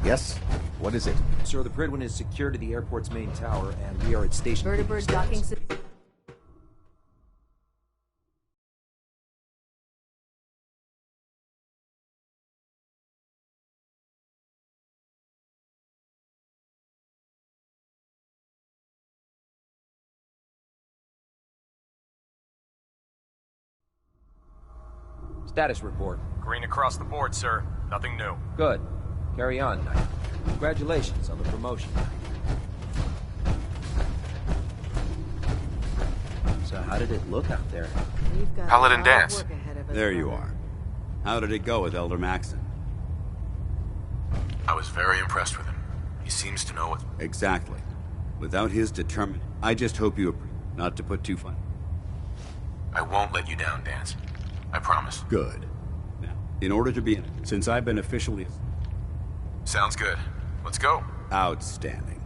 Yes? What is it? Sir, the Prydwen is secured to the airport's main tower, and we are at station... Vertibird docking... Status report. Green across the board, sir. Nothing new. Good. Carry on, Knight. Congratulations on the promotion. So how did it look out there? Paladin Danse. There you are. How did it go with Elder Maxon? I was very impressed with him. He seems to know what... Exactly. Without his determination, I just hope you not to put too fun. I won't let you down, Danse. I promise. Good. Now, in order to be... Since I've been officially... Sounds good. Let's go. Outstanding.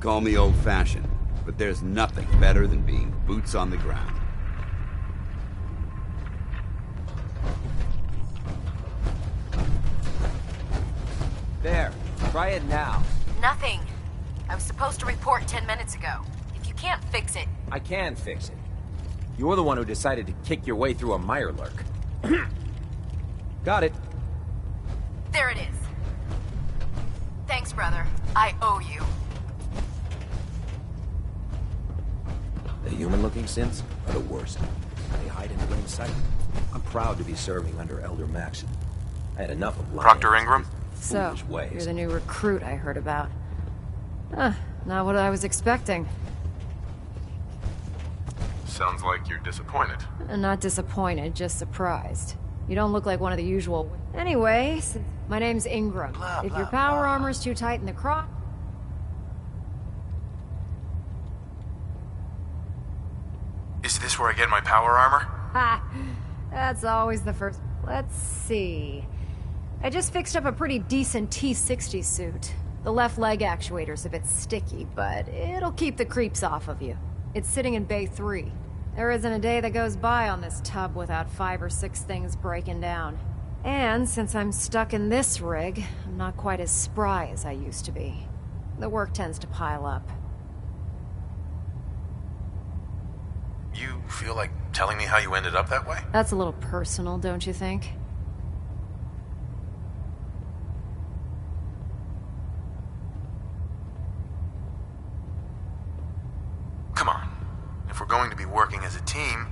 Call me old-fashioned, but there's nothing better than being boots on the ground. There. Try it now. Nothing. I was supposed to report 10 minutes ago. If you can't fix it... I can fix it. You're the one who decided to kick your way through a Mirelurk. Got it. There it is. Thanks, brother. I owe you. The human-looking synths are the worst. They hide in plain sight. I'm proud to be serving under Elder Maxon. I had enough of lying. Proctor Ingram? So, you're the new recruit I heard about. Not what I was expecting. Sounds like you're disappointed. Not disappointed, just surprised. You don't look like one of the usual... Anyway, my name's Ingram. If your power armor's too tight in the crotch... Is this where I get my power armor? Ha! That's always the first... Let's see... I just fixed up a pretty decent T-60 suit. The left leg actuator's a bit sticky, but it'll keep the creeps off of you. It's sitting in Bay 3. There isn't a day that goes by on this tub without 5 or 6 things breaking down. And since I'm stuck in this rig, I'm not quite as spry as I used to be. The work tends to pile up. You feel like telling me how you ended up that way? That's a little personal, don't you think? Come on. If we're going to be working as a team,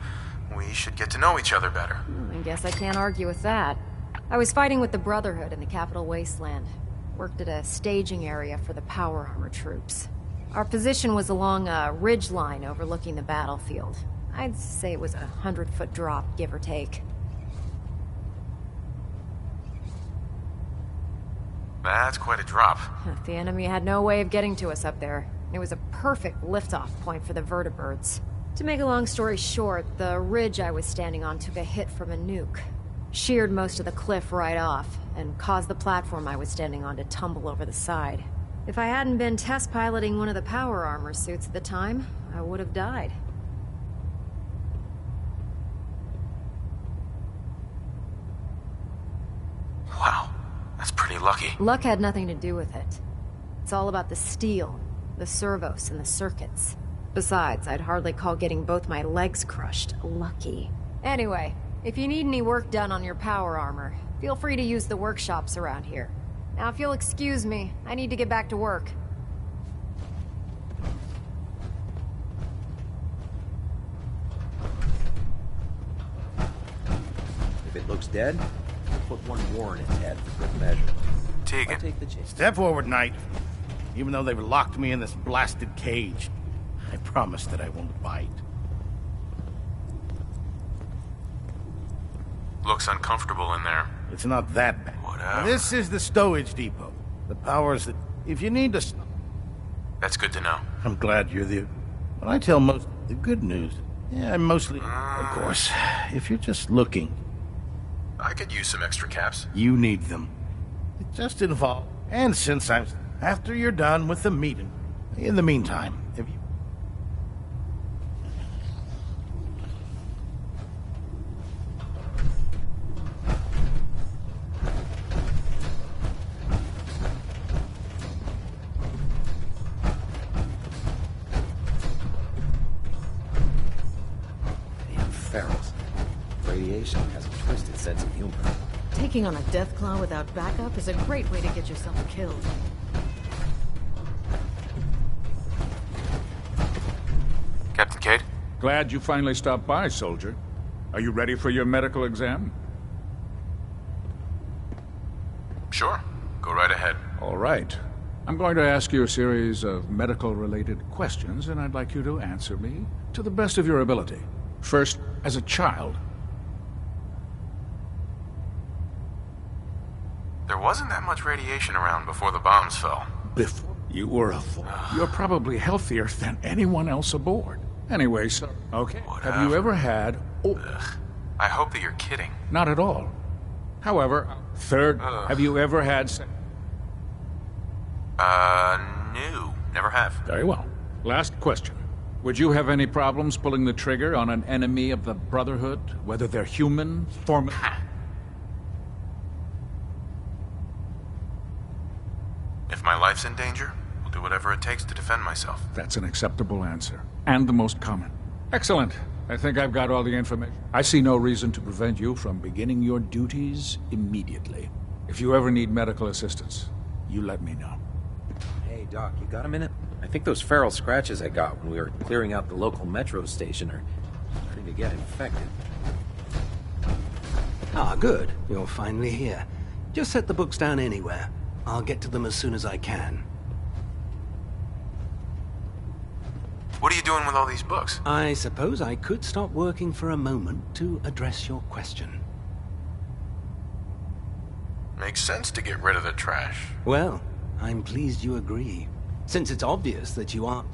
we should get to know each other better. I guess I can't argue with that. I was fighting with the Brotherhood in the Capital Wasteland. Worked at a staging area for the power armor troops. Our position was along a ridge line overlooking the battlefield. I'd say it was a 100-foot drop, give or take. That's quite a drop. The enemy had no way of getting to us up there. It was a perfect liftoff point for the vertibirds. To make a long story short, the ridge I was standing on took a hit from a nuke. Sheared most of the cliff right off, and caused the platform I was standing on to tumble over the side. If I hadn't been test piloting one of the power armor suits at the time, I would have died. Wow, that's pretty lucky. Luck had nothing to do with it. It's all about the steel, the servos, and the circuits. Besides, I'd hardly call getting both my legs crushed lucky. Anyway, if you need any work done on your power armor, feel free to use the workshops around here. Now, if you'll excuse me, I need to get back to work. If it looks dead, put one more in its head for good measure. Tegan. I'll take the chance. Step forward, Knight. Even though they've locked me in this blasted cage, I promise that I won't bite. Looks uncomfortable in there. It's not that bad. Whatever. This is the stowage depot. The powers that... If you need to... That's good to know. I'm glad you're the... When I tell most... The good news... Yeah, I'm mostly... Of course, if you're just looking, I could use some extra caps. you need them. It just involves... And since I'm... After you're done with the meeting, in the meantime, if you... Damn ferals. Radiation has a twisted sense of humor. Taking on a Deathclaw without backup is a great way to get yourself killed. Captain Cade? Glad you finally stopped by, soldier. Are you ready for your medical exam? Sure. Go right ahead. All right. I'm going to ask you a series of medical-related questions, and I'd like you to answer me to the best of your ability. First, as a child. There wasn't that much radiation around before the bombs fell. Before you were a fool. You're probably healthier than anyone else aboard. Anyway, sir. Okay. Have you ever had... Oh, Ugh. I hope that you're kidding. not at all. However, third, have you ever had... No. Never have. Very well. Last question. Would you have any problems pulling the trigger on an enemy of the Brotherhood, whether they're human, form... If my life's in danger, I'll do whatever it takes to defend myself. That's an acceptable answer. And the most common. Excellent. I think I've got all the information. I see no reason to prevent you from beginning your duties immediately. If you ever need medical assistance, you let me know. Hey, Doc, you got a minute? I think those feral scratches I got when we were clearing out the local metro station are starting to get infected. Ah, good. You're finally here. Just set the books down anywhere. I'll get to them as soon as I can. What are you doing with all these books? I suppose I could stop working for a moment to address your question. Makes sense to get rid of the trash. Well, I'm pleased you agree, since it's obvious that you aren't.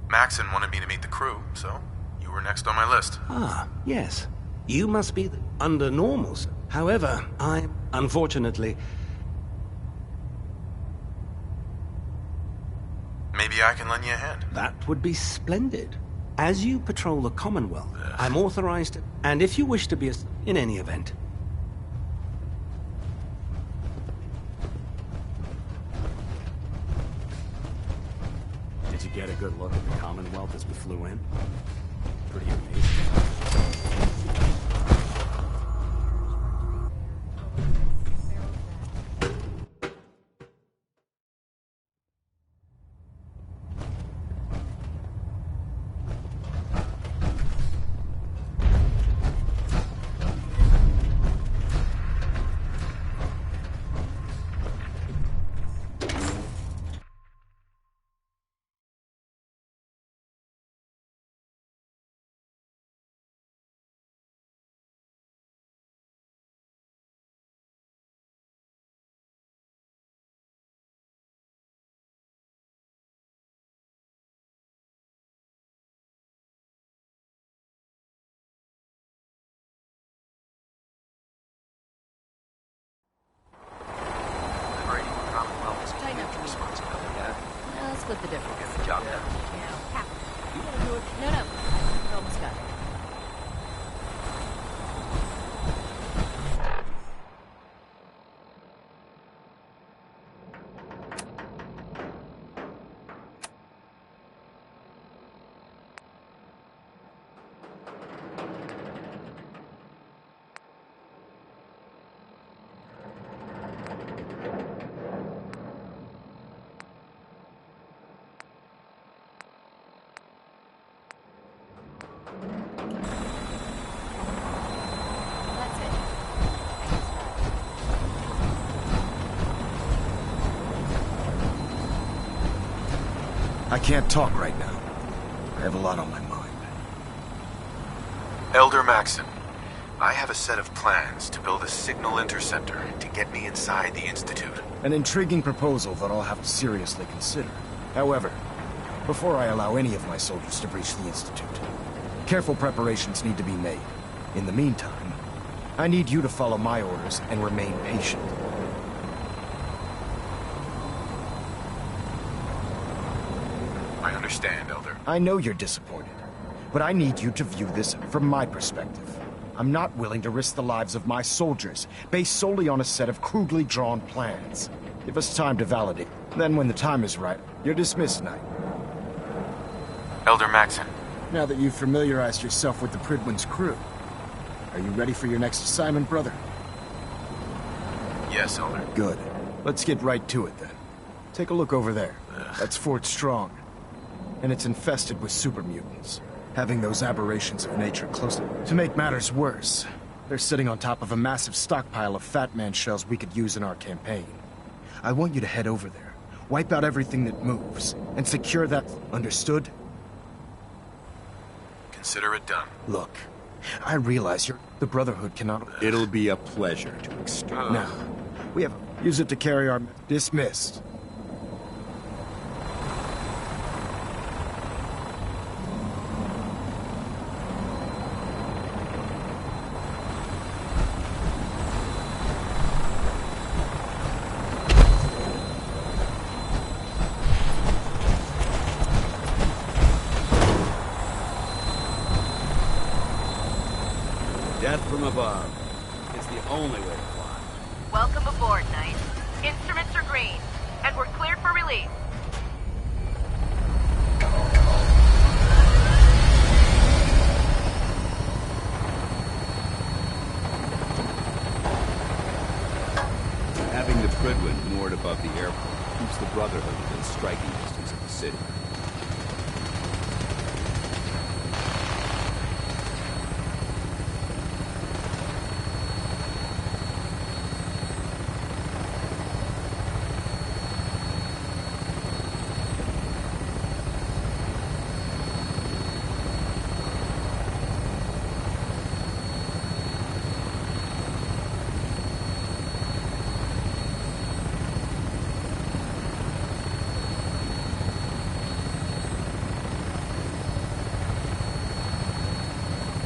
Maxon wanted me to meet the crew, so you were next on my list. Ah, yes. You must be under normals. However, unfortunately... Maybe I can lend you a hand. That would be splendid. As you patrol the Commonwealth, I'm authorized to... And if you wish to be in any event... Did you get a good look at the Commonwealth as we flew in? Pretty amazing. Split the difference. Good job, Yeah. You want to do it? No, no. We're almost done. I can't talk right now. I have a lot on my mind. Elder Maxon, I have a set of plans to build a signal interceptor to get me inside the Institute. An intriguing proposal that I'll have to seriously consider. However, before I allow any of my soldiers to breach the Institute, careful preparations need to be made. In the meantime, I need you to follow my orders and remain patient. I understand, Elder. I know you're disappointed, but I need you to view this from my perspective. I'm not willing to risk the lives of my soldiers based solely on a set of crudely drawn plans. Give us time to validate. Then when the time is right, you're dismissed, Knight. Elder Maxson. Now that you've familiarized yourself with the Prydwen's crew, are you ready for your next assignment, brother? Yes, Elder. Good. Let's get right to it, then. Take a look over there. That's Fort Strong. And it's infested with super mutants. Having those aberrations of nature close to make matters worse, they're sitting on top of a massive stockpile of Fat Man shells we could use in our campaign. I want you to head over there, wipe out everything that moves, and secure that. Understood? Consider it done. Look, I realize the Brotherhood cannot. It'll be a pleasure to extract. Now, we have. Use it to carry our. Dismissed. Death from above. It's the only way to fly. Welcome aboard, Knight. Instruments are green, and we're cleared for release. Having the Prydwen moored above the airport keeps the Brotherhood within striking distance of the city.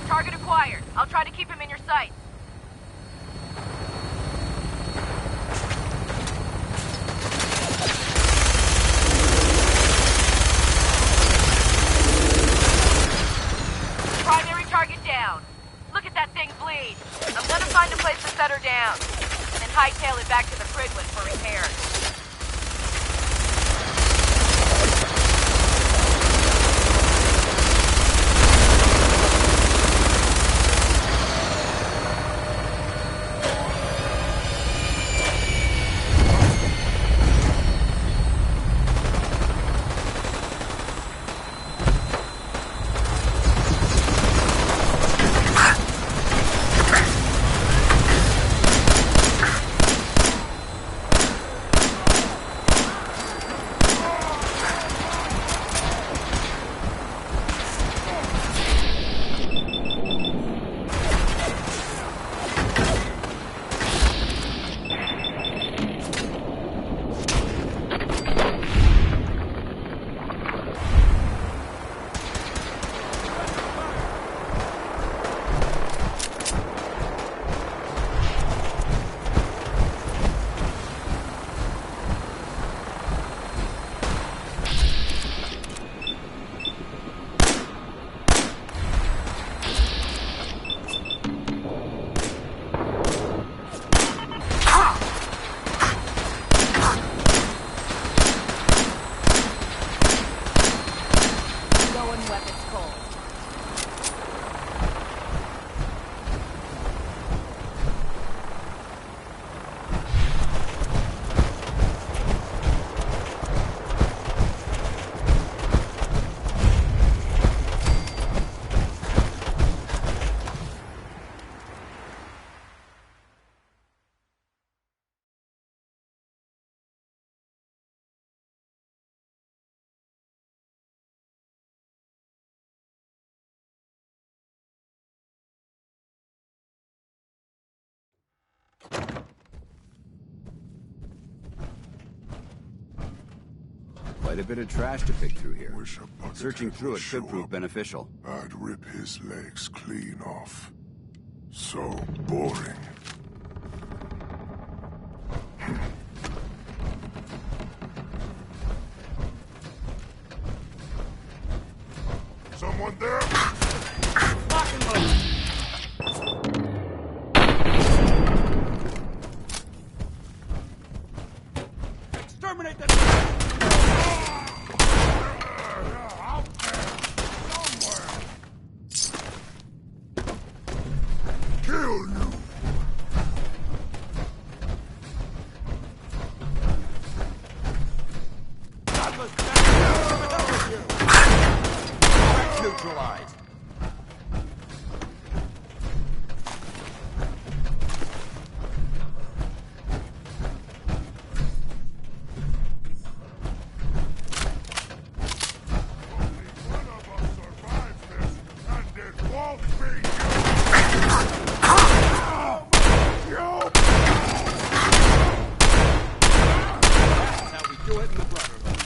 Target acquired. I'll try to keep him in your sights. Primary target down. Look at that thing bleed. I'm gonna find a place to set her down, and hightail it back to the Prydwen for repairs. Quite a bit of trash to pick through here. Searching through it could prove beneficial. I'd rip his legs clean off. So boring. Someone there? Lock and load. Exterminate that! Out there! Somewhere! Kill you! Neutralized. One of us survives this, and it won't be you! That's how we do it in the Brotherhood.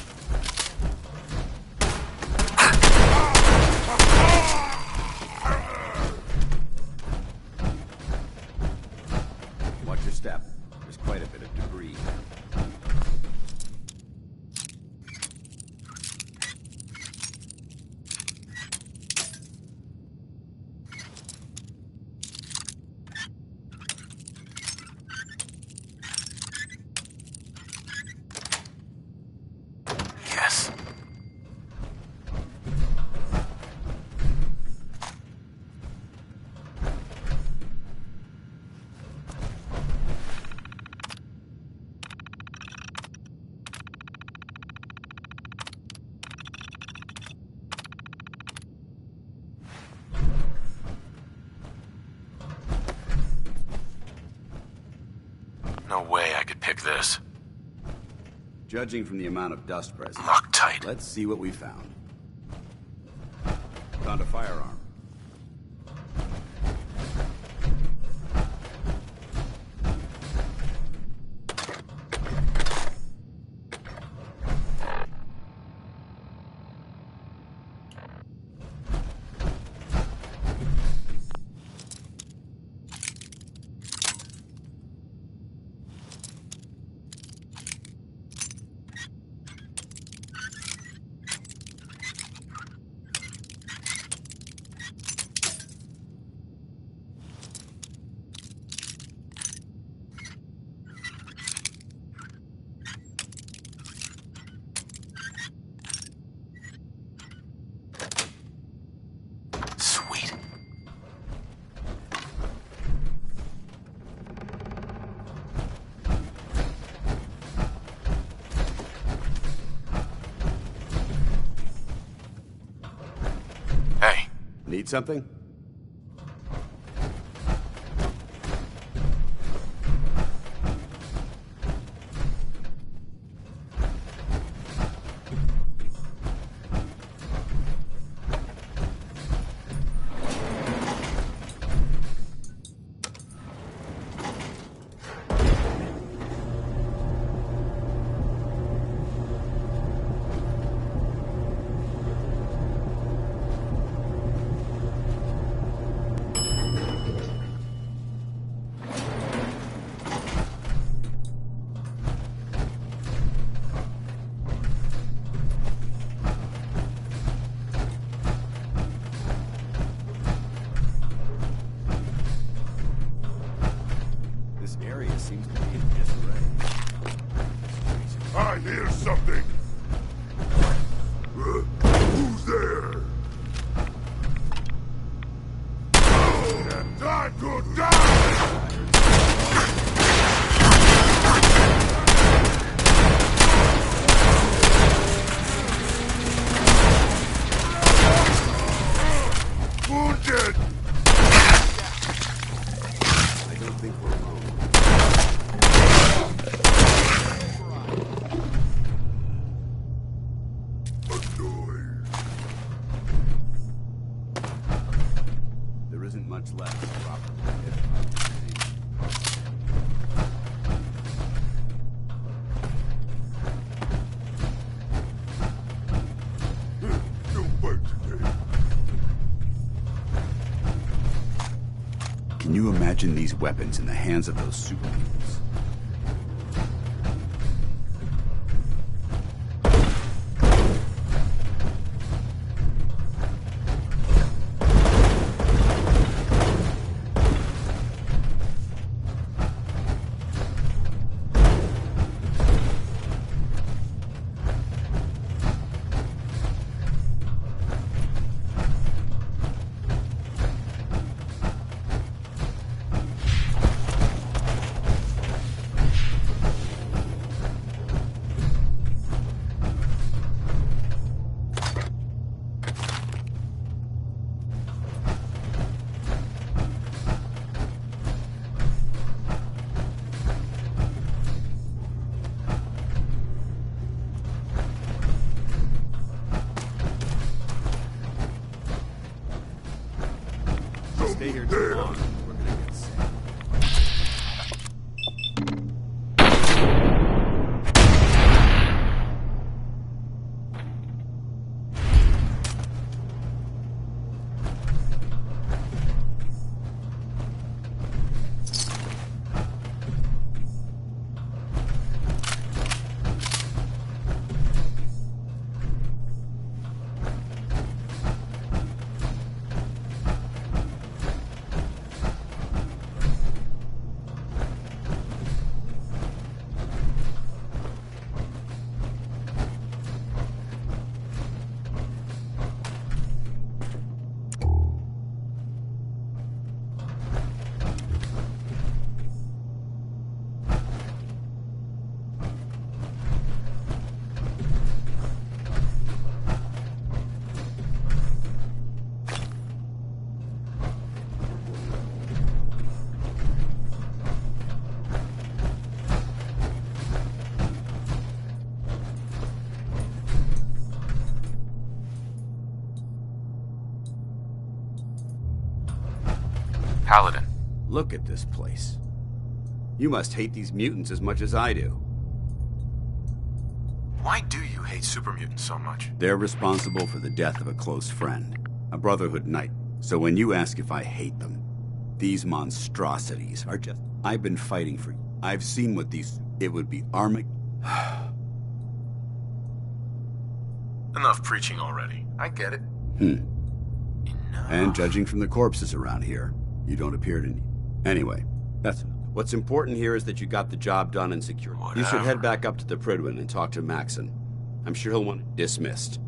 Watch your step. There's quite a bit of debris. Yes. No way I could pick this. Judging from the amount of dust present, Locked tight. let's see what we found. Found a firearm. Sweet. Hey. Need something? This area seems to be in disarray. I hear something! Who's there? And I could die! Wounded! I don't think we're alone. There isn't much left to properly identify the Can you Imagine these weapons in the hands of those super mutants. Stay here too long, we're gonna get sick. Paladin. Look at this place. You must hate these mutants as much as I do. Why do you hate super mutants so much? They're responsible for the death of a close friend, a Brotherhood knight. So when you ask if I hate them, these monstrosities are just... I've been fighting for... I've seen what these... It would be Enough preaching already. I get it. Enough. And judging from the corpses around here, you don't appear to need... Anyway, that's... What's important here is that you got the job done and secured. You should head back up to the Prydwen and talk to Maxon. I'm sure he'll want it dismissed.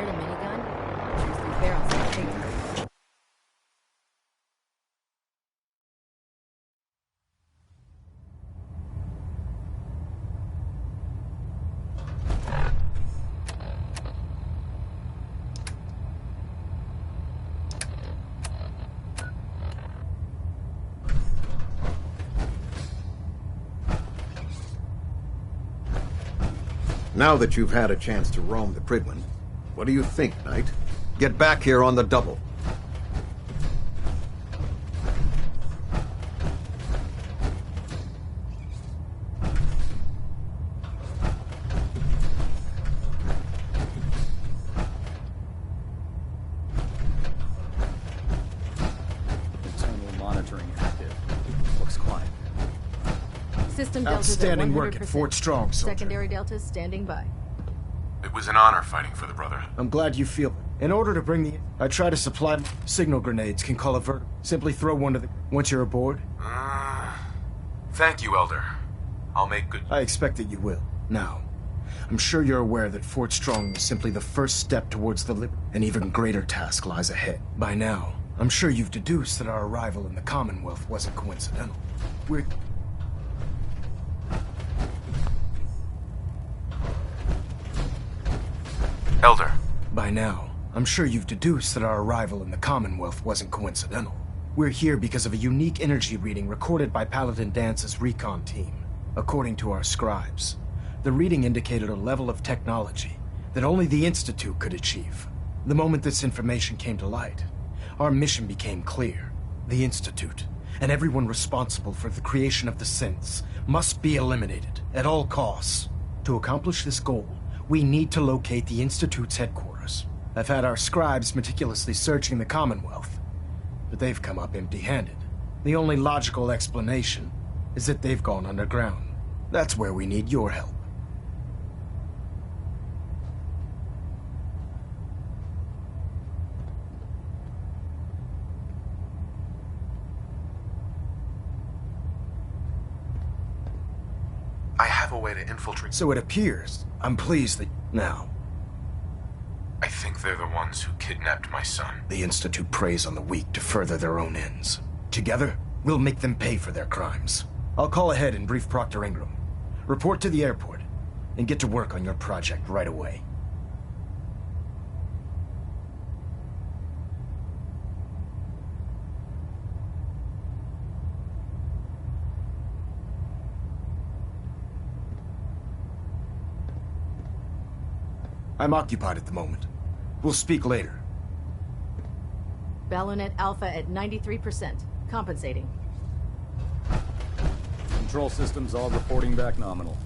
fired a minigun? Shoots through barrels like a pig. Now that you've had a chance to roam the Prydwen, what do you think, Knight? Get back here on the double. Internal monitoring active. Looks quiet. System deltas Outstanding at 100%. work at Fort Strong, soldier. Secondary deltas standing by. It was an honor fighting for the Brotherhood. I'm glad you feel it. In order to bring the... I try to supply... Signal grenades can call a vert. Simply throw one to the... Once you're aboard. Thank you, Elder. I'll make good... I expect that you will. Now, I'm sure you're aware that Fort Strong is simply the first step towards the an even greater task lies ahead. By now, I'm sure you've deduced that our arrival in the Commonwealth wasn't coincidental. We're... Elder. By now, I'm sure you've deduced that our arrival in the Commonwealth wasn't coincidental. We're here because of a unique energy reading recorded by Paladin Dance's recon team. According to our scribes, the reading indicated a level of technology that only the Institute could achieve. The moment this information came to light, our mission became clear. The Institute, and everyone responsible for the creation of the synths, must be eliminated at all costs. To accomplish this goal, we need to locate the Institute's headquarters. I've had our scribes meticulously searching the Commonwealth, but they've come up empty-handed. The only logical explanation is that they've gone underground. That's where we need your help. I have a way to infiltrate... So it appears. I'm pleased that... Now, I think they're the ones who kidnapped my son. the Institute preys on the weak to further their own ends. Together, we'll make them pay for their crimes. I'll call ahead and brief Proctor Ingram. Report to the airport, and get to work on your project right away. I'm occupied at the moment. We'll speak later. Balonet Alpha at 93%. Compensating. Control systems all reporting back nominal.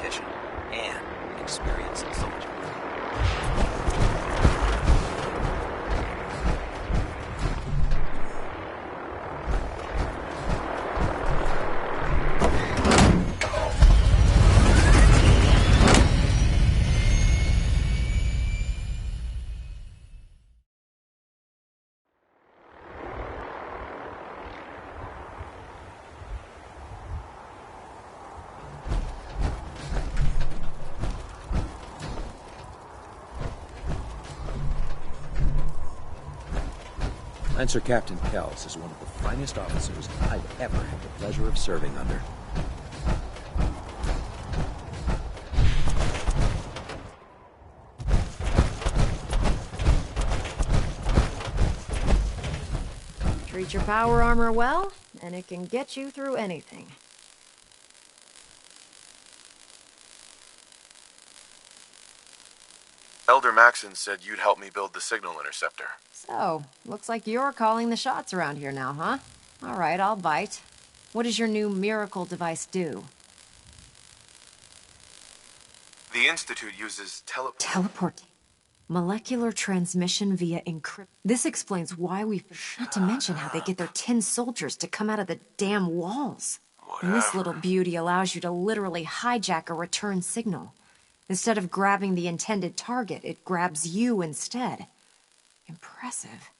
competition and an experienced soldier. Lancer Captain Kells is one of the finest officers I've ever had the pleasure of serving under. Treat your power armor well, and it can get you through anything. Elder Maxon said you'd help me build the signal interceptor. So, looks like you're calling the shots around here now, huh? All right, I'll bite. What does your new miracle device do? The Institute uses Teleport. Molecular transmission via encrypt. This explains why we... Not to mention how they get their tin soldiers to come out of the damn walls. And this little beauty allows you to literally hijack a return signal. Instead of grabbing the intended target, it grabs you instead. Impressive.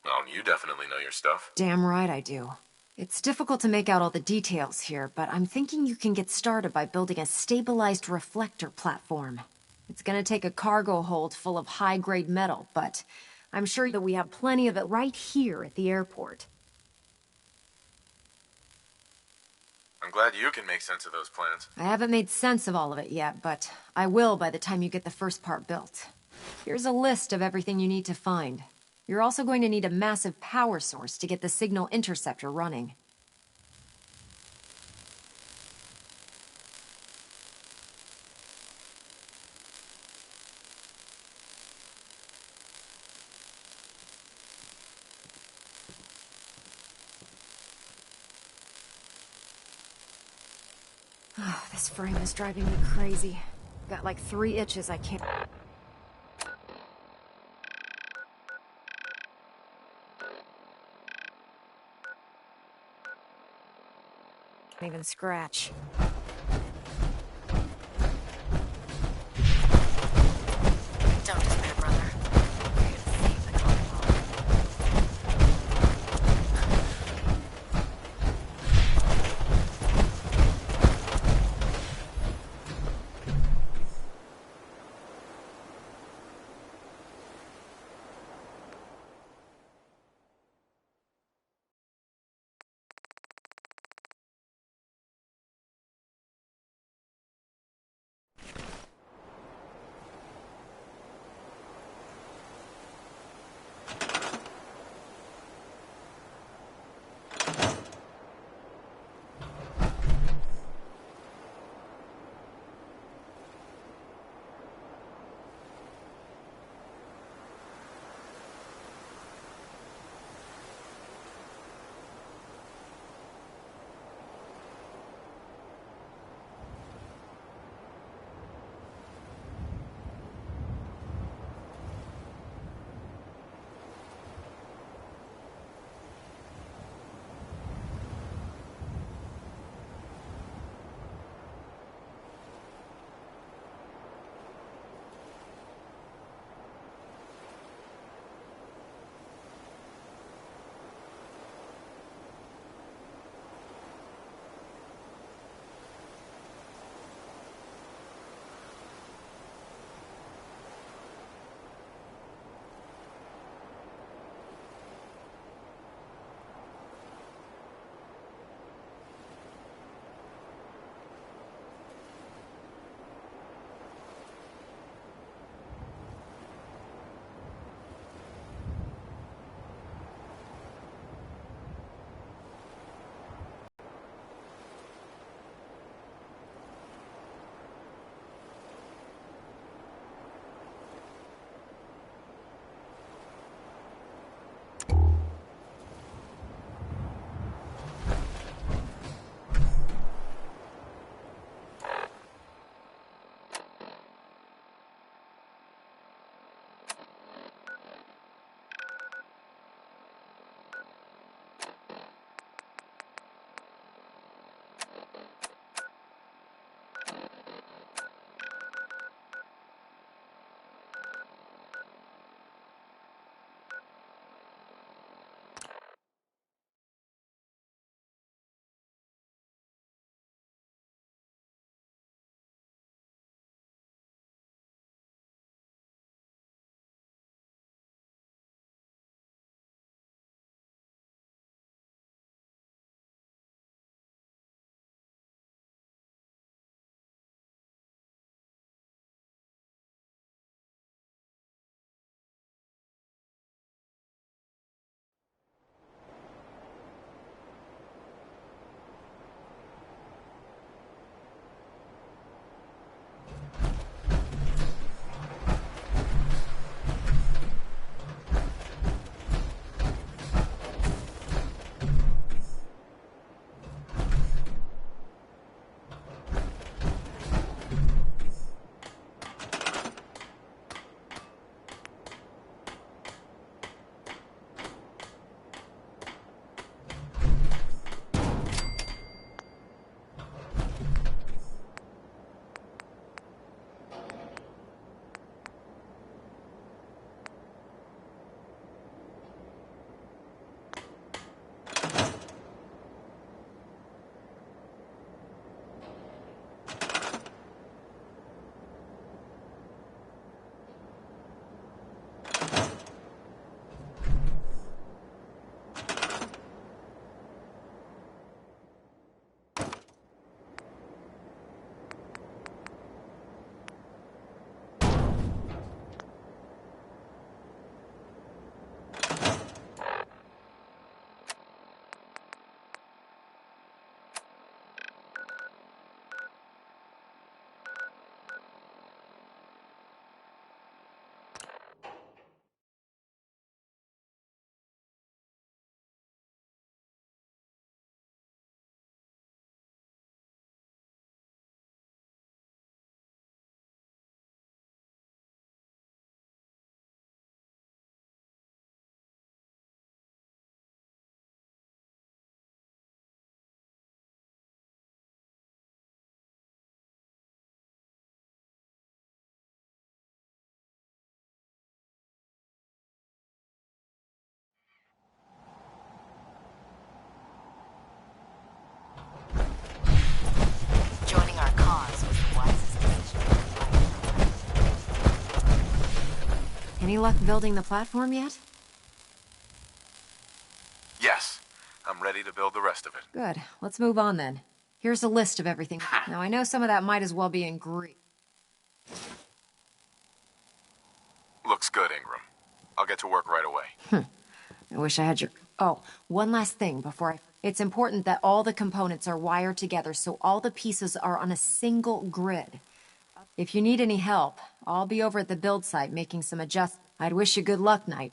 Oh, you definitely know your stuff. Damn right I do. It's difficult to make out all the details here, but I'm thinking you can get started by building a stabilized reflector platform. It's gonna take a cargo hold full of high-grade metal, but I'm sure that we have plenty of it right here at the airport. I'm glad you can make sense of those plans. I haven't made sense of all of it yet, but I will by the time you get the first part built. Here's a list of everything you need to find. You're also going to need a massive power source to get the signal interceptor running. Oh, this frame is driving me crazy. Got like 3 itches I can't... Can't even scratch. Any luck building the platform yet? Yes. I'm ready to build the rest of it. Good. Let's move on then. Here's a list of everything. Now, I know some of that might as well be in Greek. Looks good, Ingram. I'll get to work right away. I wish I had your... Oh, one last thing before I... It's important that all the components are wired together so all the pieces are on a single grid. If you need any help, I'll be over at the build site making some adjustments. I'd wish you good luck, Knight.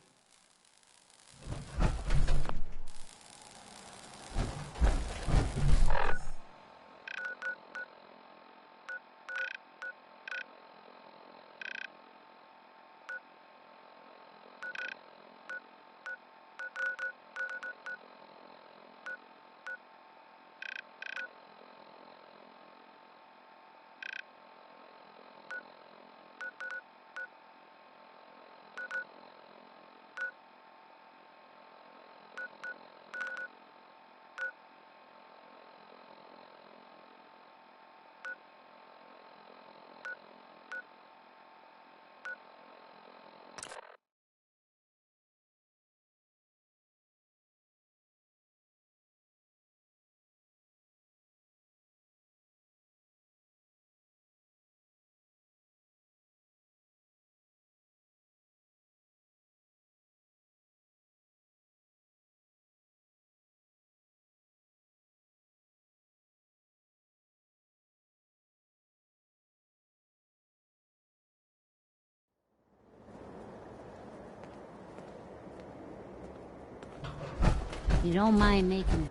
You don't mind making...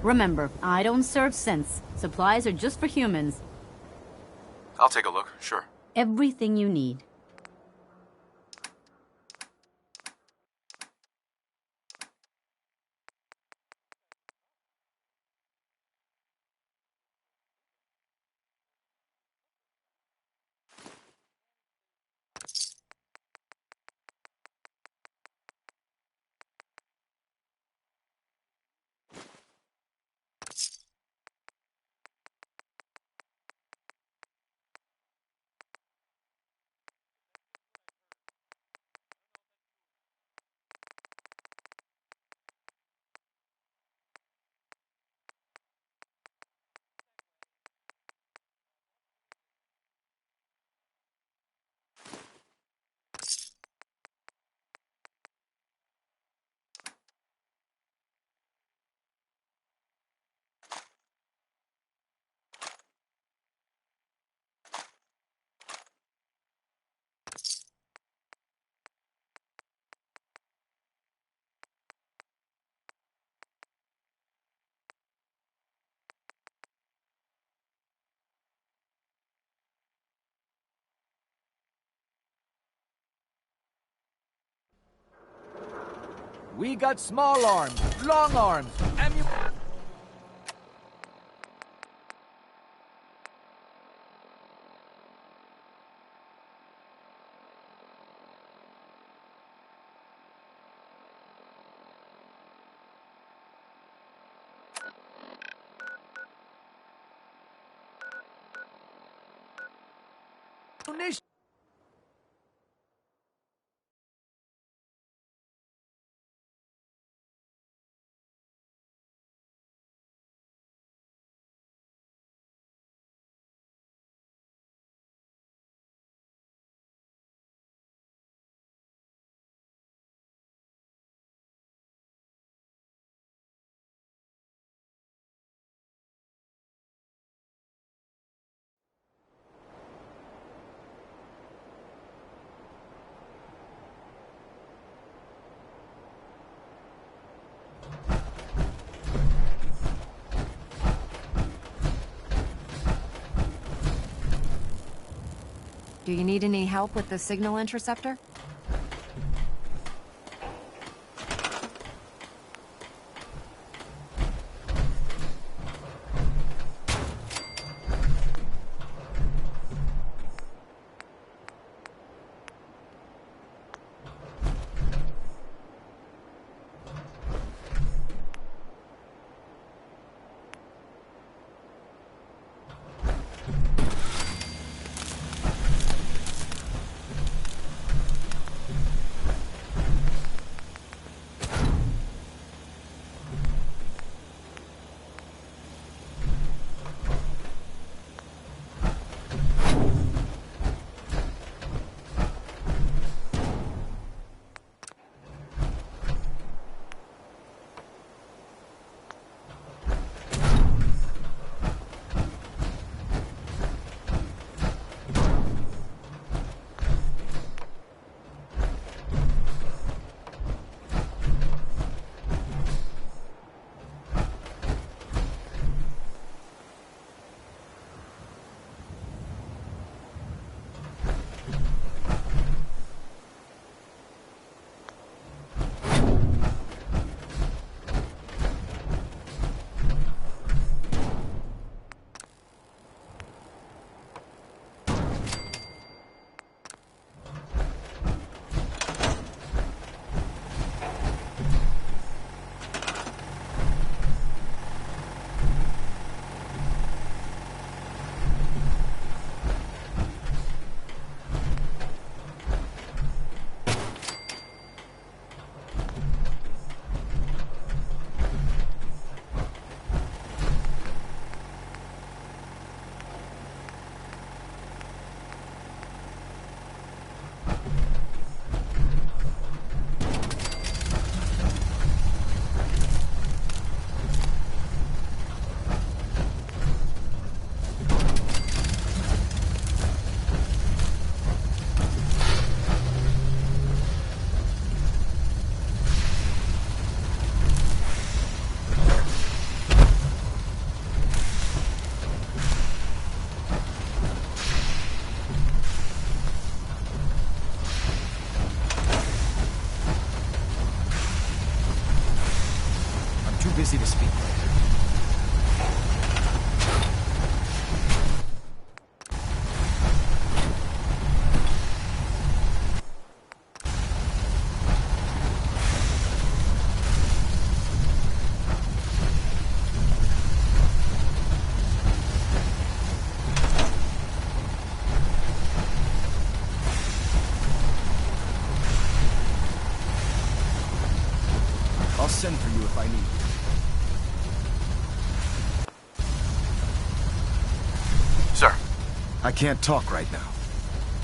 Remember, I don't serve synths. Supplies are just for humans. I'll take a look, sure. Everything you need. We got small arms, long arms, ammunition. Do you need any help with the signal interceptor? I can't talk right now.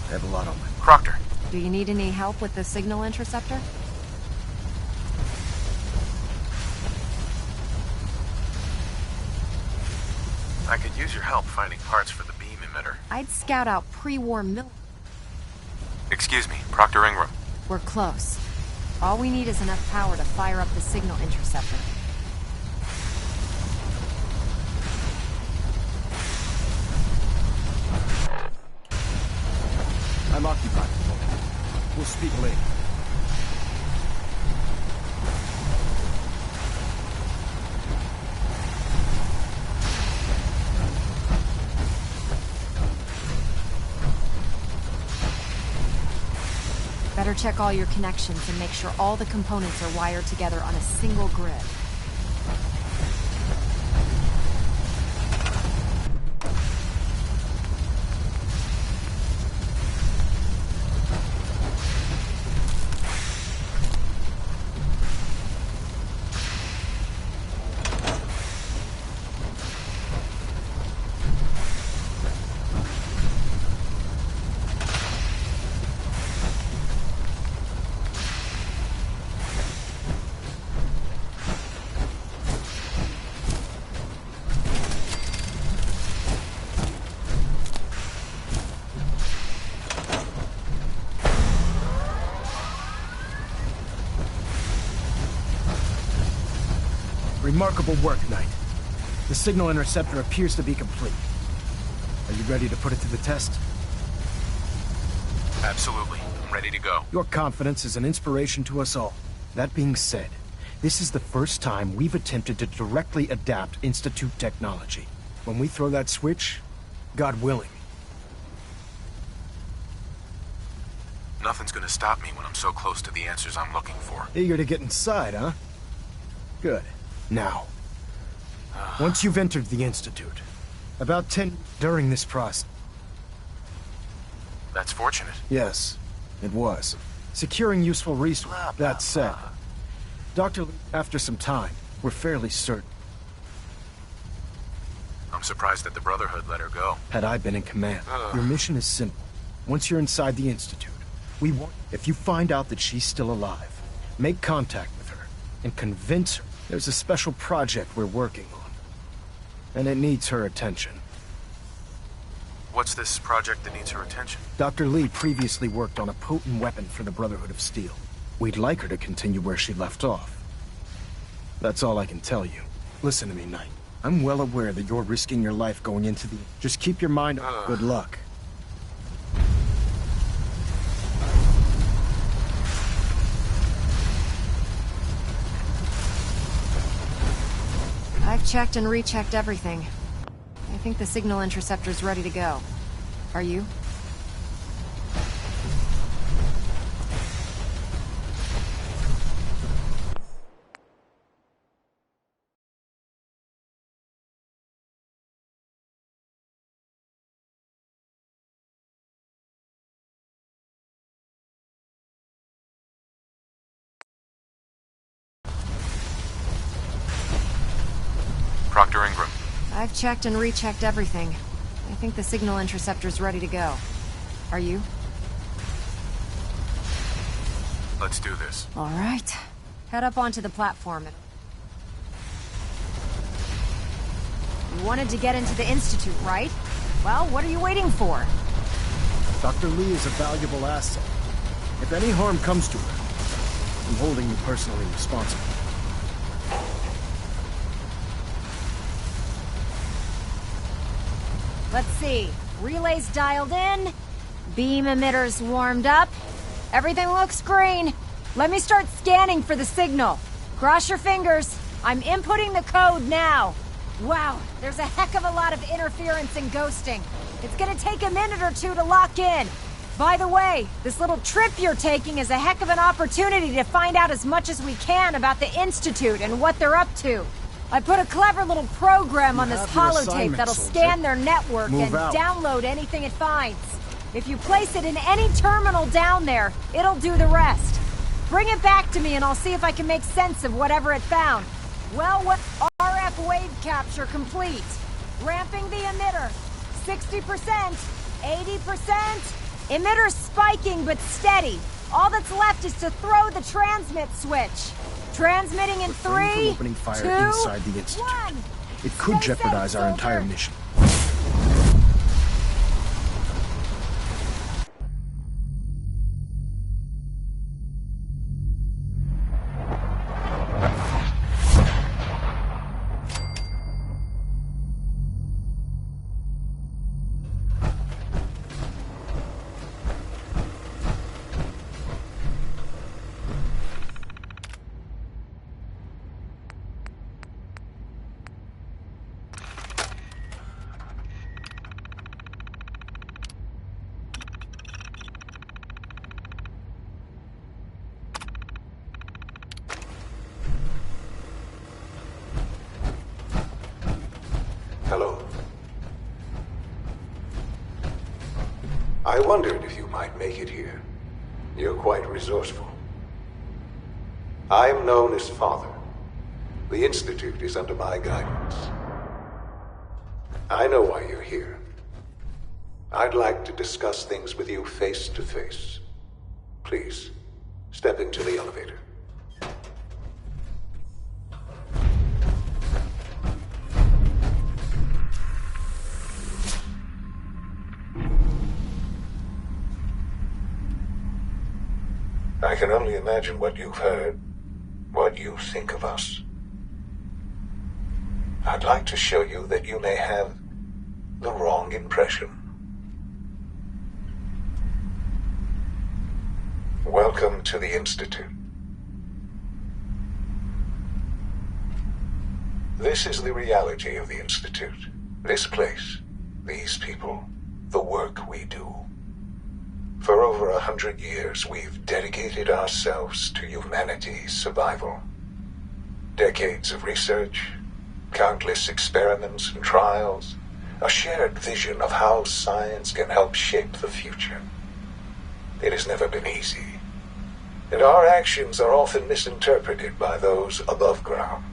I have a lot on my... Proctor. Do you need any help with the signal interceptor? I could use your help finding parts for the beam emitter. I'd scout out pre-war mil... Excuse me, Proctor Ingram. We're close. All we need is enough power to fire up the signal interceptor. I'm occupied. We'll speak later. Better check all your connections and make sure all the components are wired together on a single grid. Remarkable work, Knight. The signal interceptor appears to be complete. Are you ready to put it to the test? Absolutely. I'm ready to go. Your confidence is an inspiration to us all. That being said, this is the first time we've attempted to directly adapt Institute technology. When we throw that switch, God willing. Nothing's gonna stop me when I'm so close to the answers I'm looking for. Eager to get inside, huh? Good. Now, once you've entered the Institute, about 10 during this process... That's fortunate. Yes, it was. Securing useful resources. That said, Dr. Lee, after some time, we're fairly certain. I'm surprised that the Brotherhood let her go. Had I been in command, your mission is simple. Once you're inside the Institute, we want... If you find out that she's still alive, make contact with her and convince her there's a special project we're working on. And it needs her attention. What's this project that needs her attention? Dr. Lee previously worked on a potent weapon for the Brotherhood of Steel. We'd like her to continue where she left off. That's all I can tell you. Listen to me, Knight. I'm well aware that you're risking your life going into the... Just keep your mind... Good luck. I've checked and rechecked everything. I think the signal interceptor's ready to go. Are you? Proctor Ingram. I've checked and rechecked everything. I think the signal interceptor's ready to go. Are you? Let's do this. All right. Head up onto the platform. You wanted to get into the Institute, right? Well, what are you waiting for? Dr. Lee is a valuable asset. If any harm comes to her, I'm holding you personally responsible. Let's see. Relays dialed in. Beam emitters warmed up. Everything looks green. Let me start scanning for the signal. Cross your fingers. I'm inputting the code now. Wow, there's a heck of a lot of interference and ghosting. It's gonna take a minute or two to lock in. By the way, this little trip you're taking is a heck of an opportunity to find out as much as we can about the Institute and what they're up to. I put a clever little program on this holotape that'll scan their network and download anything it finds. If you place it in any terminal down there, it'll do the rest. Bring it back to me and I'll see if I can make sense of whatever it found. Well, what RF wave capture complete. Ramping the emitter. 60%. 80%? Emitter's spiking, but steady. All that's left is to throw the transmit switch. Transmitting in Refrain from 3, opening fire 2, inside the Institute. 1. It could Stay jeopardize safe, our entire soldier. mission. Hello. I wondered if you might make it here. You're quite resourceful. I'm known as Father. The Institute is under my guidance. I know why you're here. I'd like to discuss things with you face to face. Please, step into the elevator. I can only imagine what you've heard, what you think of us. I'd like to show you that you may have the wrong impression. Welcome to the Institute. This is the reality of the Institute. This place, these people, the work we do. For over 100 years, we've dedicated ourselves to humanity's survival. Decades of research, countless experiments and trials, a shared vision of how science can help shape the future. It has never been easy, and our actions are often misinterpreted by those above ground.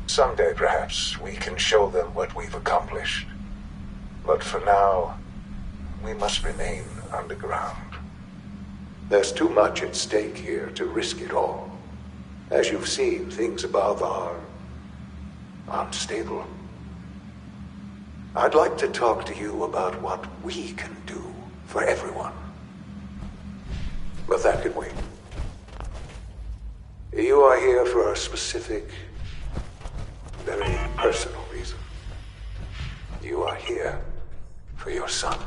Someday, perhaps, we can show them what we've accomplished. But for now, we must remain underground. There's too much at stake here to risk it all. As you've seen, things above are unstable. I'd like to talk to you about what we can do for everyone. But that can wait. You are here for a specific, very personal reason. You are here for your son.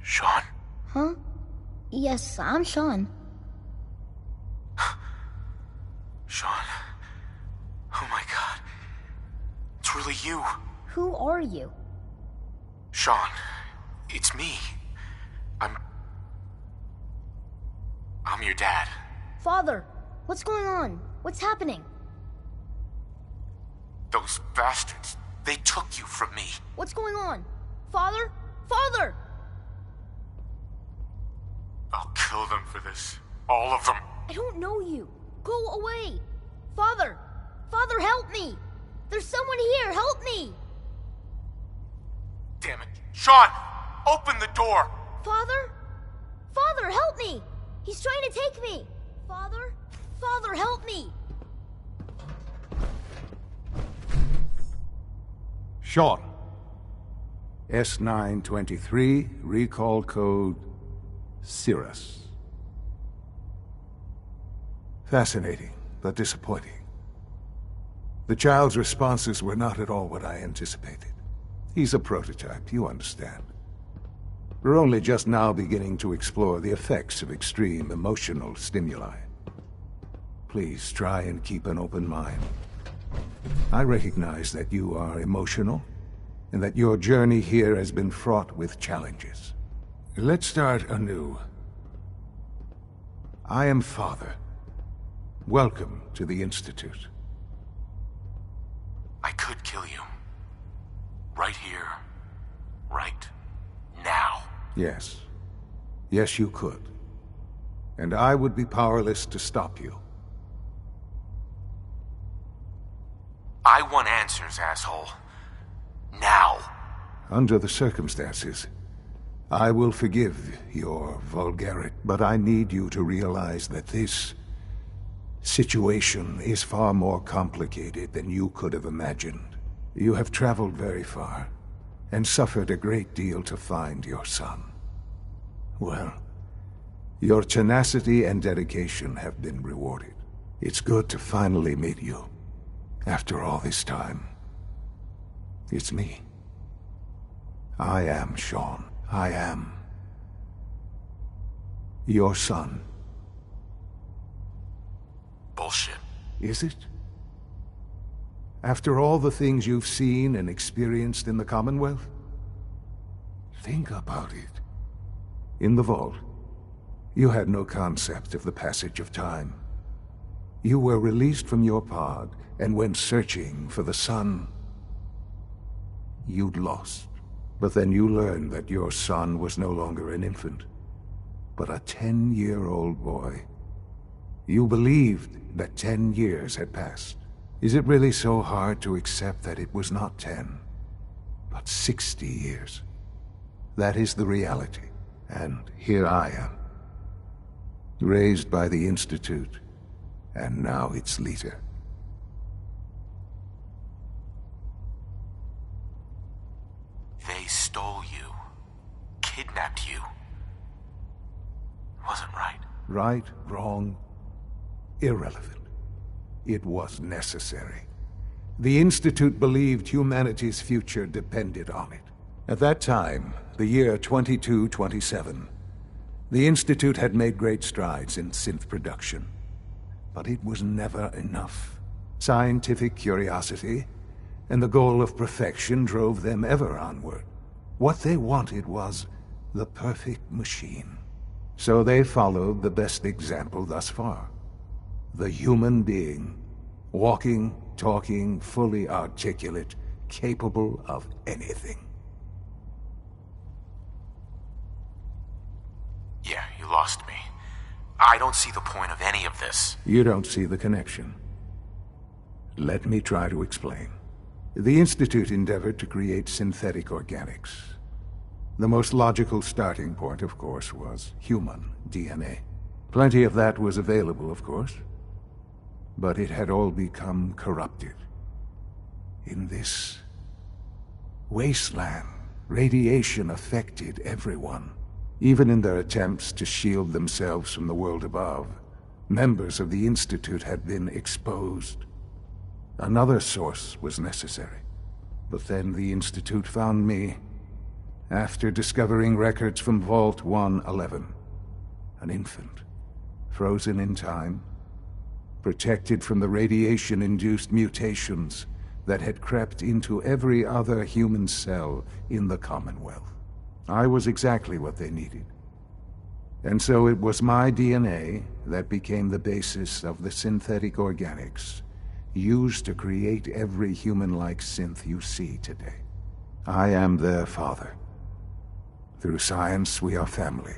Sean? Huh? Yes, I'm Sean. Sean? Oh my god. It's really you. Who are you? Sean, it's me. I'm your dad. Father, what's going on? What's happening? Those bastards, they took you from me. What's going on? Father? Father! I'll kill them for this. All of them. I don't know you. Go away. Father! Father, help me! There's someone here, help me! Damn it. Sean! Open the door! Father? Father, help me! He's trying to take me! Father? Father, help me! Sean. S923, recall code Cirrus. Fascinating, but disappointing. The child's responses were not at all what I anticipated. He's a prototype, you understand. We're only just now beginning to explore the effects of extreme emotional stimuli. Please try and keep an open mind. I recognize that you are emotional, and that your journey here has been fraught with challenges. Let's start anew. I am Father. Welcome to the Institute. I could kill you. Right here. Right now. Yes. Yes, you could. And I would be powerless to stop you. I want answers, asshole. Now. Under the circumstances, I will forgive your vulgarity, but I need you to realize that this situation is far more complicated than you could have imagined. You have traveled very far, and suffered a great deal to find your son. Well, your tenacity and dedication have been rewarded. It's good to finally meet you, after all this time. It's me. I am Shaun. I am your son. Bullshit. Is it? After all the things you've seen and experienced in the Commonwealth? Think about it. In the vault, you had no concept of the passage of time. You were released from your pod and went searching for the sun you'd lost. But then you learned that your son was no longer an infant, but a 10-year-old boy. You believed that 10 years had passed. Is it really so hard to accept that it was not 10, but 60 years? That is the reality, and here I am, raised by the Institute, and now its leader. They stole you. Kidnapped you. Wasn't right. Right, wrong, irrelevant. It was necessary. The Institute believed humanity's future depended on it. At that time, the year 2227, the Institute had made great strides in synth production. But it was never enough. Scientific curiosity and the goal of perfection drove them ever onward. What they wanted was the perfect machine. So they followed the best example thus far. The human being, walking, talking, fully articulate, capable of anything. Yeah, you lost me. I don't see the point of any of this. You don't see the connection. Let me try to explain. The Institute endeavored to create synthetic organics. The most logical starting point, of course, was human DNA. Plenty of that was available, of course. But it had all become corrupted. In this wasteland, radiation affected everyone. Even in their attempts to shield themselves from the world above, members of the Institute had been exposed. Another source was necessary. But then the Institute found me, after discovering records from Vault 111. An infant, frozen in time, protected from the radiation-induced mutations that had crept into every other human cell in the Commonwealth. I was exactly what they needed. And so it was my DNA that became the basis of the synthetic organics used to create every human-like synth you see today. I am their father. Through science, we are family.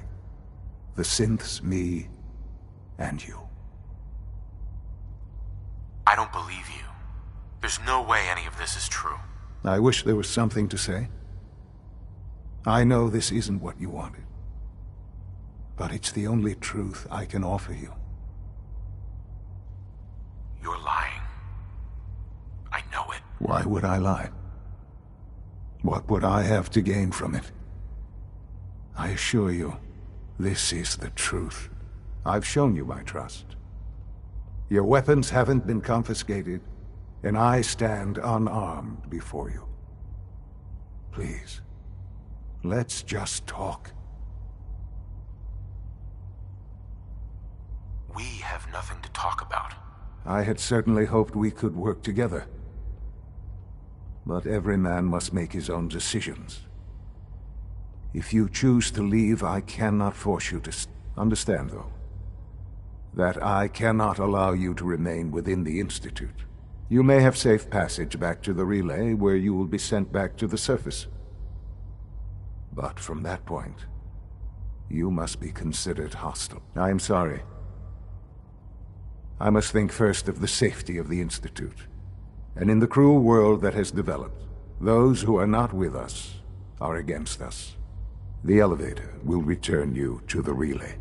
The synths, me, and you. I don't believe you. There's no way any of this is true. I wish there was something to say. I know this isn't what you wanted. But it's the only truth I can offer you. You're lying. I know it. Why would I lie? What would I have to gain from it? I assure you, this is the truth. I've shown you my trust. Your weapons haven't been confiscated, and I stand unarmed before you. Please, let's just talk. We have nothing to talk about. I had certainly hoped we could work together. But every man must make his own decisions. If you choose to leave, I cannot force you to understand, though, that I cannot allow you to remain within the Institute. You may have safe passage back to the relay, where you will be sent back to the surface. But from that point, you must be considered hostile. I am sorry. I must think first of the safety of the Institute. And in the cruel world that has developed, those who are not with us are against us. The elevator will return you to the relay.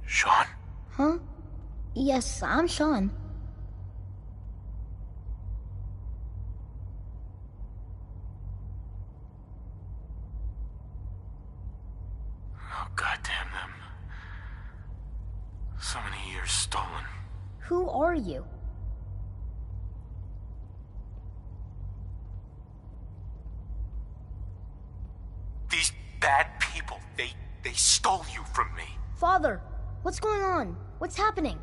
Sean? Huh? Yes, I'm Sean. Oh, goddamn them. So many years stolen. Who are you? These bad people, they stole you from me. Father, what's going on? What's happening?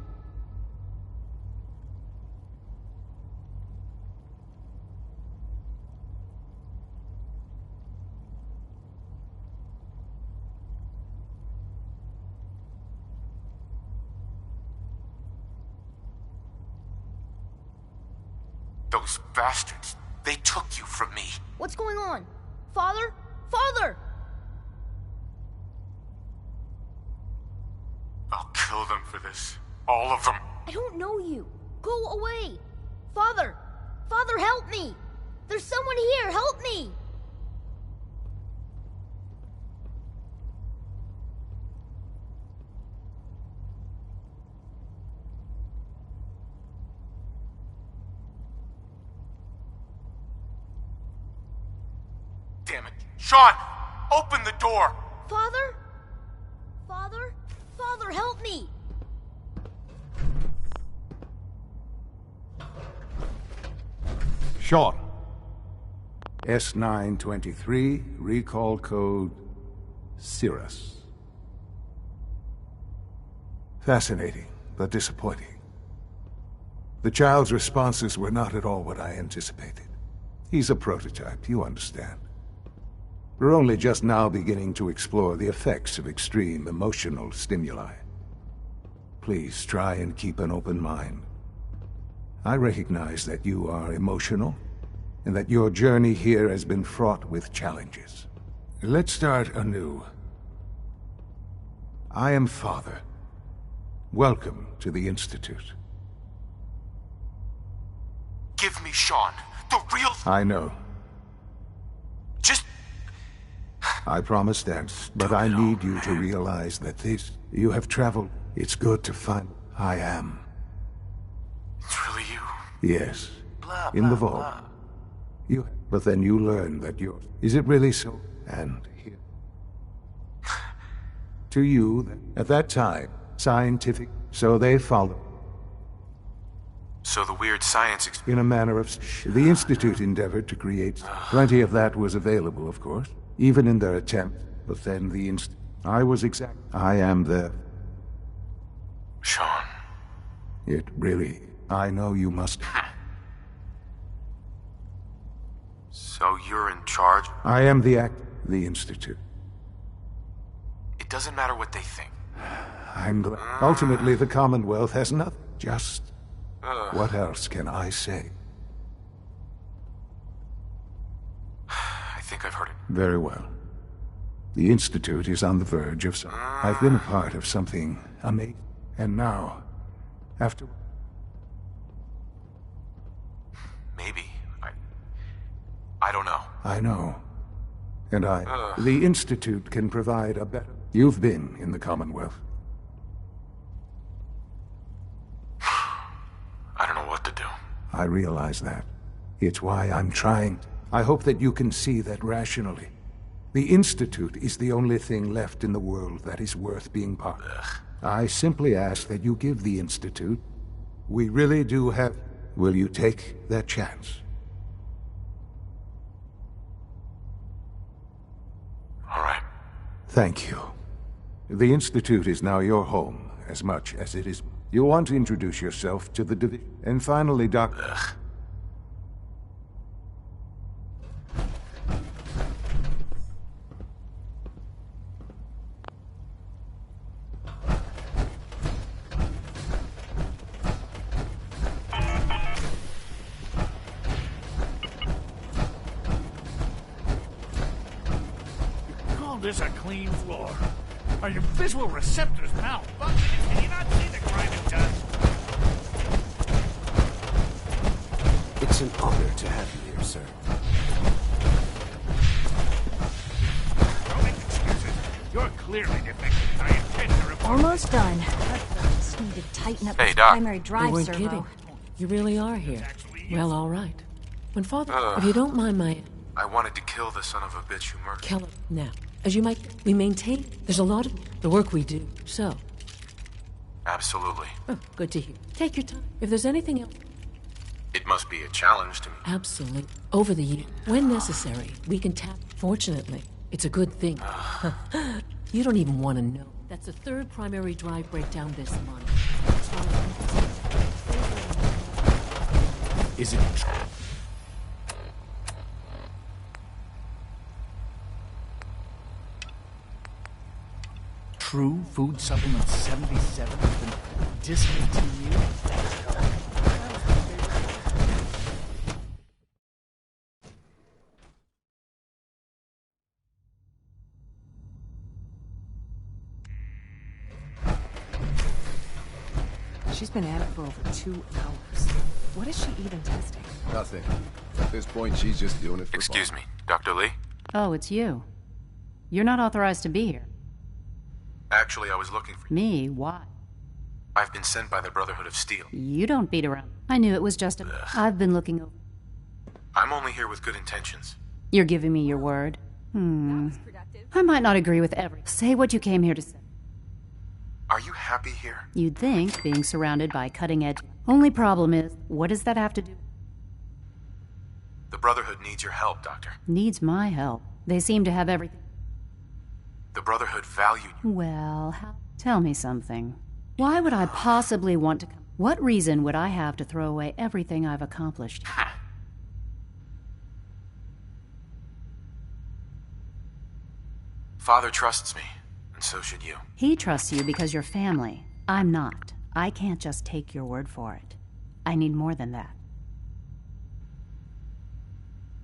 Those bastards, they took you from me. What's going on? Father? Father! I'll kill them for this. All of them. I don't know you. Go away. Father! Father, help me! There's someone here, help me! Damn it. Sean! Open the door! Father? Father? Father, help me! Sean. S923, recall code Cirrus. Fascinating, but disappointing. The child's responses were not at all what I anticipated. He's a prototype, you understand. We're only just now beginning to explore the effects of extreme emotional stimuli. Please try and keep an open mind. I recognize that you are emotional, and that your journey here has been fraught with challenges. Let's start anew. I am Father. Welcome to the Institute. Give me Sean. The real... I know. Just... I promise that, but I need you to realize that this... You have traveled. It's good to find... I am. It's really you? Yes. In the vault. You... But then you learn that you're... Is it really so? And here... To you, at that time, scientific... So they follow. So the weird science... In a manner of... The Institute endeavored to create... Plenty of that was available, of course. Even in their attempt. But then the I was exact... I am the... Sean. It really... I know you must... So you're in charge? I am the Institute. It doesn't matter what they think. I'm glad. Ultimately, the Commonwealth has nothing. Just... What else can I say? I think I've heard it. Very well. The Institute is on the verge of I've been a part of something amazing. And now, after... Maybe. I don't know. I know. And the Institute can provide a better... You've been in the Commonwealth. I don't know what to do. I realize that. It's why I'm trying. I hope that you can see that rationally. The Institute is the only thing left in the world that is worth being part of. I simply ask that you give the Institute... We really do have... Will you take that chance? All right. Thank you. The Institute is now your home, as much as it is... You'll want to introduce yourself to the division. And finally, Doctor... This a clean floor. Are your visual receptors malfunctioning? Can you not see the grinding dust? It's an honor to have you here, sir. Don't make excuses. You're clearly defective. I intend to report. Almost done. Just need to tighten up Hey, this Doc. primary drive You weren't servo. kidding. You really are here. Well, all right. When Father... If you don't mind my... I wanted to kill the son of a bitch who murdered... Keller, now, as you might... We maintain... There's a lot of... The work we do, so... Absolutely. Oh, good to hear. Take your time. If there's anything else... It must be a challenge to me. Absolutely. Over the years, when necessary, we can tap... Fortunately, it's a good thing. You don't even want to know. That's the third primary drive breakdown this month. Is it... True Food Supplement 77 has been discontinued? She's been at it for over 2 hours. What is she even testing? Nothing. At this point, she's just doing it for Excuse fun. me, Dr. Lee? Oh, it's you. You're not authorized to be here. Actually, I was looking for... Me? Why? I've been sent by the Brotherhood of Steel. You don't beat around. I knew it was just a... I've been looking over... I'm only here with good intentions. You're giving me your word? I might not agree with Say what you came here to say. Are you happy here? You'd think, being surrounded by cutting-edge... Only problem is, what does that have to do? The Brotherhood needs your help, Doctor. Needs my help. They seem to have everything. The Brotherhood valued you. Well, tell me something. Why would I possibly want to... What reason would I have to throw away everything I've accomplished? Father trusts me, and so should you. He trusts you because you're family. I'm not. I can't just take your word for it. I need more than that.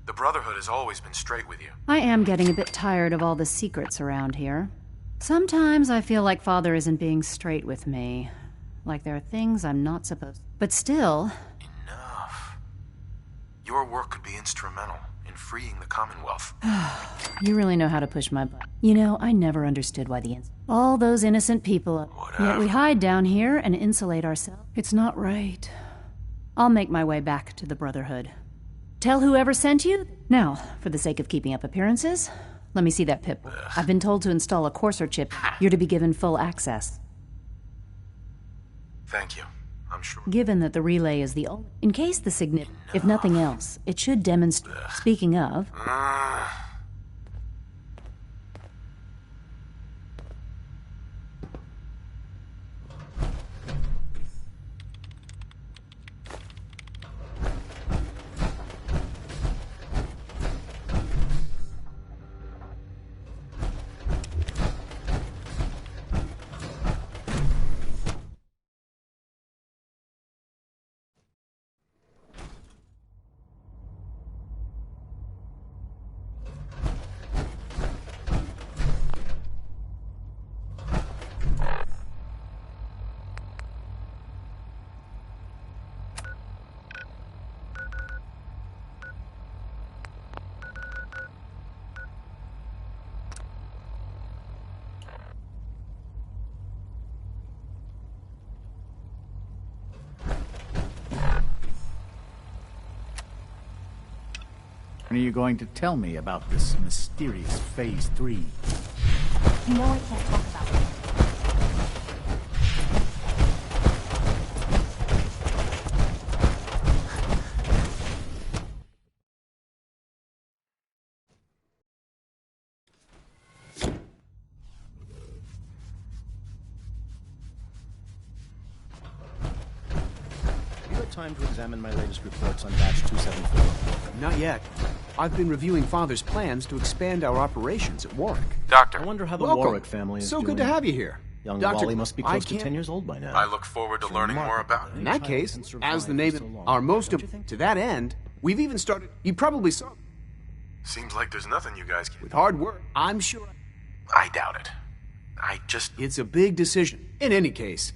The Brotherhood has always been straight with you. I am getting a bit tired of all the secrets around here. Sometimes I feel like Father isn't being straight with me. Like there are things I'm not supposed... But still... Enough. Your work could be instrumental in freeing the Commonwealth. You really know how to push my butt. You know, I never understood why all those innocent people... Whatever. Yet we hide down here and insulate ourselves. It's not right. I'll make my way back to the Brotherhood. Tell whoever sent you. Now, for the sake of keeping up appearances, let me see that pip. I've been told to install a Courser chip. You're to be given full access. Thank you. I'm sure. Given that the relay is the only... In case the signet... If nothing else, it should demonstrate... Speaking of... When are you going to tell me about this mysterious Phase 3? You know I can't talk about it. Have you had time to examine my latest reports on Batch 274? Not yet. I've been reviewing Father's plans to expand our operations at Warwick. Doctor. I wonder how the Welcome. Warwick family is So doing. good to have you here. Young Dr. Wally must be close to can't- 10 years old by now. I look forward to learning more about In it. that case, as the name are most to that end, we've even started. You probably saw. Seems like there's nothing you guys can... With hard work, I'm sure. I doubt it. I just... It's a big decision. In any case.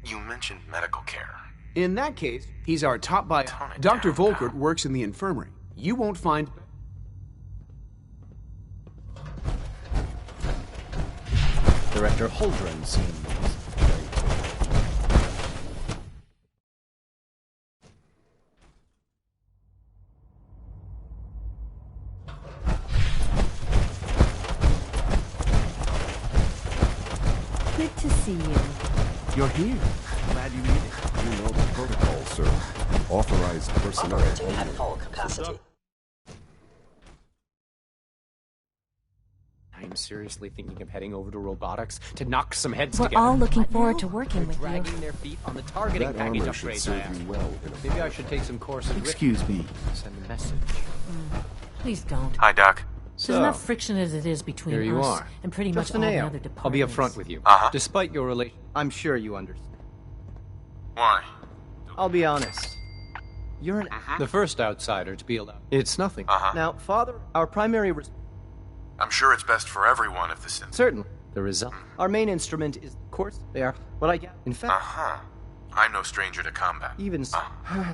You mentioned medical care. In that case, he's our top buyer. Dr. Volkert works in the infirmary. You won't find... Director Holdren seems very... Good to see you. You're here. Glad you made it. You know the protocol, sir. Authorized personnel. Operating at full capacity. I'm seriously thinking of heading over to robotics to knock some heads We're together. all looking forward to working with you. Dragging their feet on the targeting That package armor should upgrades I serve asked you for. well in a Maybe I should take some courses. Excuse me. Send a message. Please don't. Hi, Doc. There's enough friction as it is between Here you us are. and pretty Just much an all the ale. other departments. I'll be upfront with you. Despite your relation, I'm sure you understand. Why? I'll be honest. You're the first outsider to be allowed. It's nothing. Now, Father, our primary... I'm sure it's best for everyone if the synth... Certainly. The result. Our main instrument is, of course, they are what I get. In fact... I'm no stranger to combat. Even so.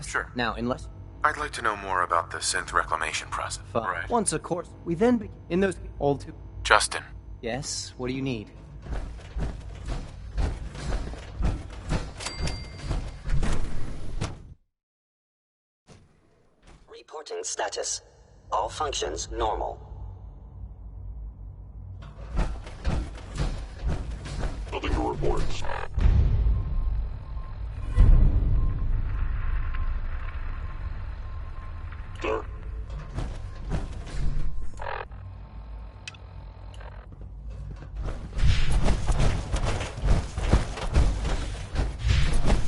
Sure. Now, unless... I'd like to know more about the synth reclamation process. Right. Once a course, we then begin in those all too... Justin. Yes, what do you need? Reporting status. All functions normal. Nothing to report. Sir.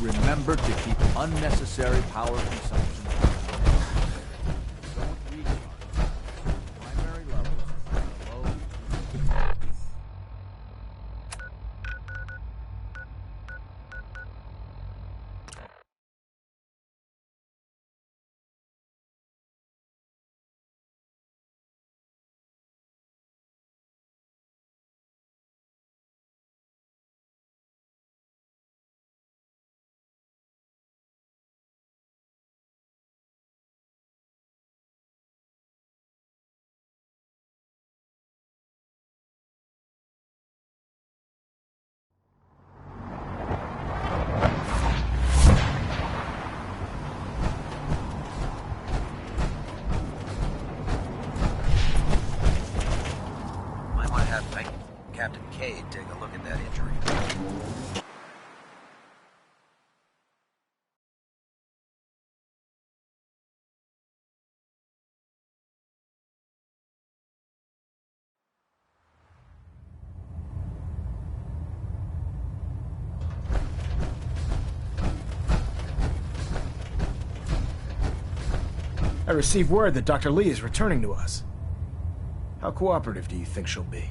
Remember to keep unnecessary power consumption down. Don't recharge. Primary levels are low. Captain Cade take a look at that injury. I received word that Dr. Lee is returning to us. How cooperative do you think she'll be?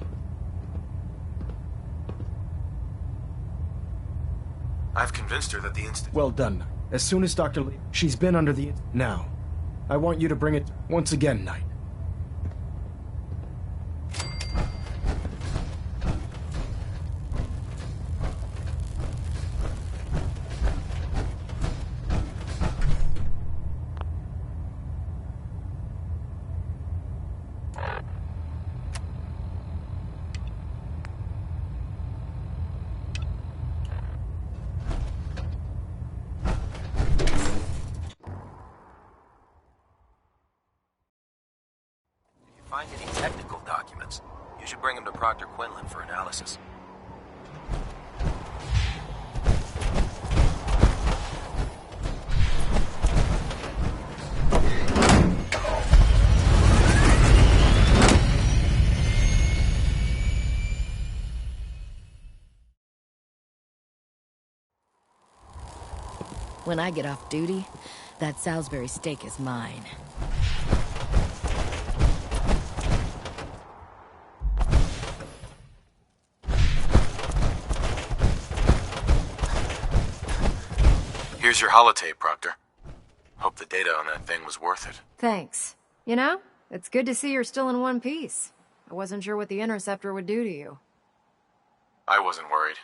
I've convinced her that the Institute... Well done. As soon as Dr. Lee... She's been under the... Now, I want you to bring it once again, Knight. Find any technical documents, you should bring them to Proctor Quinlan for analysis. When I get off duty, that Salisbury steak is mine. Here's your holotape, Proctor. Hope the data on that thing was worth it. Thanks. You know, it's good to see you're still in one piece. I wasn't sure what the Interceptor would do to you. I wasn't worried.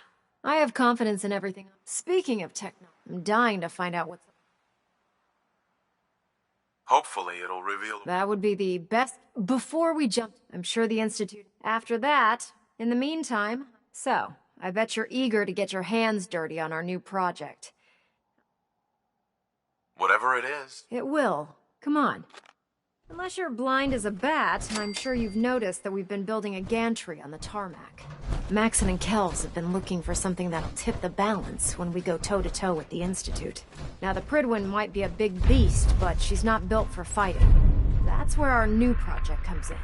I have confidence in everything. Speaking of techno, I'm dying to find out what's... Hopefully it'll reveal... That would be the best... Before we jump, I'm sure the Institute... After that, in the meantime... So, I bet you're eager to get your hands dirty on our new project. Whatever it is. It will. Come on. Unless you're blind as a bat, I'm sure you've noticed that we've been building a gantry on the tarmac. Maxon and Kells have been looking for something that'll tip the balance when we go toe-to-toe with the Institute. Now, the Prydwen might be a big beast, but she's not built for fighting. That's where our new project comes in.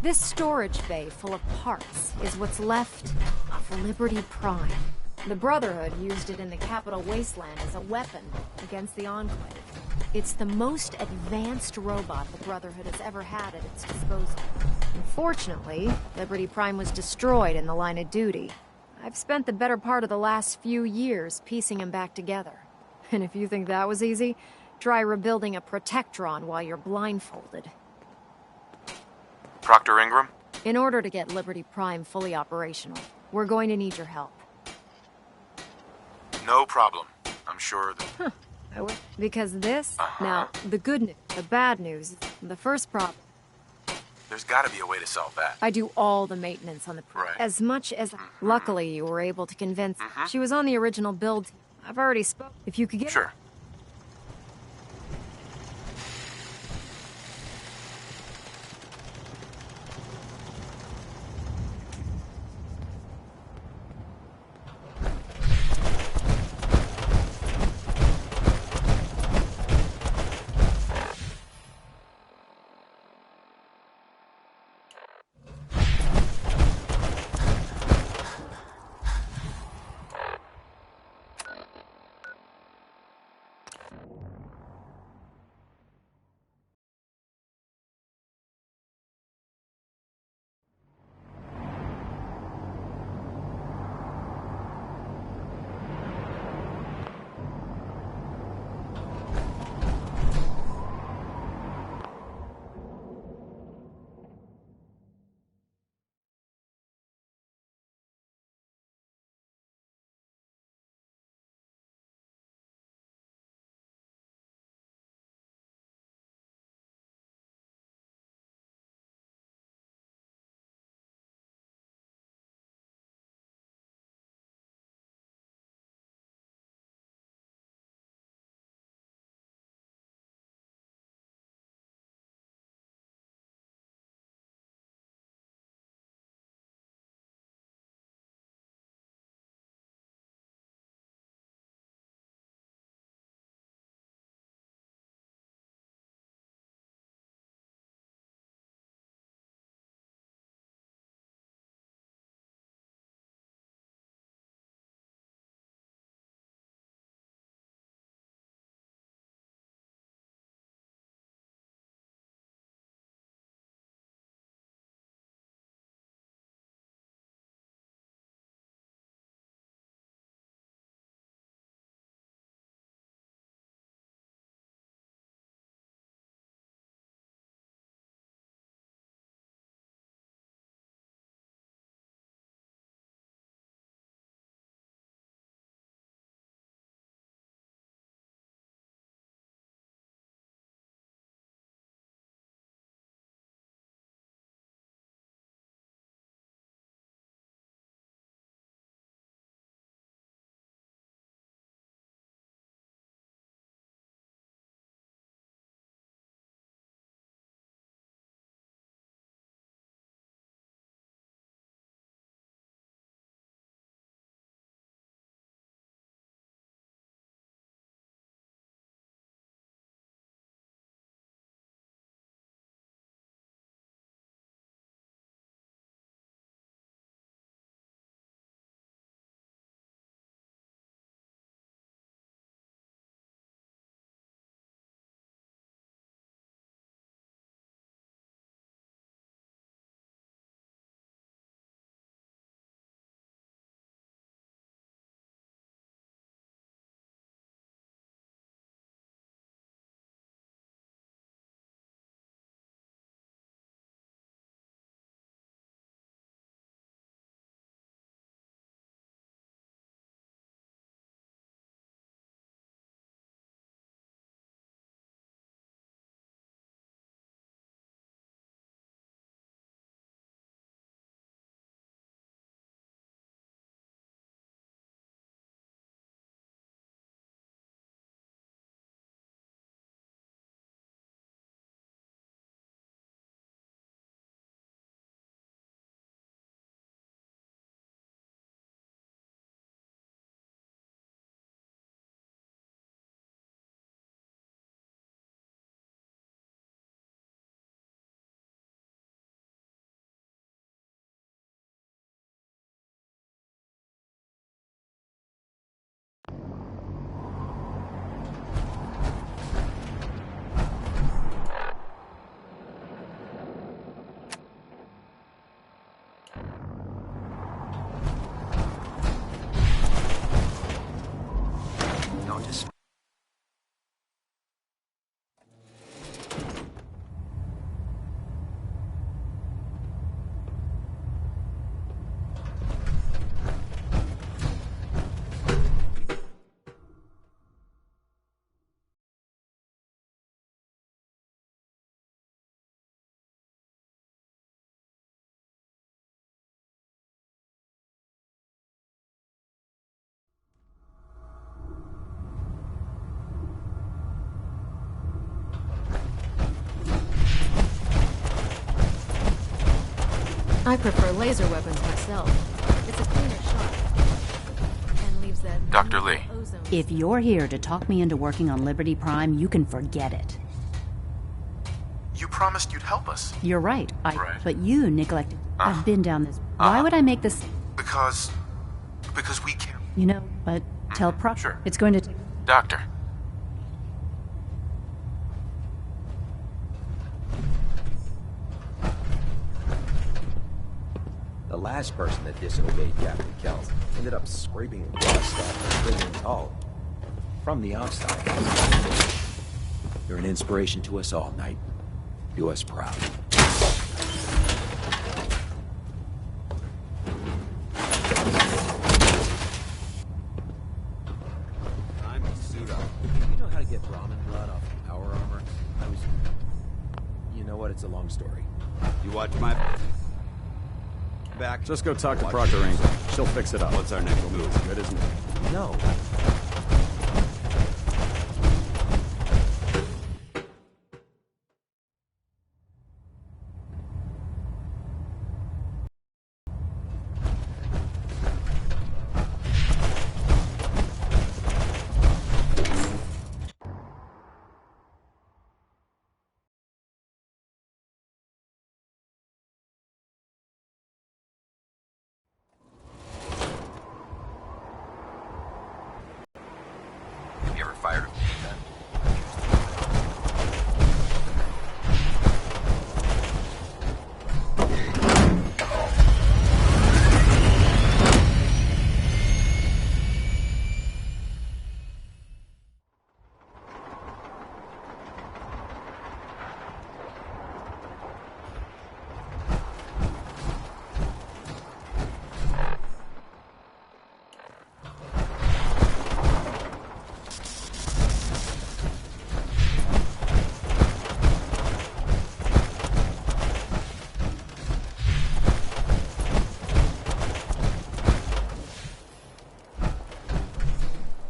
This storage bay full of parts is what's left of Liberty Prime. The Brotherhood used it in the Capital Wasteland as a weapon against the Enclave. It's the most advanced robot the Brotherhood has ever had at its disposal. Unfortunately, Liberty Prime was destroyed in the line of duty. I've spent the better part of the last few years piecing him back together. And if you think that was easy, try rebuilding a Protectron while you're blindfolded. Proctor Ingram? In order to get Liberty Prime fully operational, we're going to need your help. No problem. I'm sure that... Because this... Now, the good news, the bad news, the first problem... There's gotta be a way to solve that. I do all the maintenance on the... Right. As much as... Luckily, you were able to convince... She was on the original build. I've already spoke. If you could get... Sure. I prefer laser weapons myself. It's a cleaner shot. And leaves that... Dr. Lee. If you're here to talk me into working on Liberty Prime, you can forget it. You promised you'd help us. You're right. Right. But you neglected. I've been down this. Why would I make this? Because we can't. You know, but tell Proctor. Sure. It's going to... Doctor. The last person that disobeyed Captain Kells ended up scraping rust off the building's hull. From the outside. You're an inspiration to us all, Knight. Do us proud. Time to suit up. You know how to get Brahmin blood off power armor? You know what? It's a long story. You watch my back. Just go talk to Proctor Ingram. She'll fix it up. What's our next move? Good, isn't it? No. Have you ever fired a gun?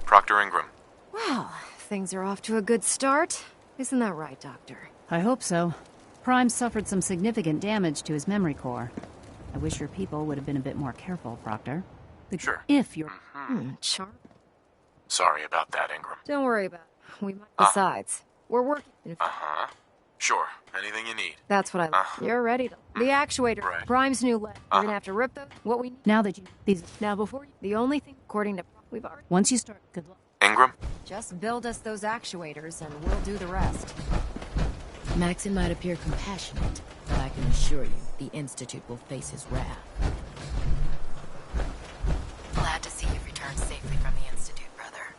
Proctor Ingram. Well, things are off to a good start. Isn't that right, Doctor? I hope so. Prime suffered some significant damage to his memory core. I wish your people would have been a bit more careful, Proctor. Sure. If you're... Charm. Sorry about that, Ingram. Don't worry about it. We might... Besides, we're working... Sure. Anything you need. That's what I like. You're ready to... The actuator. Right. Prime's new leg. We're gonna have to rip those... What we need... Now that you... These... Now before you... The only thing, according to... We've already... Once you start... Good luck. Ingram? Just build us those actuators and we'll do the rest. Maxon might appear compassionate, but I can assure you, the Institute will face his wrath. Glad to see you've returned safely from the Institute, brother.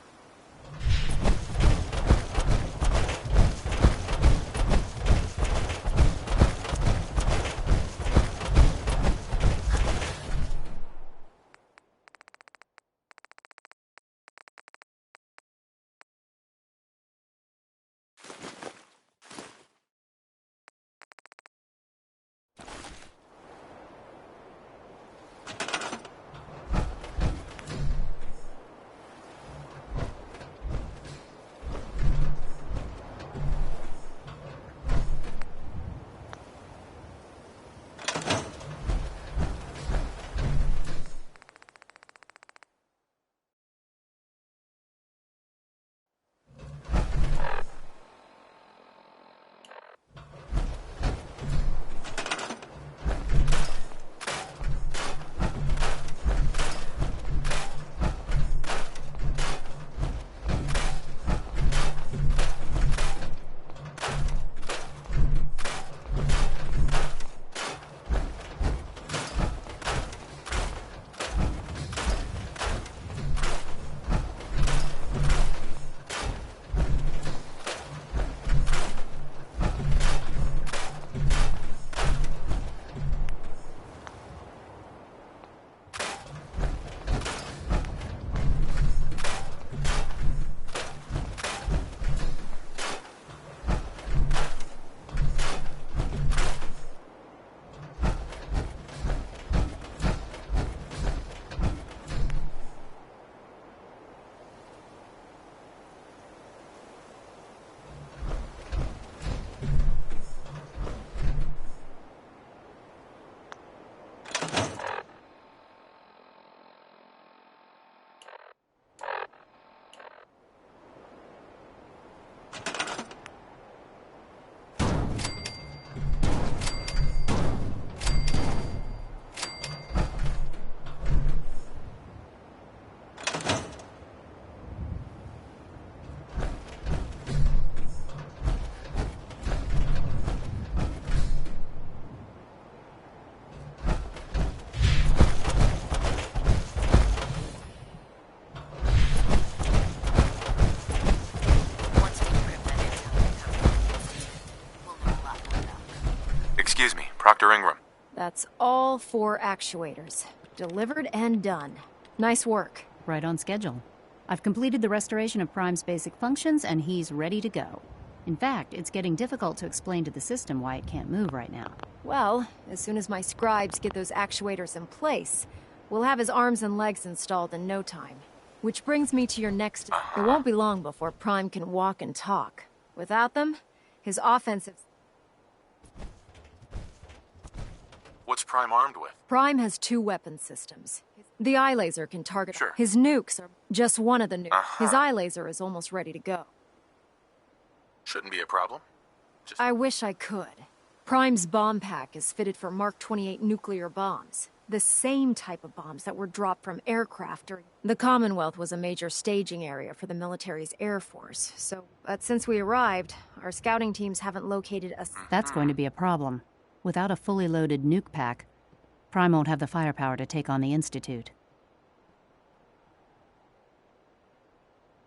Proctor Ingram. That's all 4 actuators. Delivered and done. Nice work. Right on schedule. I've completed the restoration of Prime's basic functions, and he's ready to go. In fact, it's getting difficult to explain to the system why it can't move right now. Well, as soon as my scribes get those actuators in place, we'll have his arms and legs installed in no time. Which brings me to your next... It won't be long before Prime can walk and talk. Without them, his offensive... What's Prime armed with? Prime has 2 weapon systems. The eye laser can target... Sure. His nukes are just one of the nukes. His eye laser is almost ready to go. Shouldn't be a problem. I wish I could. Prime's bomb pack is fitted for Mark 28 nuclear bombs. The same type of bombs that were dropped from aircraft during... The Commonwealth was a major staging area for the military's Air Force, but since we arrived, our scouting teams haven't located a... That's going to be a problem. Without a fully loaded nuke pack, Prime won't have the firepower to take on the Institute.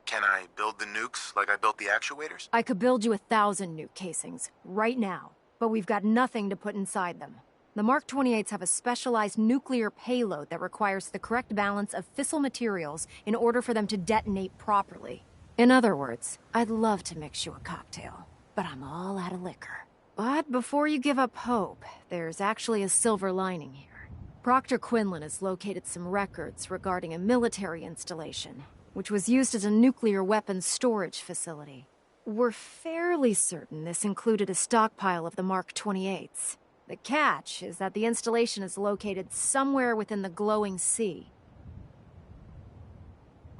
Can I build the nukes like I built the actuators? I could build you 1,000 nuke casings, right now, but we've got nothing to put inside them. The Mark 28s have a specialized nuclear payload that requires the correct balance of fissile materials in order for them to detonate properly. In other words, I'd love to mix you a cocktail, but I'm all out of liquor. But before you give up hope, there's actually a silver lining here. Proctor Quinlan has located some records regarding a military installation, which was used as a nuclear weapons storage facility. We're fairly certain this included a stockpile of the Mark 28s. The catch is that the installation is located somewhere within the glowing sea.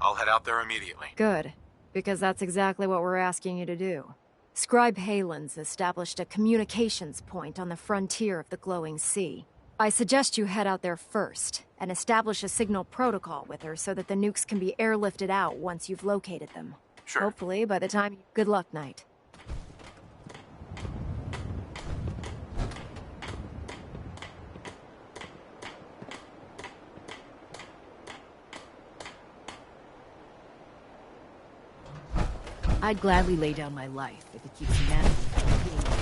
I'll head out there immediately. Good, because that's exactly what we're asking you to do. Scribe Halen's established a communications point on the frontier of the glowing sea. I suggest you head out there first, and establish a signal protocol with her so that the nukes can be airlifted out once you've located them. Sure. Hopefully, by the time... Good luck, Knight. I'd gladly lay down my life if it keeps humanity from repeating the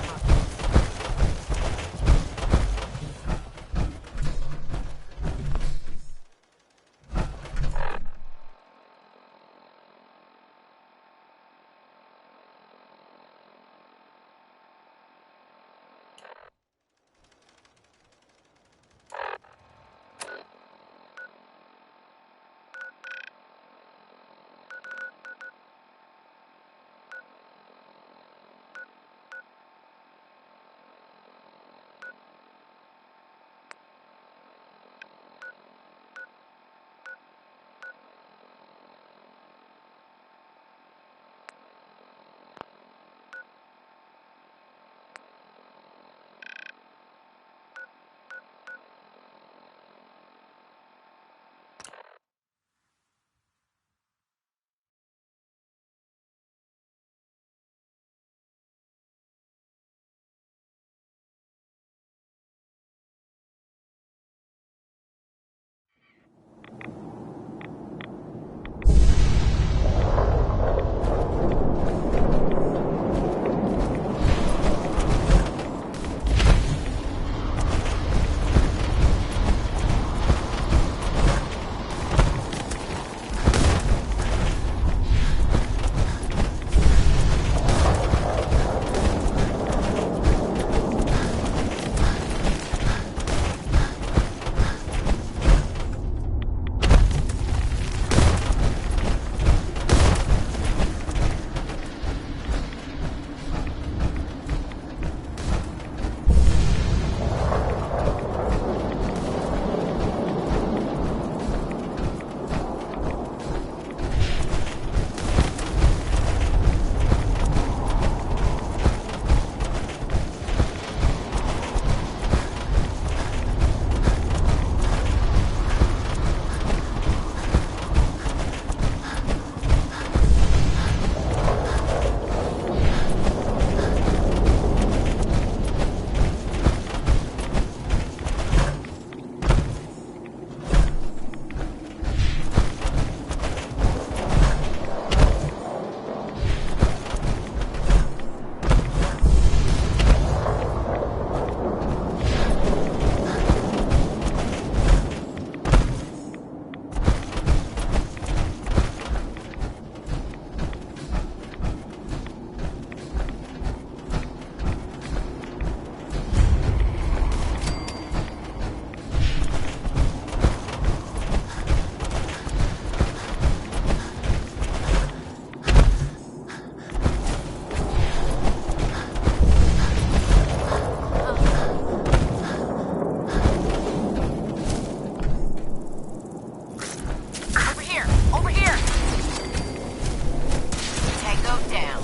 Go down.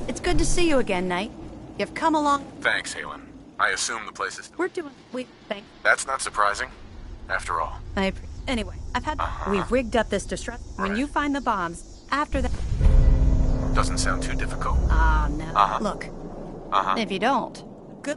It's good to see you again, Knight. You've come along. Thanks, Halen. I assume the place is... We're doing... Thank... That's not surprising. After all. Anyway, I've had... We've rigged up this distress... When you find the bombs, after that... Doesn't sound too difficult. No. Look. If you don't... Good...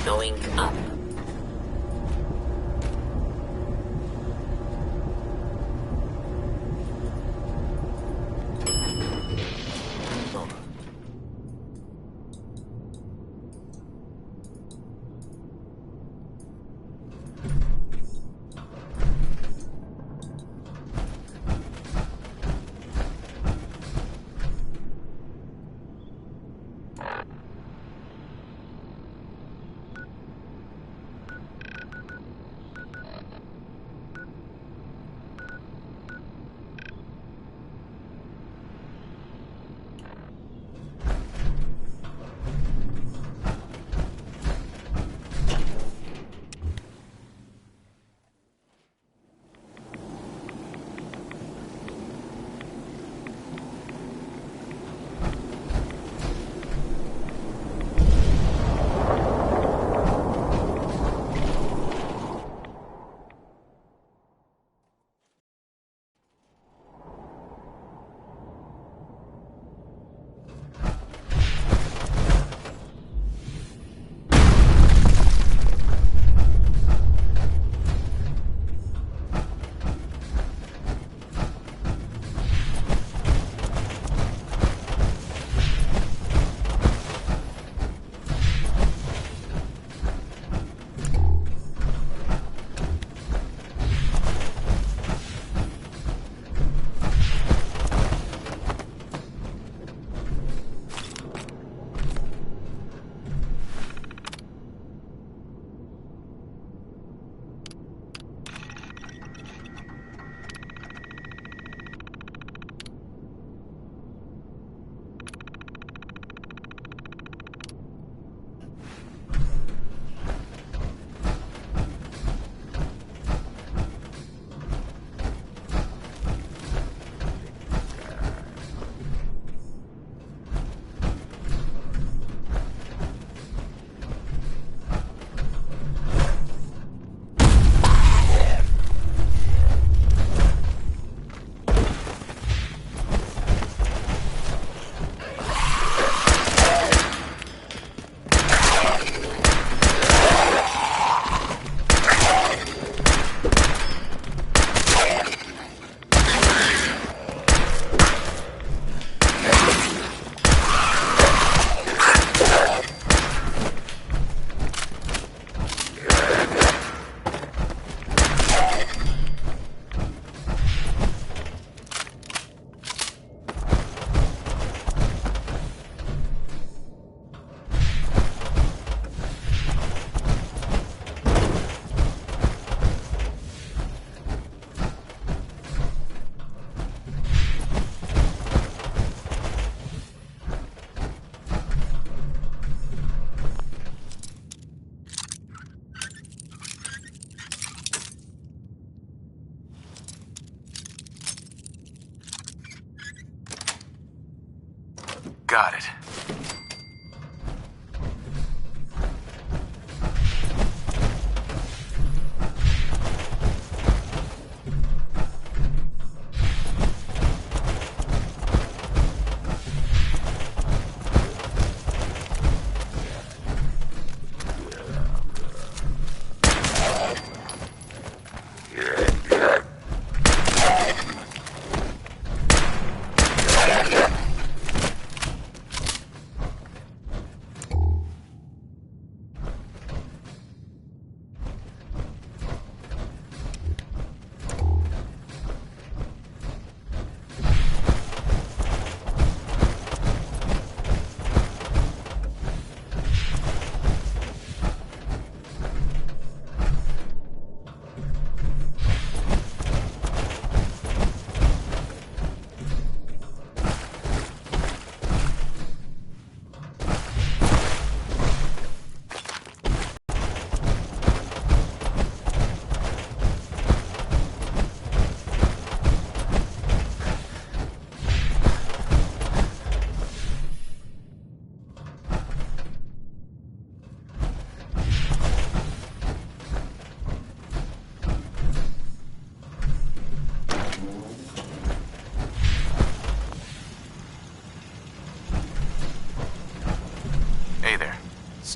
Going up. Got it.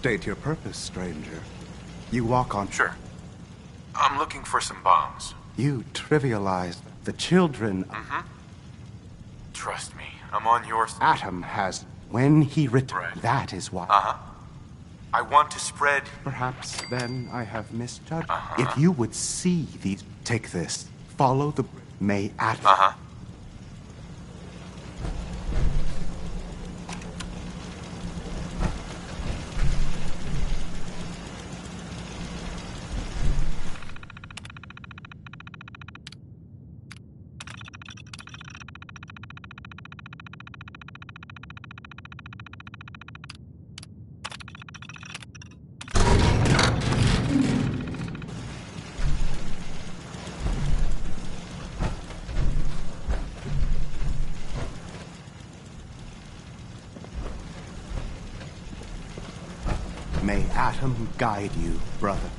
State your purpose, stranger. You walk on... Sure. I'm looking for some bombs. You trivialize the children. Trust me, I'm on your... Atom has... When he returned, that is why. I want to spread... Perhaps then I have misjudged. If you would see these... Take this. Follow the... May Atom... May Atom guide you, brother.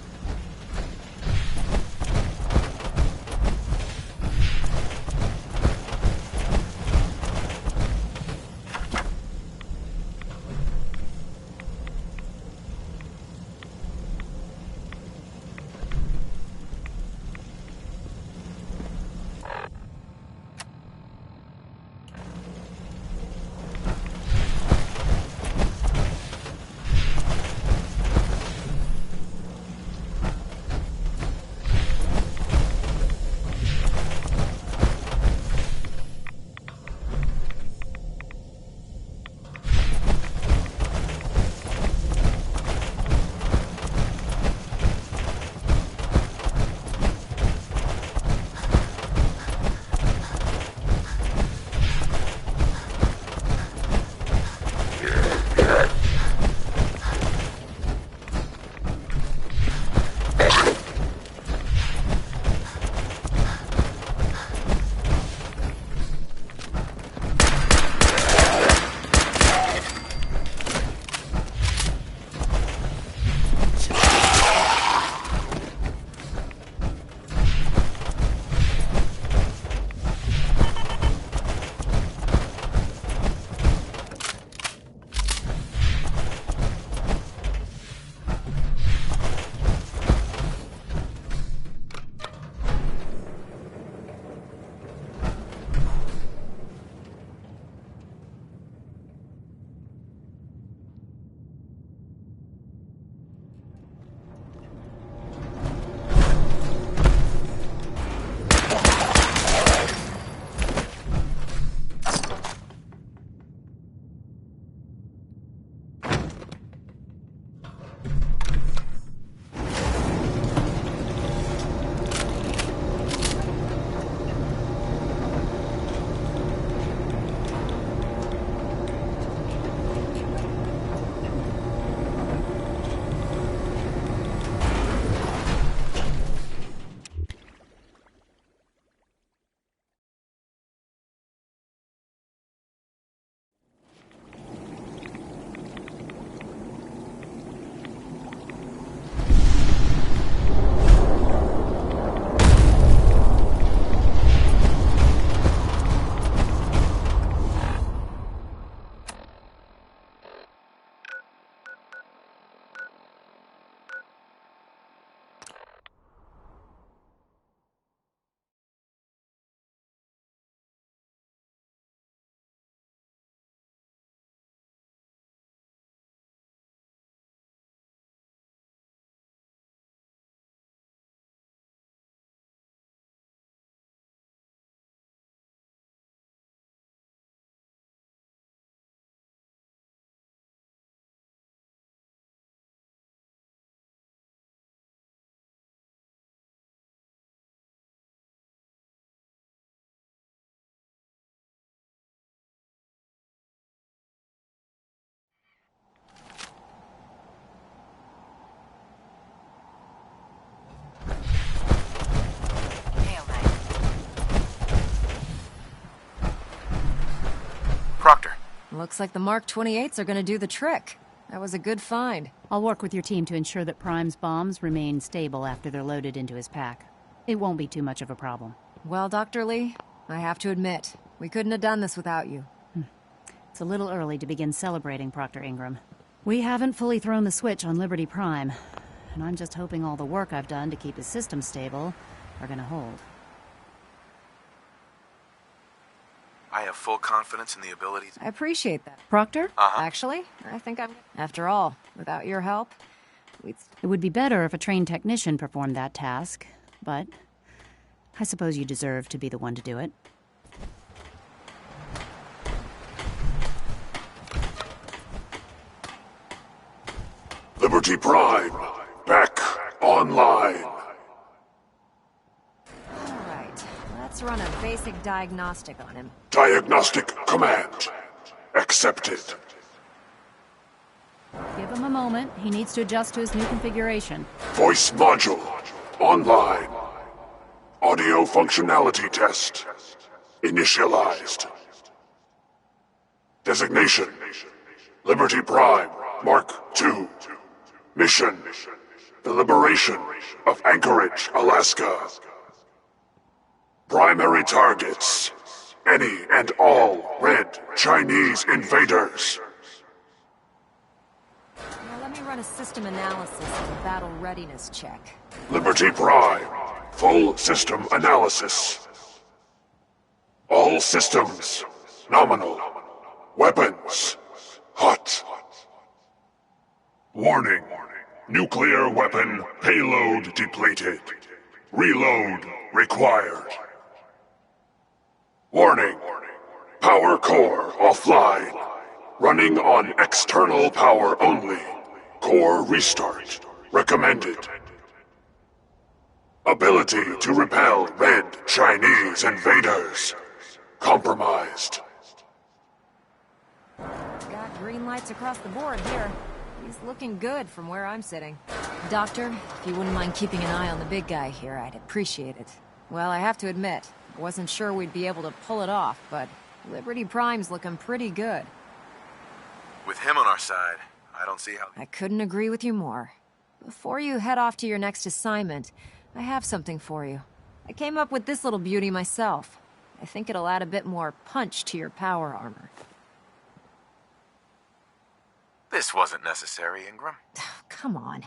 Proctor. Looks like the Mark 28s are gonna do the trick. That was a good find. I'll work with your team to ensure that Prime's bombs remain stable after they're loaded into his pack. It won't be too much of a problem. Well, Dr. Lee, I have to admit, we couldn't have done this without you. It's a little early to begin celebrating, Proctor Ingram. We haven't fully thrown the switch on Liberty Prime, and I'm just hoping all the work I've done to keep his system stable are gonna hold. I have full confidence in the ability I appreciate that. Proctor? Actually, I think I'm... After all, without your help, we'd... It would be better if a trained technician performed that task, but I suppose you deserve to be the one to do it. Liberty Prime, back online. Alright, let's run a basic diagnostic on him. Diagnostic command accepted. Give him a moment. He needs to adjust to his new configuration. Voice module online. Audio functionality test initialized. Designation: Liberty Prime Mark II. Mission: the liberation of Anchorage, Alaska. Primary targets: any and all red Chinese invaders. Now let me run a system analysis and a battle readiness check. Liberty Prime, full system analysis. All systems nominal. Weapons hot. Warning. Nuclear weapon payload depleted. Reload required. Warning. Power core offline. Running on external power only. Core restart recommended. Ability to repel red Chinese invaders compromised. Got green lights across the board here. He's looking good from where I'm sitting. Doctor, if you wouldn't mind keeping an eye on the big guy here, I'd appreciate it. Well, I have to admit, I wasn't sure we'd be able to pull it off, but Liberty Prime's looking pretty good. With him on our side, I don't see how... I couldn't agree with you more. Before you head off to your next assignment, I have something for you. I came up with this little beauty myself. I think it'll add a bit more punch to your power armor. This wasn't necessary, Ingram. Come on.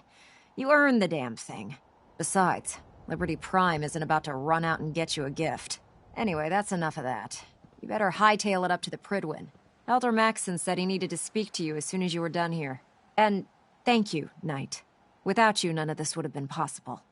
You earned the damn thing. Besides, Liberty Prime isn't about to run out and get you a gift. Anyway, that's enough of that. You better hightail it up to the Prydwen. Elder Maxson said he needed to speak to you as soon as you were done here. And thank you, Knight. Without you, none of this would have been possible.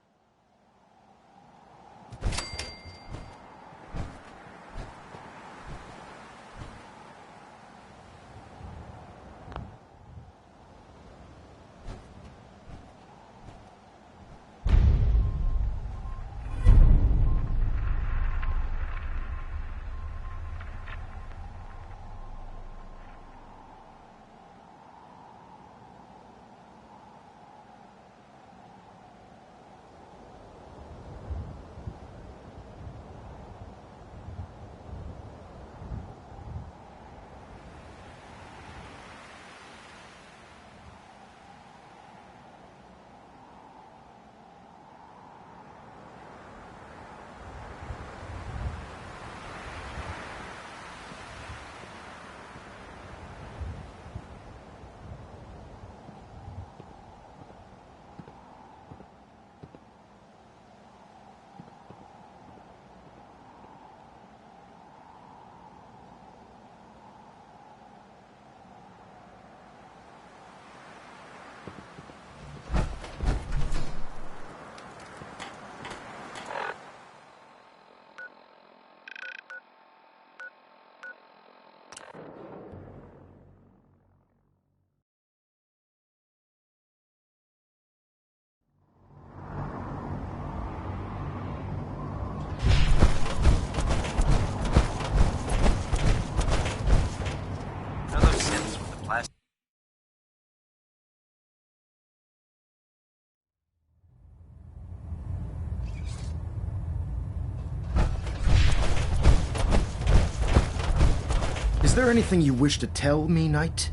Is there anything you wish to tell me, Knight?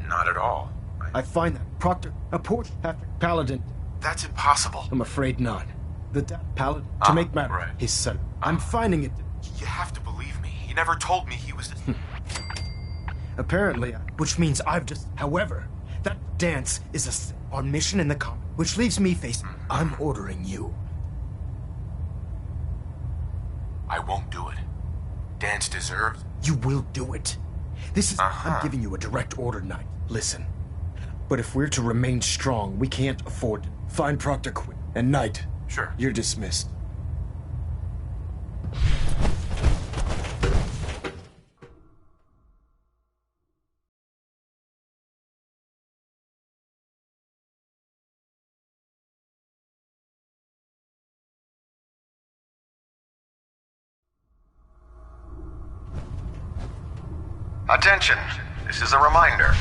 Not at all. I find that Proctor, a poor paladin... That's impossible. I'm afraid not. The paladin, to make matters, right. his son. I'm finding it... You have to believe me. He never told me he was... Apparently, which means I've just... However, That dance is our mission in the comet, which leaves me facing. I'm ordering you. I won't do it. Dance deserves... You will do it. This is... I'm giving you a direct order, Knight. Listen. But if we're to remain strong, we can't afford to. Find Proctor Quinn. And Knight. Sure. You're dismissed. Attention! This is a reminder.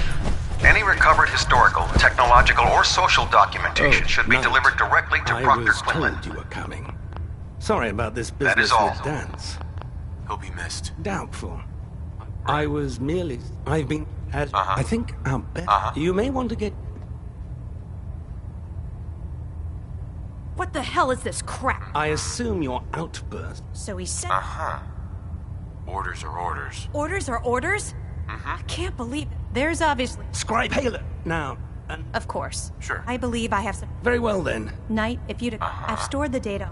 Any recovered historical, technological, or social documentation should be Knight, delivered directly to Proctor Quinlan. I was told you were coming. Sorry about this business That is all. with Dance. He'll be missed. Doubtful. I was merely... I've been... As I think our best... You may want to get... What the hell is this crap? I assume your outburst... So he said... Orders are orders. Orders are orders? I can't believe it. There's obviously... Scribe Halen! Now, Of course. Sure. I believe I have some... Very well, then. Knight, if you'd... I've stored the data.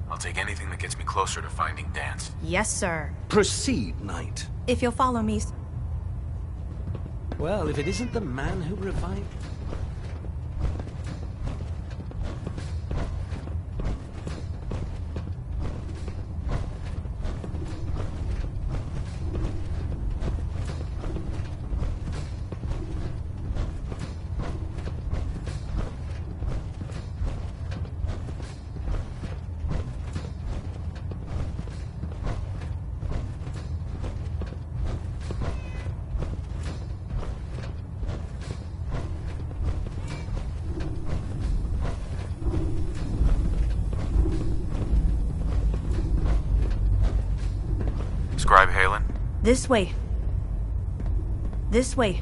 I'll take anything that gets me closer to finding Dance. Yes, sir. Proceed, Knight. If you'll follow me... Well, if it isn't the man who revived... Scribe Halen? This way. This way.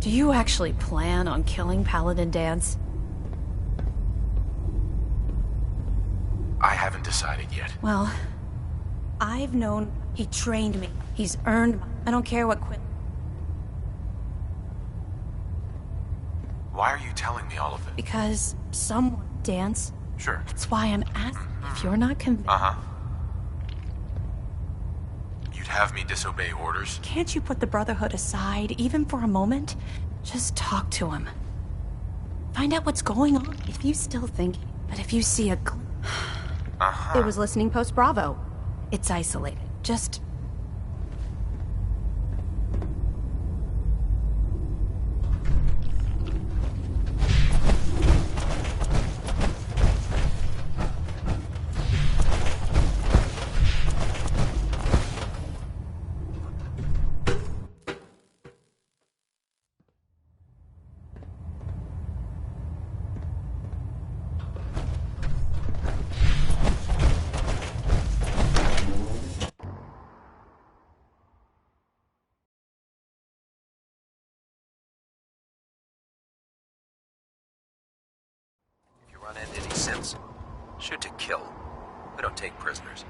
Do you actually plan on killing Paladin Dance? I haven't decided yet. Well, I've known he trained me. He's earned my... I don't care what Quinn... Why are you telling me all of this? Because someone... Dance? Sure. That's why I'm asking. If you're not convinced... You'd have me disobey orders? Can't you put the Brotherhood aside, even for a moment? Just talk to him. Find out what's going on. If you still think... But if you see a... It was listening post Bravo. It's isolated. Just... Run into any sense. Shoot to kill. We don't take prisoners.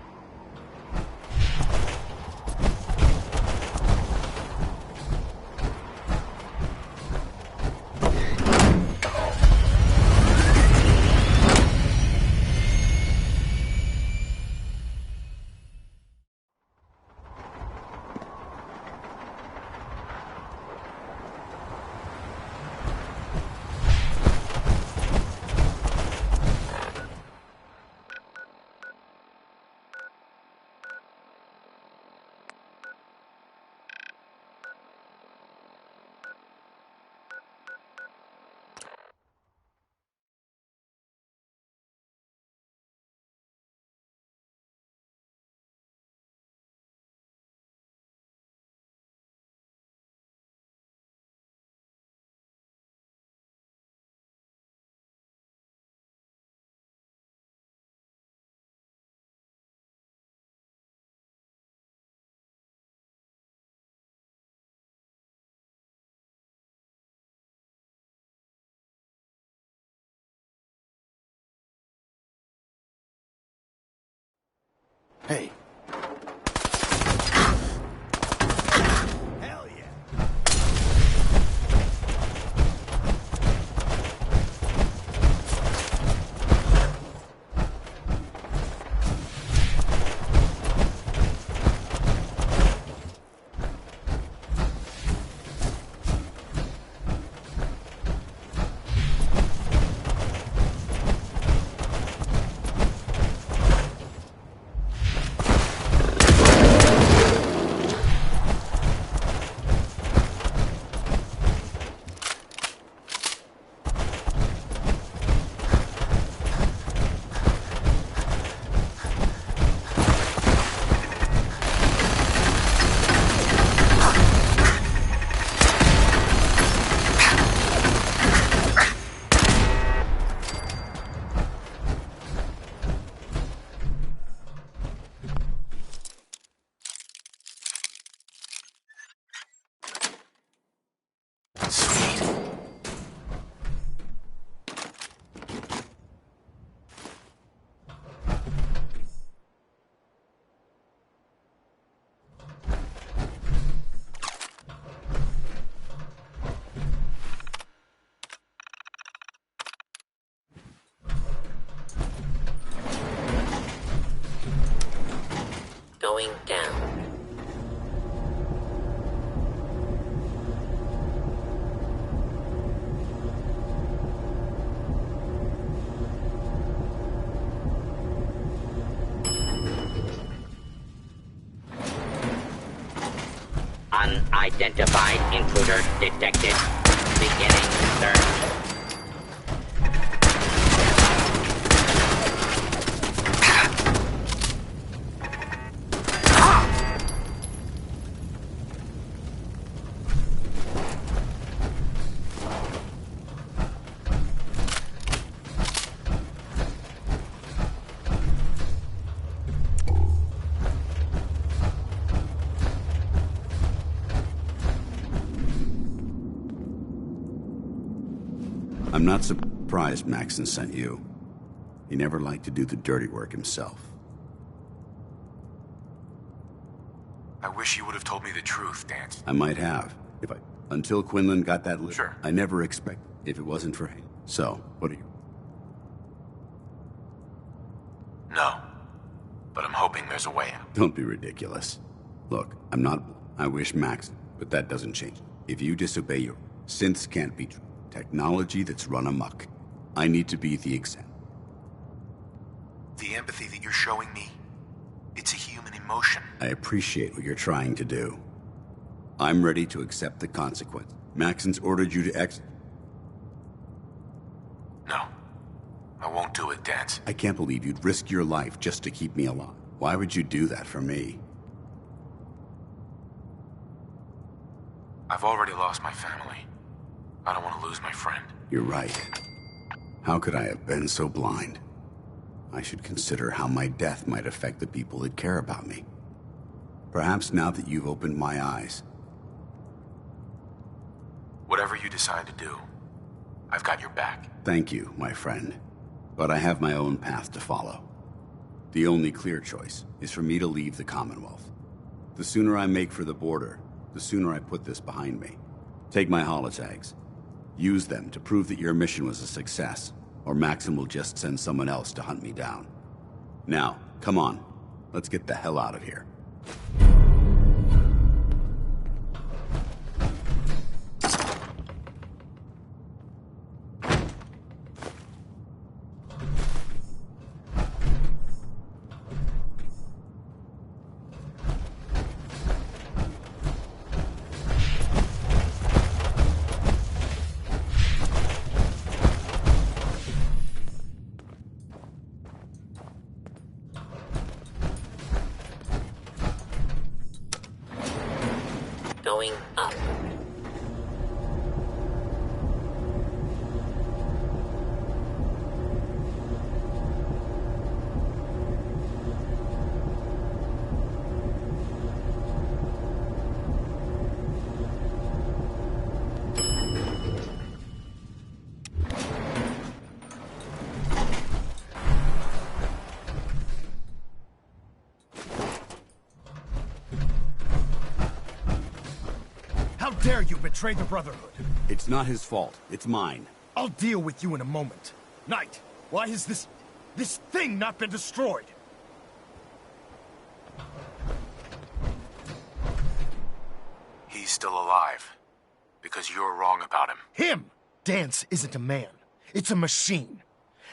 Hey. Hell yeah. Going down. Unidentified intruder detected. Beginning search. I'm not surprised Maxon sent you. He never liked to do the dirty work himself. I wish you would have told me the truth, Danse. I might have, until Quinlan got that letter. Sure. I never expected, if it wasn't for him. So, what are you? No. But I'm hoping there's a way out. Don't be ridiculous. Look, I wish Max, but that doesn't change. If you disobey your synths can't be technology that's run amok. I need to be the example. The empathy that you're showing me, it's a human emotion. I appreciate what you're trying to do. I'm ready to accept the consequence. Maxon's ordered you to No. I won't do it, Danse. I can't believe you'd risk your life just to keep me alive. Why would you do that for me? I've already lost my family. I don't want to lose my friend. You're right. How could I have been so blind? I should consider how my death might affect the people that care about me. Perhaps now that you've opened my eyes. Whatever you decide to do, I've got your back. Thank you, my friend. But I have my own path to follow. The only clear choice is for me to leave the Commonwealth. The sooner I make for the border, the sooner I put this behind me. Take my holotags. Use them to prove that your mission was a success, or Maxim will just send someone else to hunt me down. Now, come on. Let's get the hell out of here. Going up. How dare you betray the Brotherhood? It's not his fault. It's mine. I'll deal with you in a moment. Knight, why has this thing not been destroyed? He's still alive. Because you're wrong about him. Him! Danse isn't a man. It's a machine.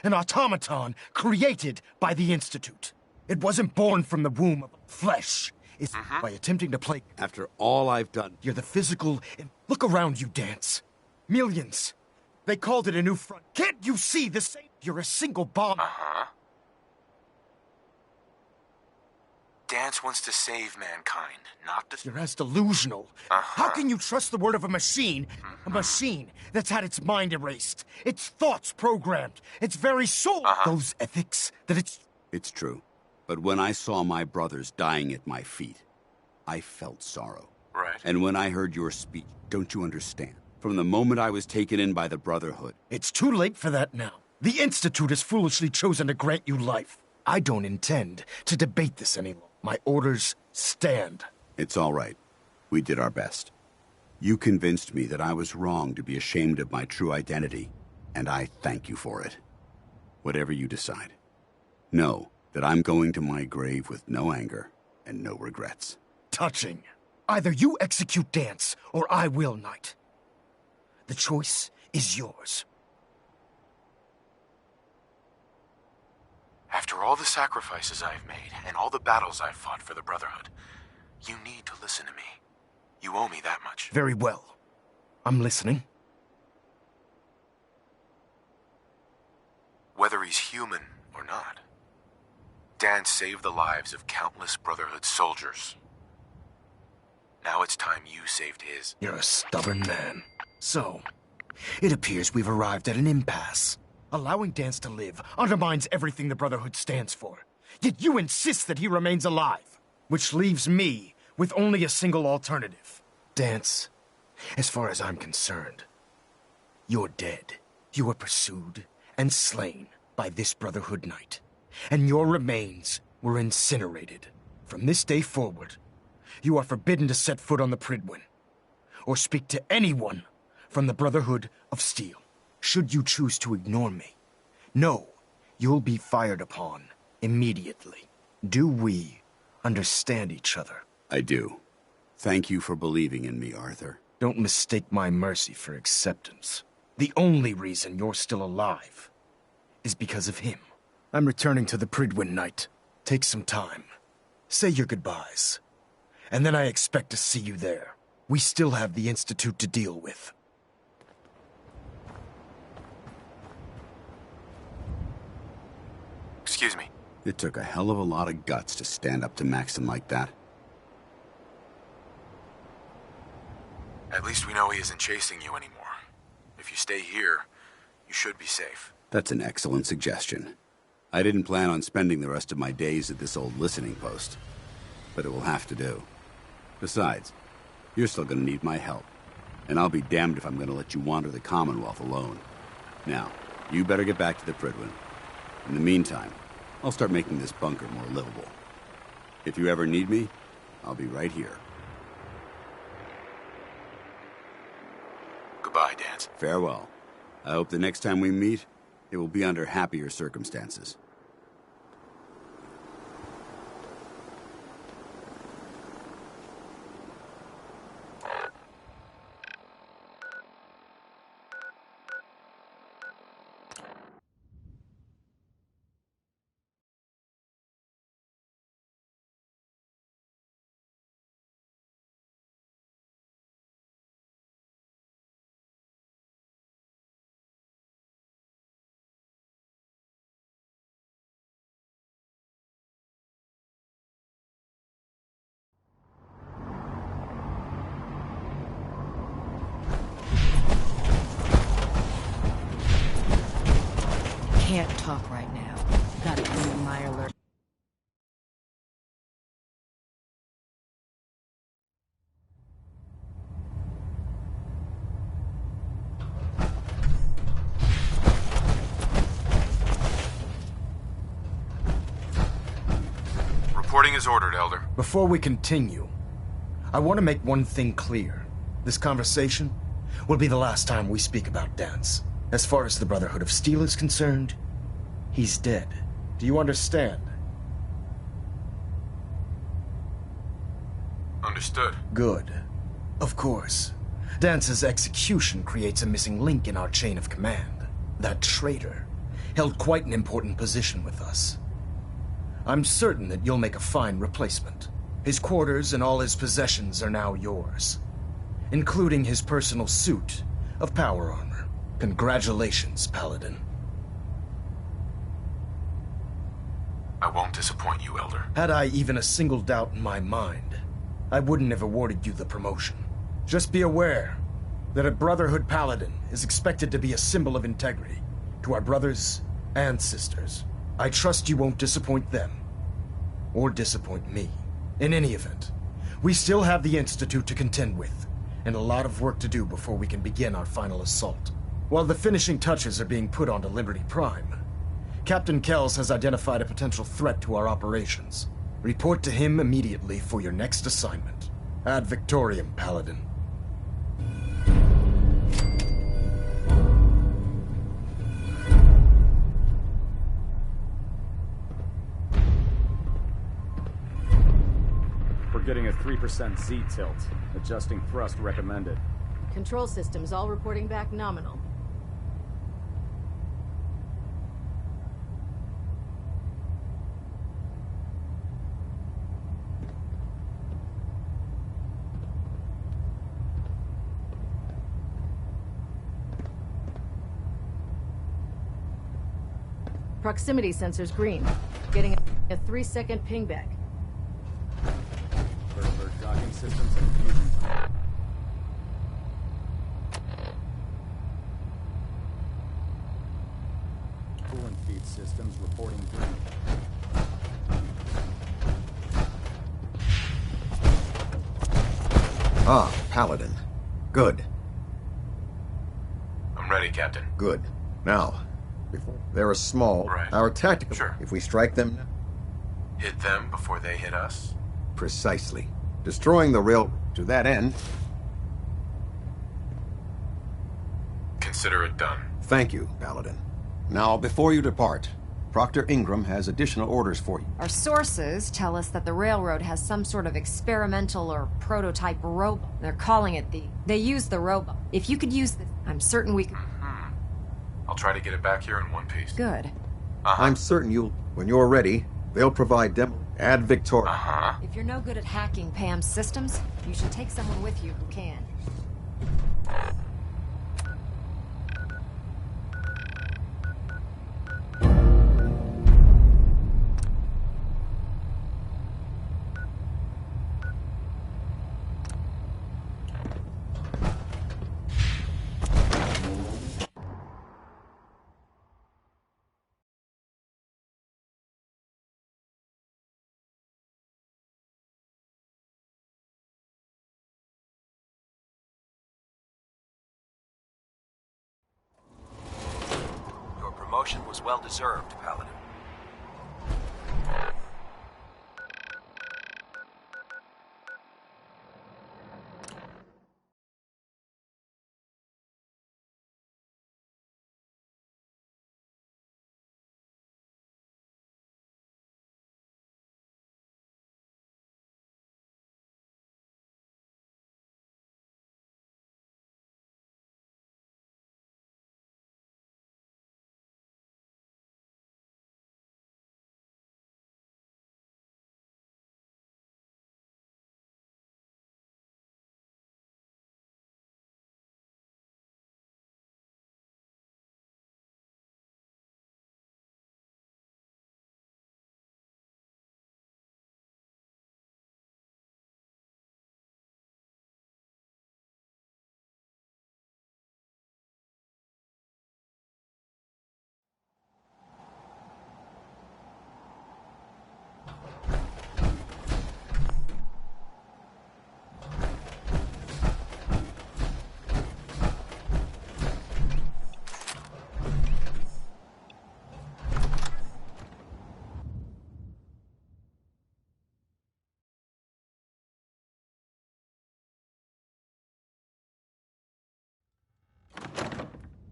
An automaton created by the Institute. It wasn't born from the womb of flesh. It's by attempting to play... After all I've done... You're the physical... Look around you, Danse. Millions. They called it a new front. Can't you see the same? You're a single bomb. Danse wants to save mankind, not to... You're as delusional. How can you trust the word of a machine? A machine that's had its mind erased, its thoughts programmed, its very soul. Those ethics that it's... It's true. But when I saw my brothers dying at my feet, I felt sorrow. Right. And when I heard your speech, don't you understand? From the moment I was taken in by the Brotherhood... It's too late for that now. The Institute has foolishly chosen to grant you life. I don't intend to debate this anymore. My orders stand. It's all right. We did our best. You convinced me that I was wrong to be ashamed of my true identity, and I thank you for it. Whatever you decide. Know that I'm going to my grave with no anger, and no regrets. Touching. Either you execute Danse, or I will, Knight. The choice is yours. After all the sacrifices I've made, and all the battles I've fought for the Brotherhood, you need to listen to me. You owe me that much. Very well. I'm listening. Whether he's human or not, Danse saved the lives of countless Brotherhood soldiers. Now it's time you saved his. You're a stubborn man. So, it appears we've arrived at an impasse. Allowing Danse to live undermines everything the Brotherhood stands for. Yet you insist that he remains alive, which leaves me with only a single alternative. Danse, as far as I'm concerned, you're dead. You were pursued and slain by this Brotherhood Knight, and your remains were incinerated. From this day forward, you are forbidden to set foot on the Prydwen, or speak to anyone from the Brotherhood of Steel. Should you choose to ignore me, know you'll be fired upon immediately. Do we understand each other? I do. Thank you for believing in me, Arthur. Don't mistake my mercy for acceptance. The only reason you're still alive is because of him. I'm returning to the Prydwen, Knight. Take some time. Say your goodbyes. And then I expect to see you there. We still have the Institute to deal with. Excuse me. It took a hell of a lot of guts to stand up to Maxim like that. At least we know he isn't chasing you anymore. If you stay here, you should be safe. That's an excellent suggestion. I didn't plan on spending the rest of my days at this old listening post, but it will have to do. Besides, you're still gonna need my help, and I'll be damned if I'm gonna let you wander the Commonwealth alone. Now, you better get back to the Prydwen. In the meantime, I'll start making this bunker more livable. If you ever need me, I'll be right here. Goodbye, Danse. Farewell. I hope the next time we meet, it will be under happier circumstances. Can't talk right now. Gotta be on my alert. Reporting is ordered, Elder. Before we continue, I want to make one thing clear. This conversation will be the last time we speak about Danse. As far as the Brotherhood of Steel is concerned, he's dead. Do you understand? Understood. Good. Of course. Dance's execution creates a missing link in our chain of command. That traitor held quite an important position with us. I'm certain that you'll make a fine replacement. His quarters and all his possessions are now yours, including his personal suit of power armor. Congratulations, Paladin. I won't disappoint you, Elder. Had I even a single doubt in my mind, I wouldn't have awarded you the promotion. Just be aware that a Brotherhood Paladin is expected to be a symbol of integrity to our brothers and sisters. I trust you won't disappoint them, or disappoint me. In any event, we still have the Institute to contend with, and a lot of work to do before we can begin our final assault. While the finishing touches are being put onto Liberty Prime, Captain Kells has identified a potential threat to our operations. Report to him immediately for your next assignment. Ad Victoriam, Paladin. getting a 3% Z-tilt. Adjusting thrust recommended. Control systems all reporting back nominal. Proximity sensors green. Getting a 3-second pingback. Bird docking systems and fusion. Coolant feed systems reporting green. Ah, Paladin. Good. I'm ready, Captain. Good. Now, they're a small, our tactical. Sure. If we strike them, Hit them before they hit us? precisely. Destroying the rail to that end. Consider it done. Thank you, Paladin. Now, before you depart, Proctor Ingram has additional orders for you. Our sources tell us that the railroad has some sort of experimental or prototype robot. They're calling it They use the robot. If you could use this, I'm certain we could... I'll try to get it back here in one piece. Good. I'm certain when you're ready, they'll provide demo. Ad Victoria. If you're no good at hacking Pam's systems, you should take someone with you who can. Promotion was well deserved, Paladin.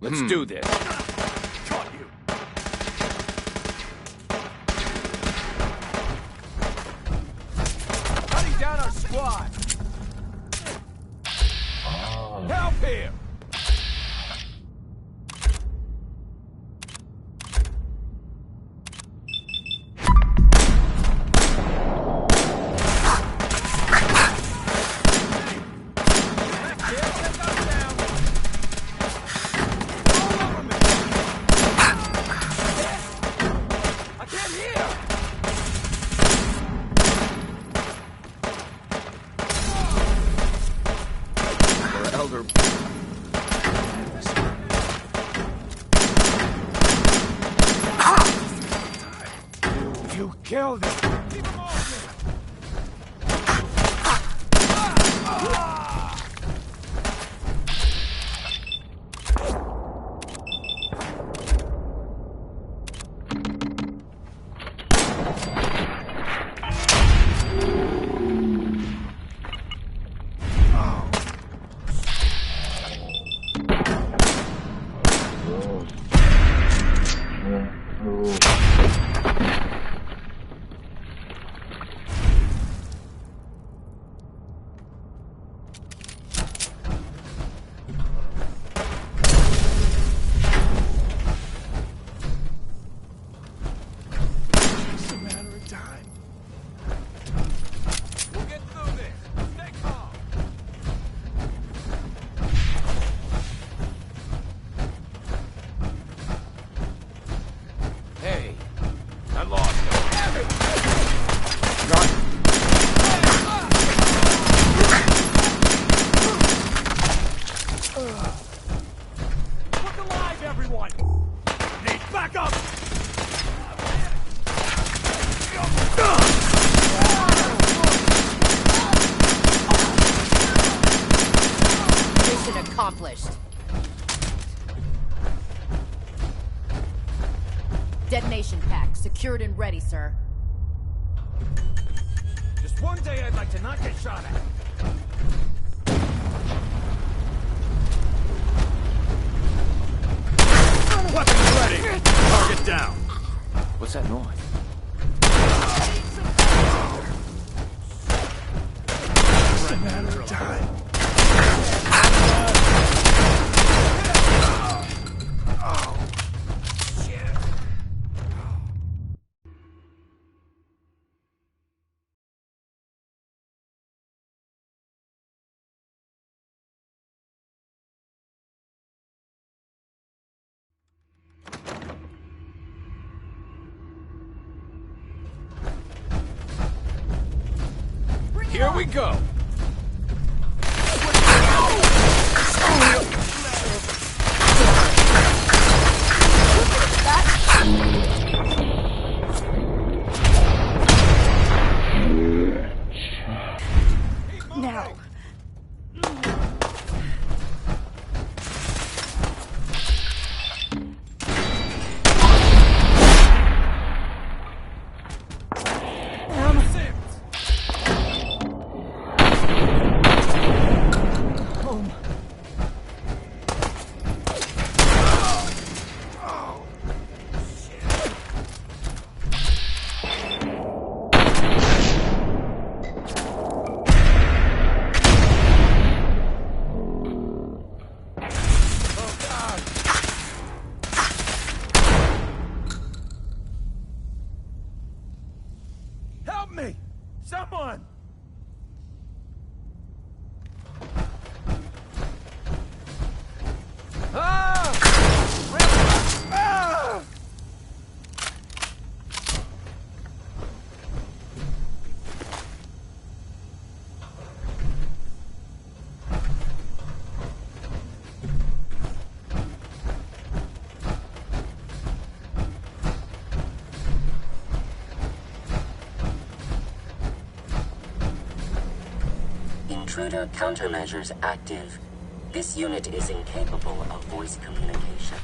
Let's do this. Caught you. Hunting down our squad. Help here. You killed him. Keep him off me. accomplished. Detonation pack secured and ready, sir. Just one day I'd like to not get shot at. Weapons ready! Target down! What's that noise? It's a matter of time. Here we go! Now. Help me! Someone! Ah! Ah! Intruder countermeasures active. This unit is incapable of voice communication.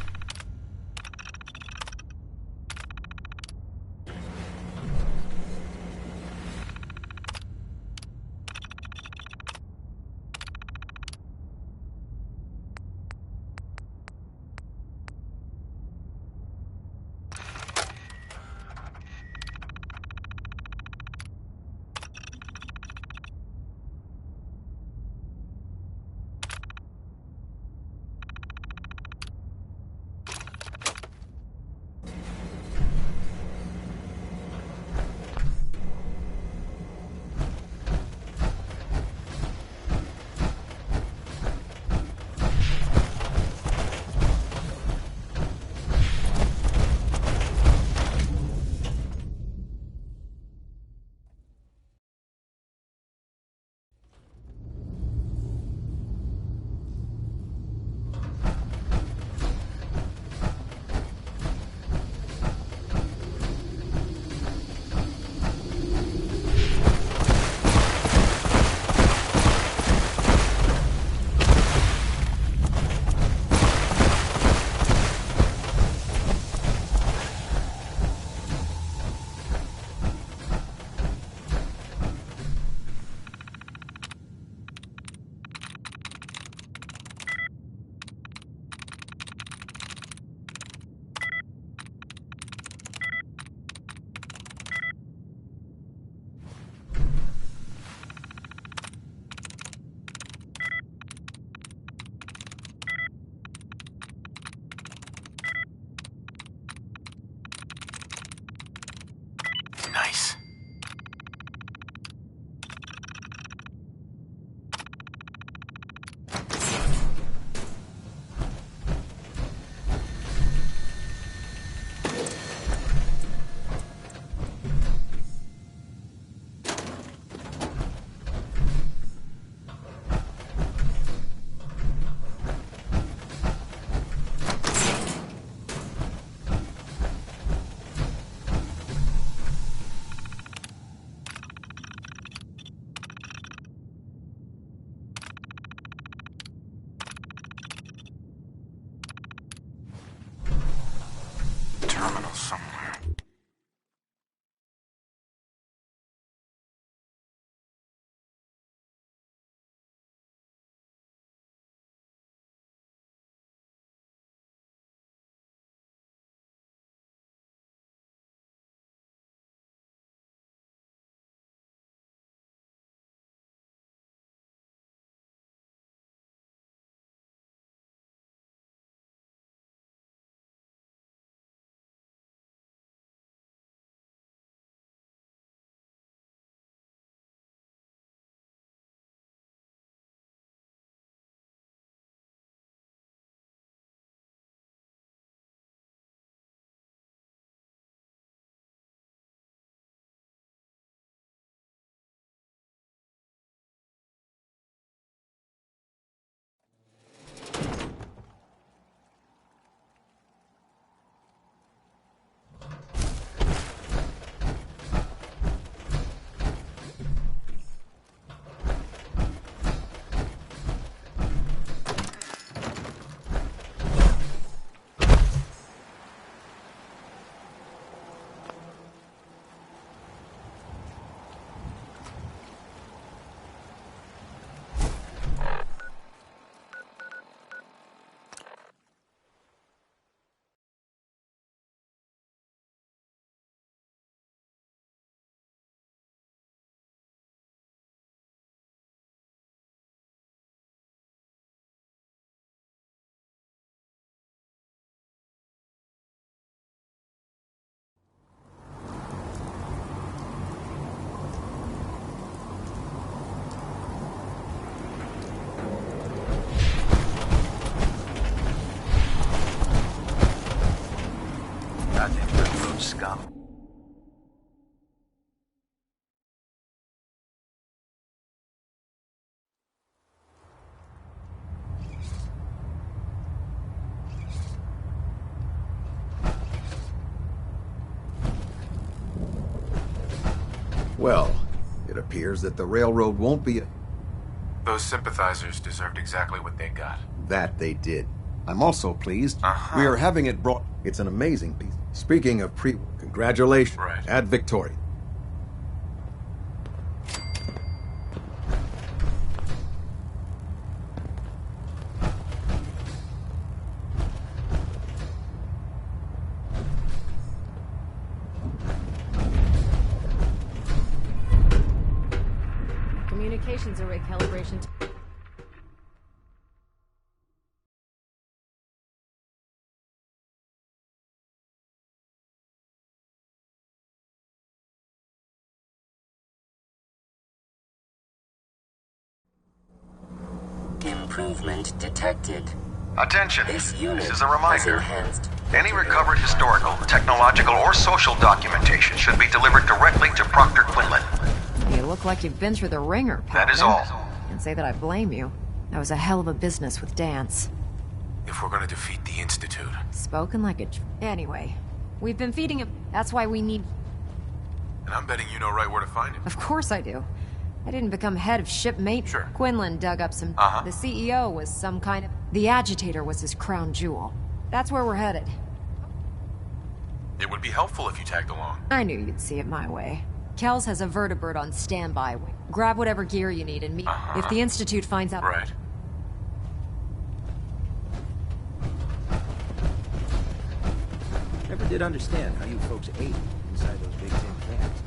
Well, it appears that the railroad won't be... Those sympathizers deserved exactly what they got. That they did. I'm also pleased we are having it brought... It's an amazing piece. Speaking of congratulations. Right. Ad Victoria. Communications array calibration. Improvement detected. Attention, This this unit is a has reminder. enhanced. Any recovered historical, technological, or social documentation should be delivered directly to Proctor Quinlan. You look like you've been through the ringer, That is Paladin. all. Can't say that I blame you. That was a hell of a business with Dance. If we're gonna defeat the Institute... Spoken like a... Anyway, we've been feeding him. That's why we need... And I'm betting you know right where to find him. Of course I do. I didn't become head of ship maintenance. Sure. Quinlan dug up some... The CEO was some kind of... The agitator was his crown jewel. That's where we're headed. It would be helpful if you tagged along. I knew you'd see it my way. Kells has a vertibird on standby. Grab whatever gear you need and meet... If the Institute finds out... Right. Never did understand how you folks ate inside those big tin cans.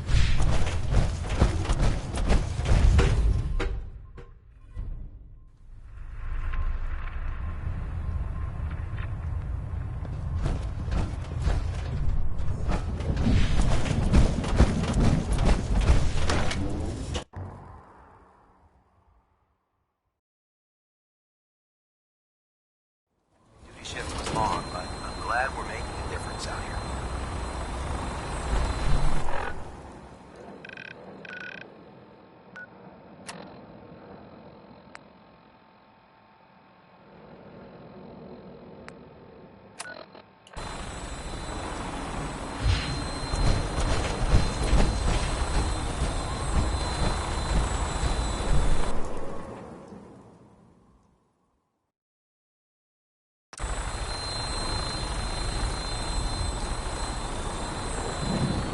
Duty shift was long, but I'm glad we're making a difference out here.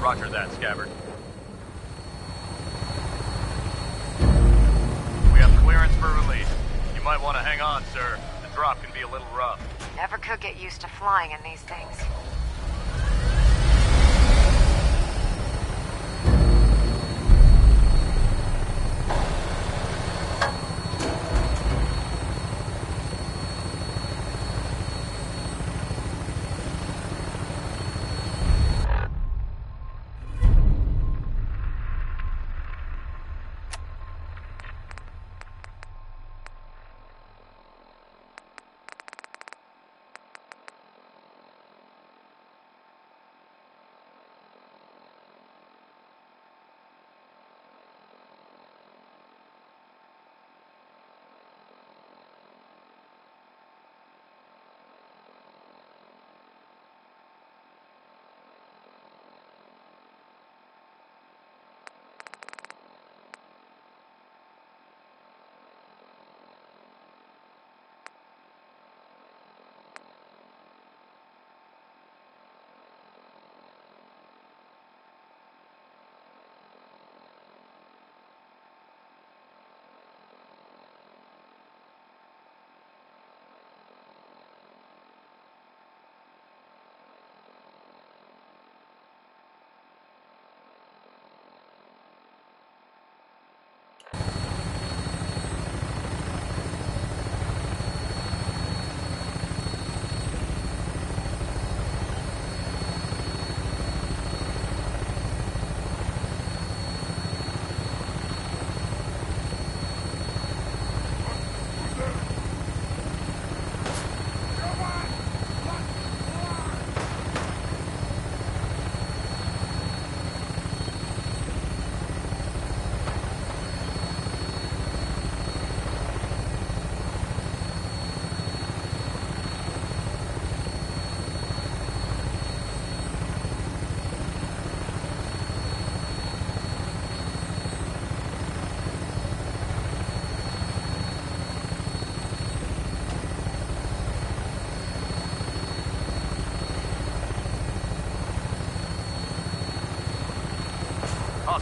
Roger that, Scabbard. We have clearance for release. You might want to hang on, sir. The drop can be a little rough. Never could get used to flying in these things.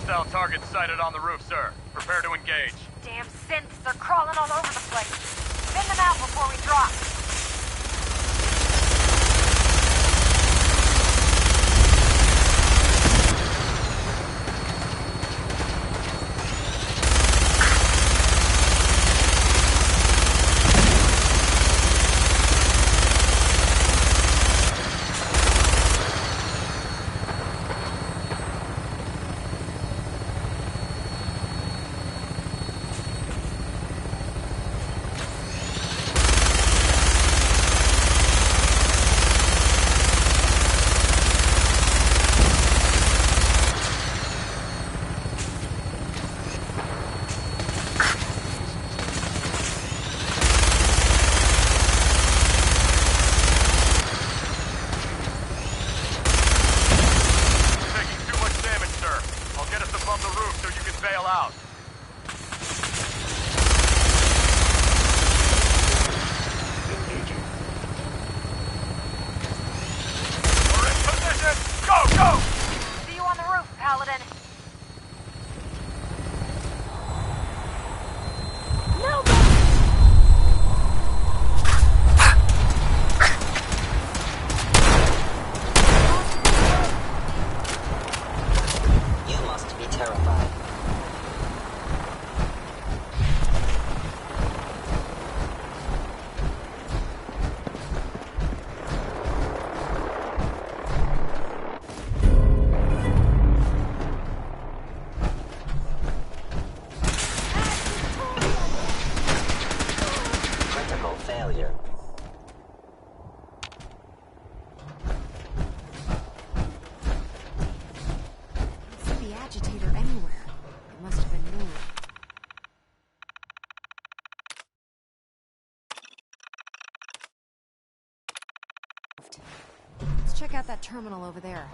Hostile targets sighted on the roof, sir. Prepare to engage. Damn synths, they're crawling all over the place. Spin them out before we drop. Let's check out that terminal over there.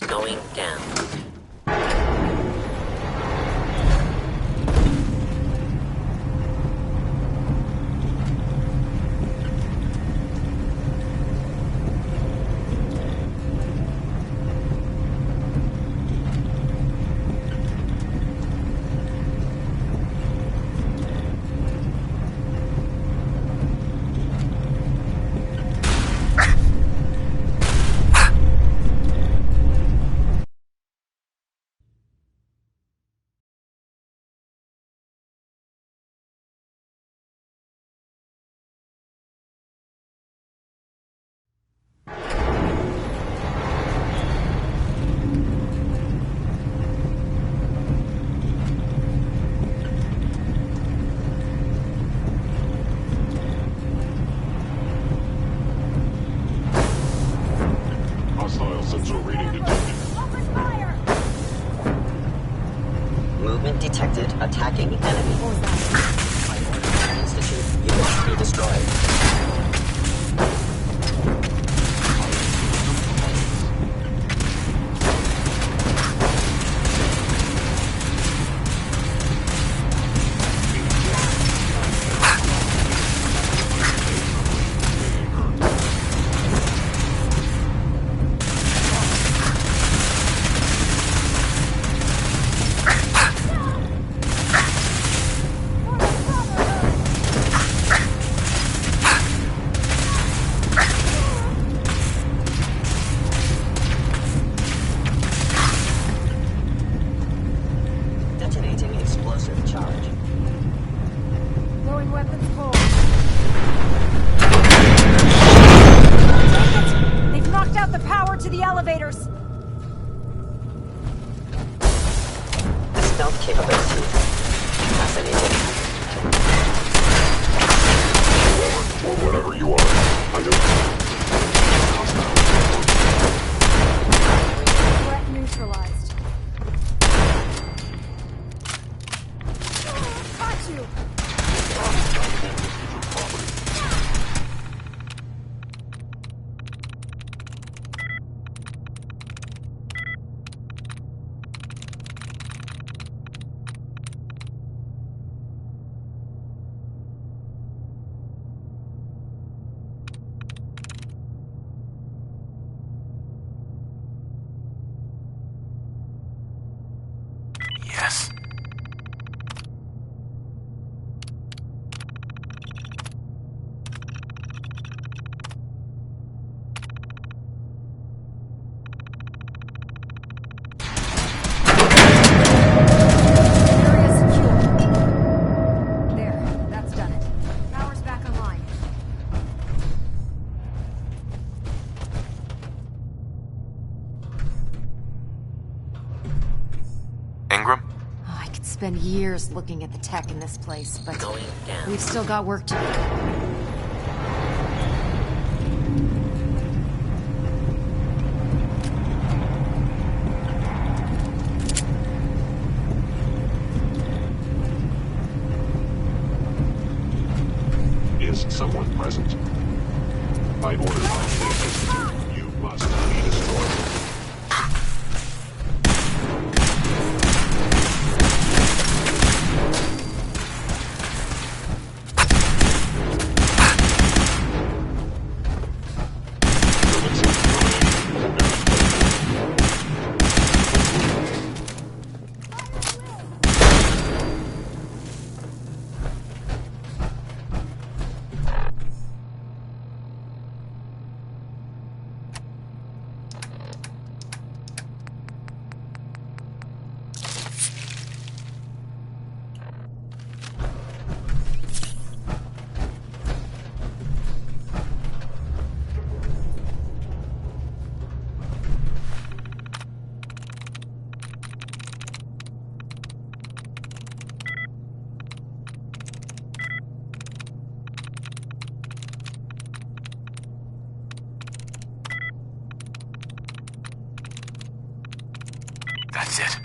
Going down. Hostile sensor reading detected. Movement detected. Attacking enemy. By order of the Institute, you must be destroyed. Detonating explosive charge. Blowing weapons full. They've knocked out the power to the elevators. The stealth capability. Fascinating. Or whatever you are. I don't... Threat neutralized. Got you! Ingram? Oh, I could spend years looking at the tech in this place, but Going down. we've still got work to do. Is someone present? By order of the Institute, you must be destroyed. That's it.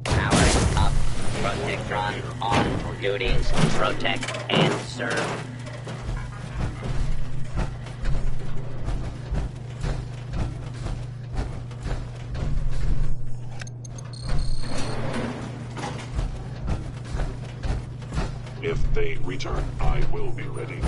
Powering up. Protectron on duty. Protect and serve. If they return, I will be ready.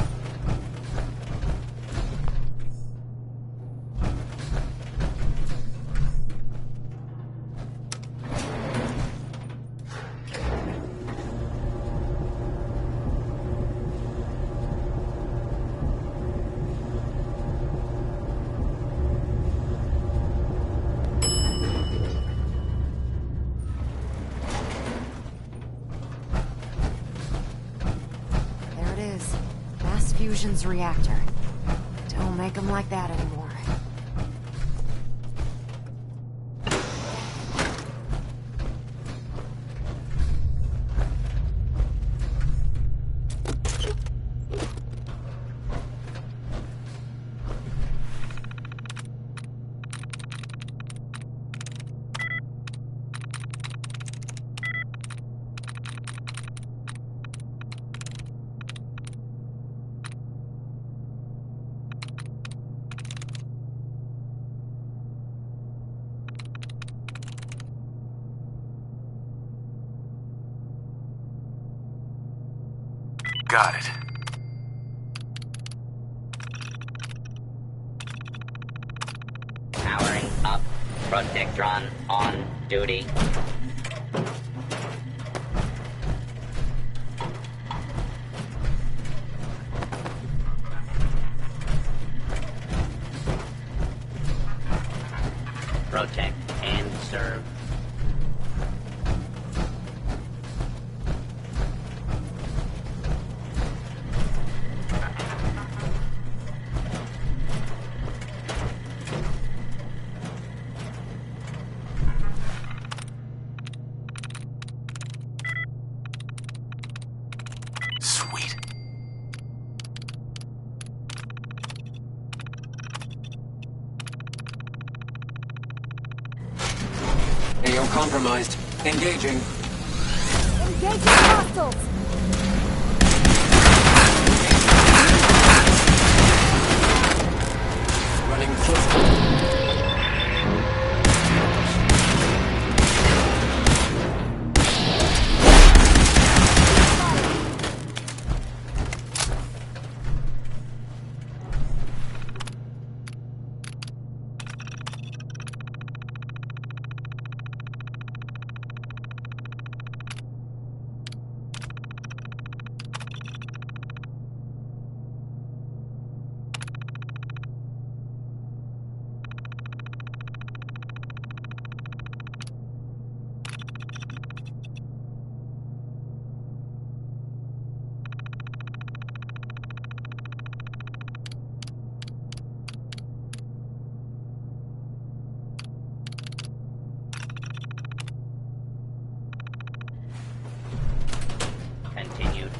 There it is. Mass fusion's reactor. Don't make them like that anymore. Got it. Powering up. Protectron on duty. Protect and serve. Sweet. AO compromised. Engaging. Engaging hostiles! Running close.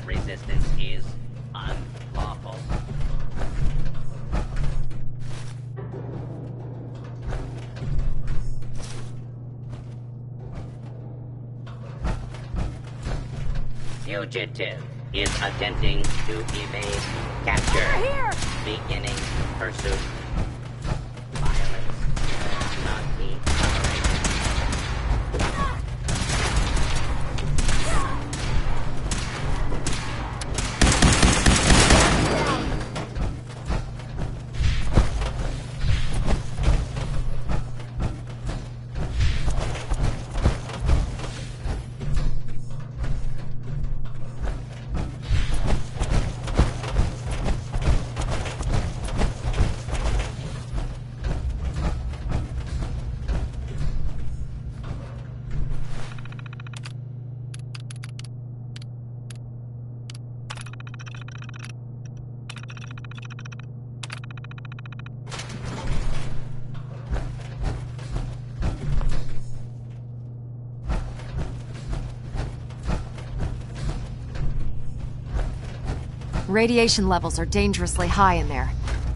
Resistance is unlawful. Fugitive is attempting to evade capture. Beginning pursuit. Violence will not be Radiation levels are dangerously high in there.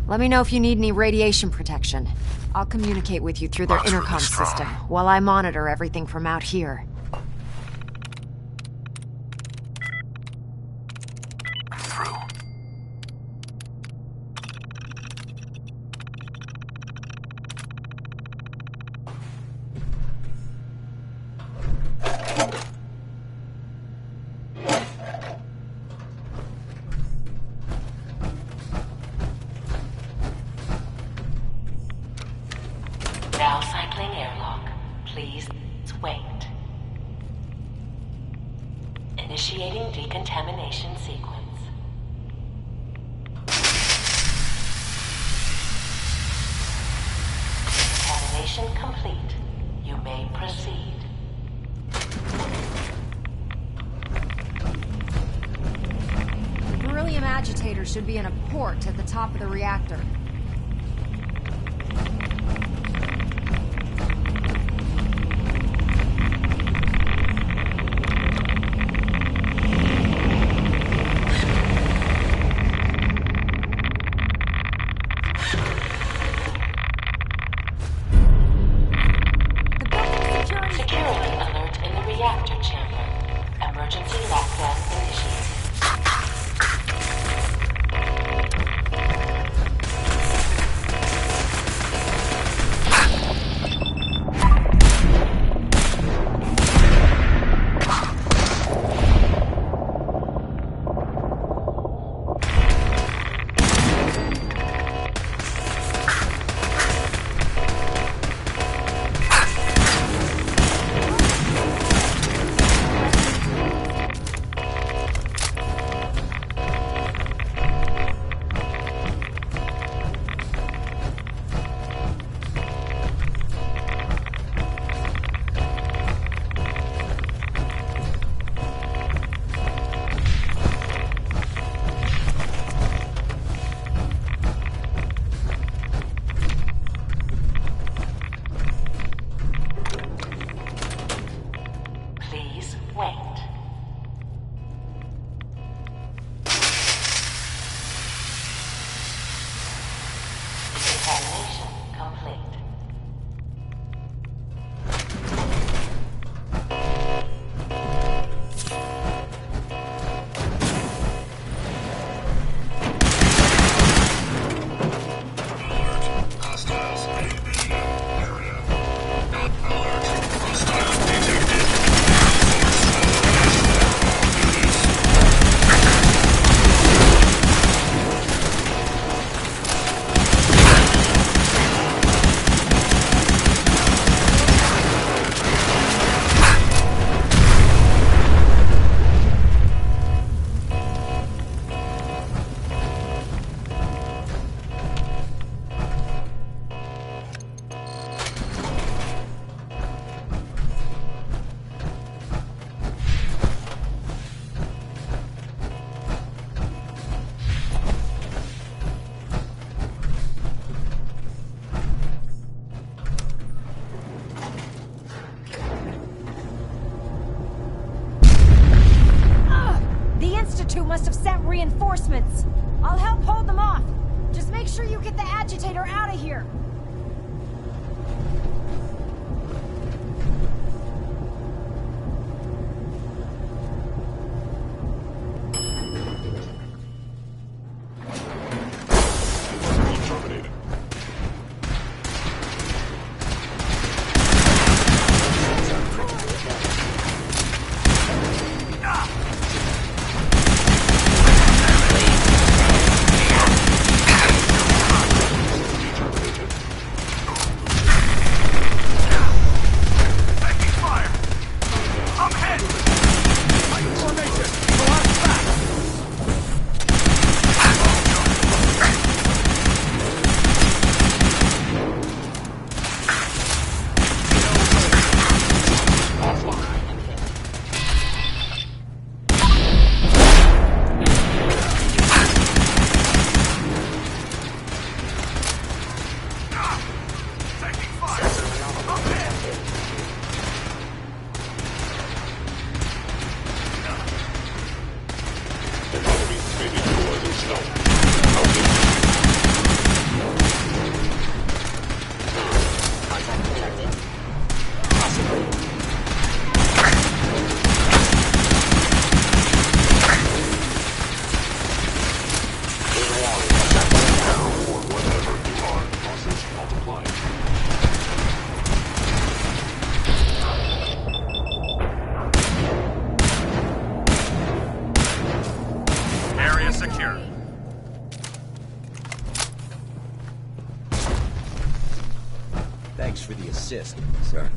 Let me know if you need any radiation protection. I'll communicate with you through their intercom system while I monitor everything from out here. Now cycling airlock. Please wait. Initiating decontamination sequence. Decontamination complete. You may proceed. The beryllium agitator should be in a port at the top of the reactor. Security alert in the reactor chamber. Emergency lockdown initiated. Please wait. Decontamination complete. two must have sent reinforcements. I'll help hold them off. Just make sure you get the agitator out of here. Thanks for the assist, sir.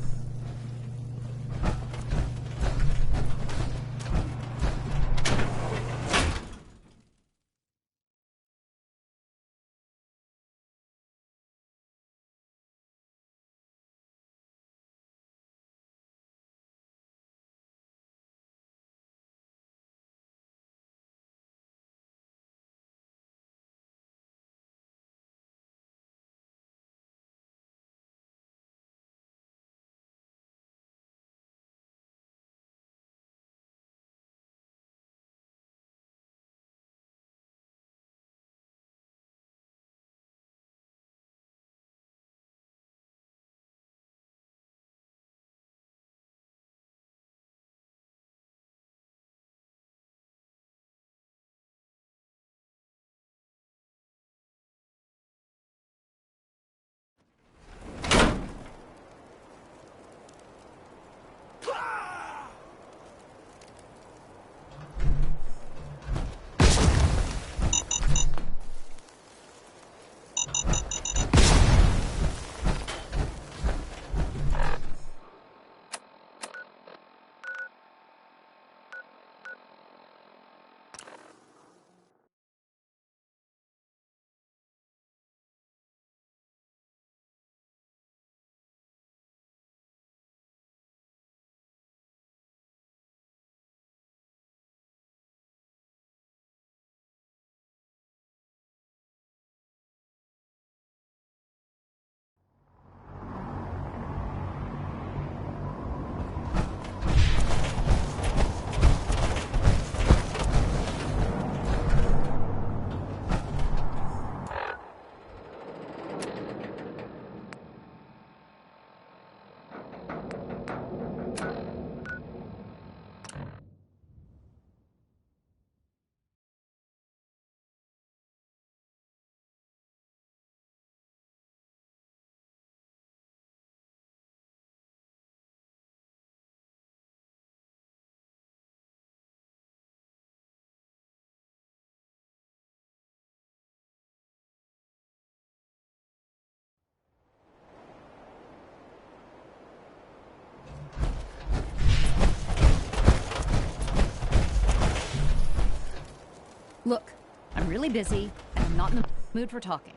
Look, I'm really busy, and I'm not in the mood for talking.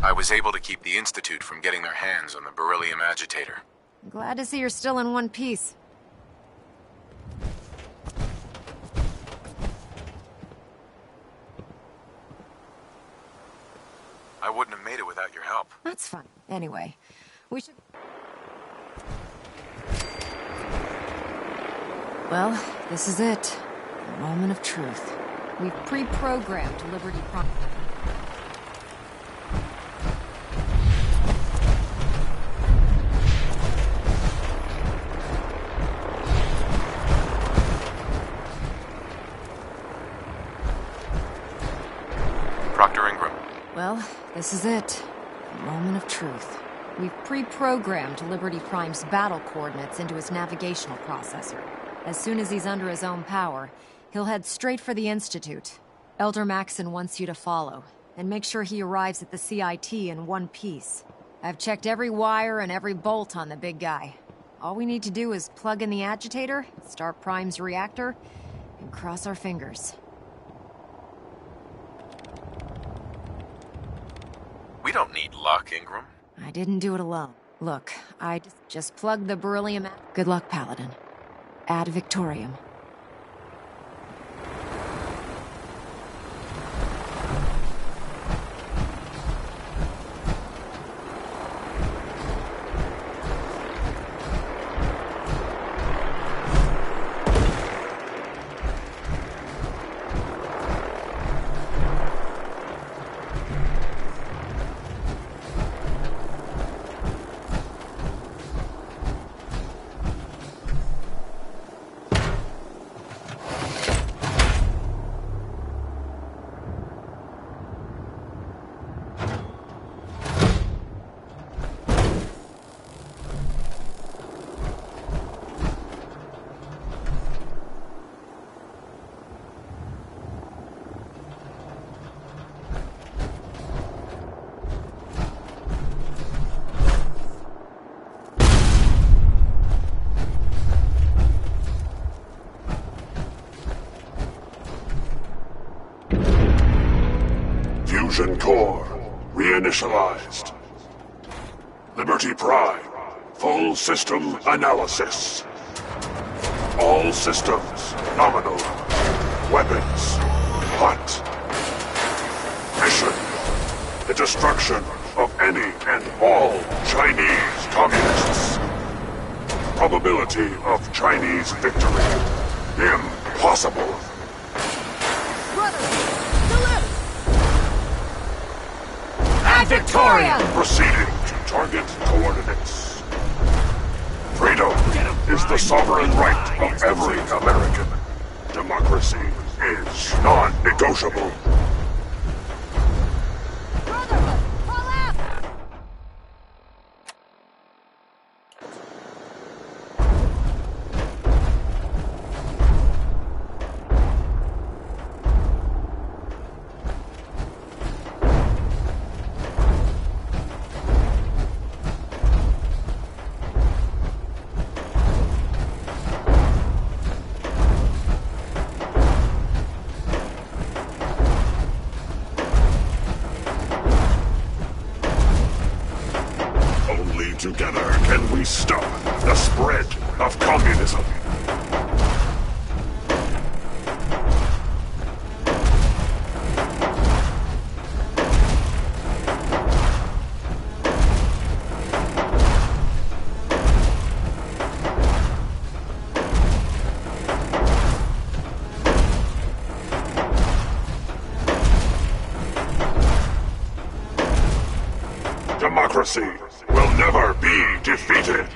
I was able to keep the Institute from getting their hands on the beryllium agitator. Glad to see you're still in one piece. I wouldn't have made it without your help. That's fun. Anyway, we should... Well, this is it. Moment of truth. We've pre-programmed Liberty Prime. Proctor Ingram. Well, this is it. The moment of truth. We've pre-programmed Liberty Prime's battle coordinates into his navigational processor. As soon as he's under his own power, he'll head straight for the Institute. Elder Maxson wants you to follow, and make sure he arrives at the CIT in one piece. I've checked every wire and every bolt on the big guy. All we need to do is plug in the agitator, start Prime's reactor, and cross our fingers. We don't need luck, Ingram. I didn't do it alone. Look, I just plugged the beryllium. Good luck, Paladin. Ad Victoriam. Fusion core reinitialized. Liberty Prime, full system analysis. All systems nominal. Weapons hot. Mission: the destruction of any and all Chinese communists. Probability of Chinese victory: impossible. Victoria! Proceeding to target coordinates. Freedom is the sovereign right of every American. Democracy is non-negotiable. Together can we stop the spread of communism. Democracy will never be defeated.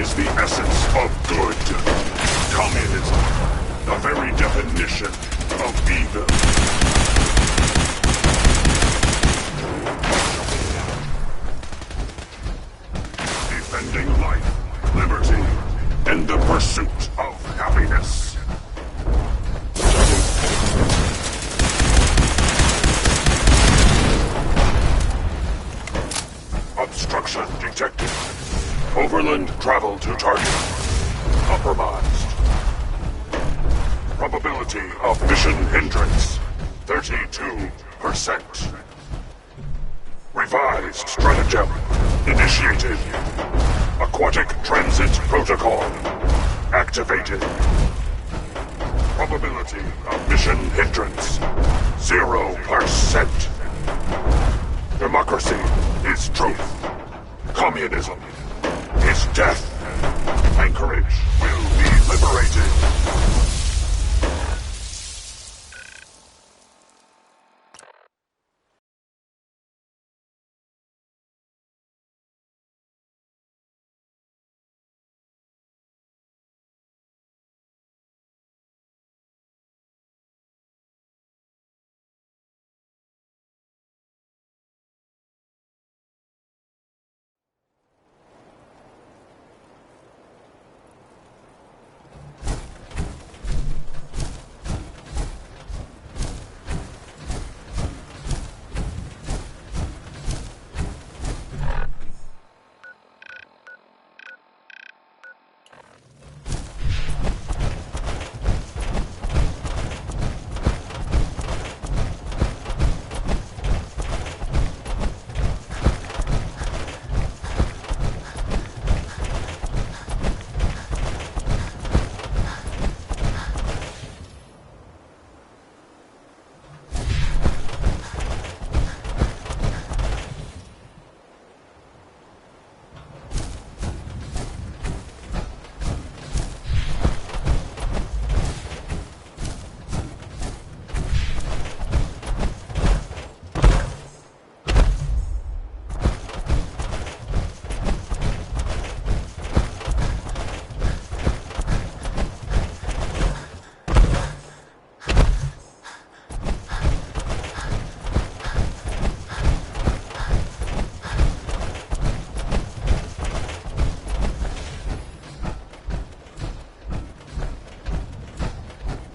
is the essence of good. Communism, the very definition of evil. Defending life, liberty, and the pursuit of happiness. Obstruction detected. Overland travel to target. Compromised. Probability of mission hindrance, 32%. Revised stratagem initiated. Aquatic transit protocol activated. Probability of mission hindrance, 0%. Democracy is truth. Communism is death. Anchorage will be liberated.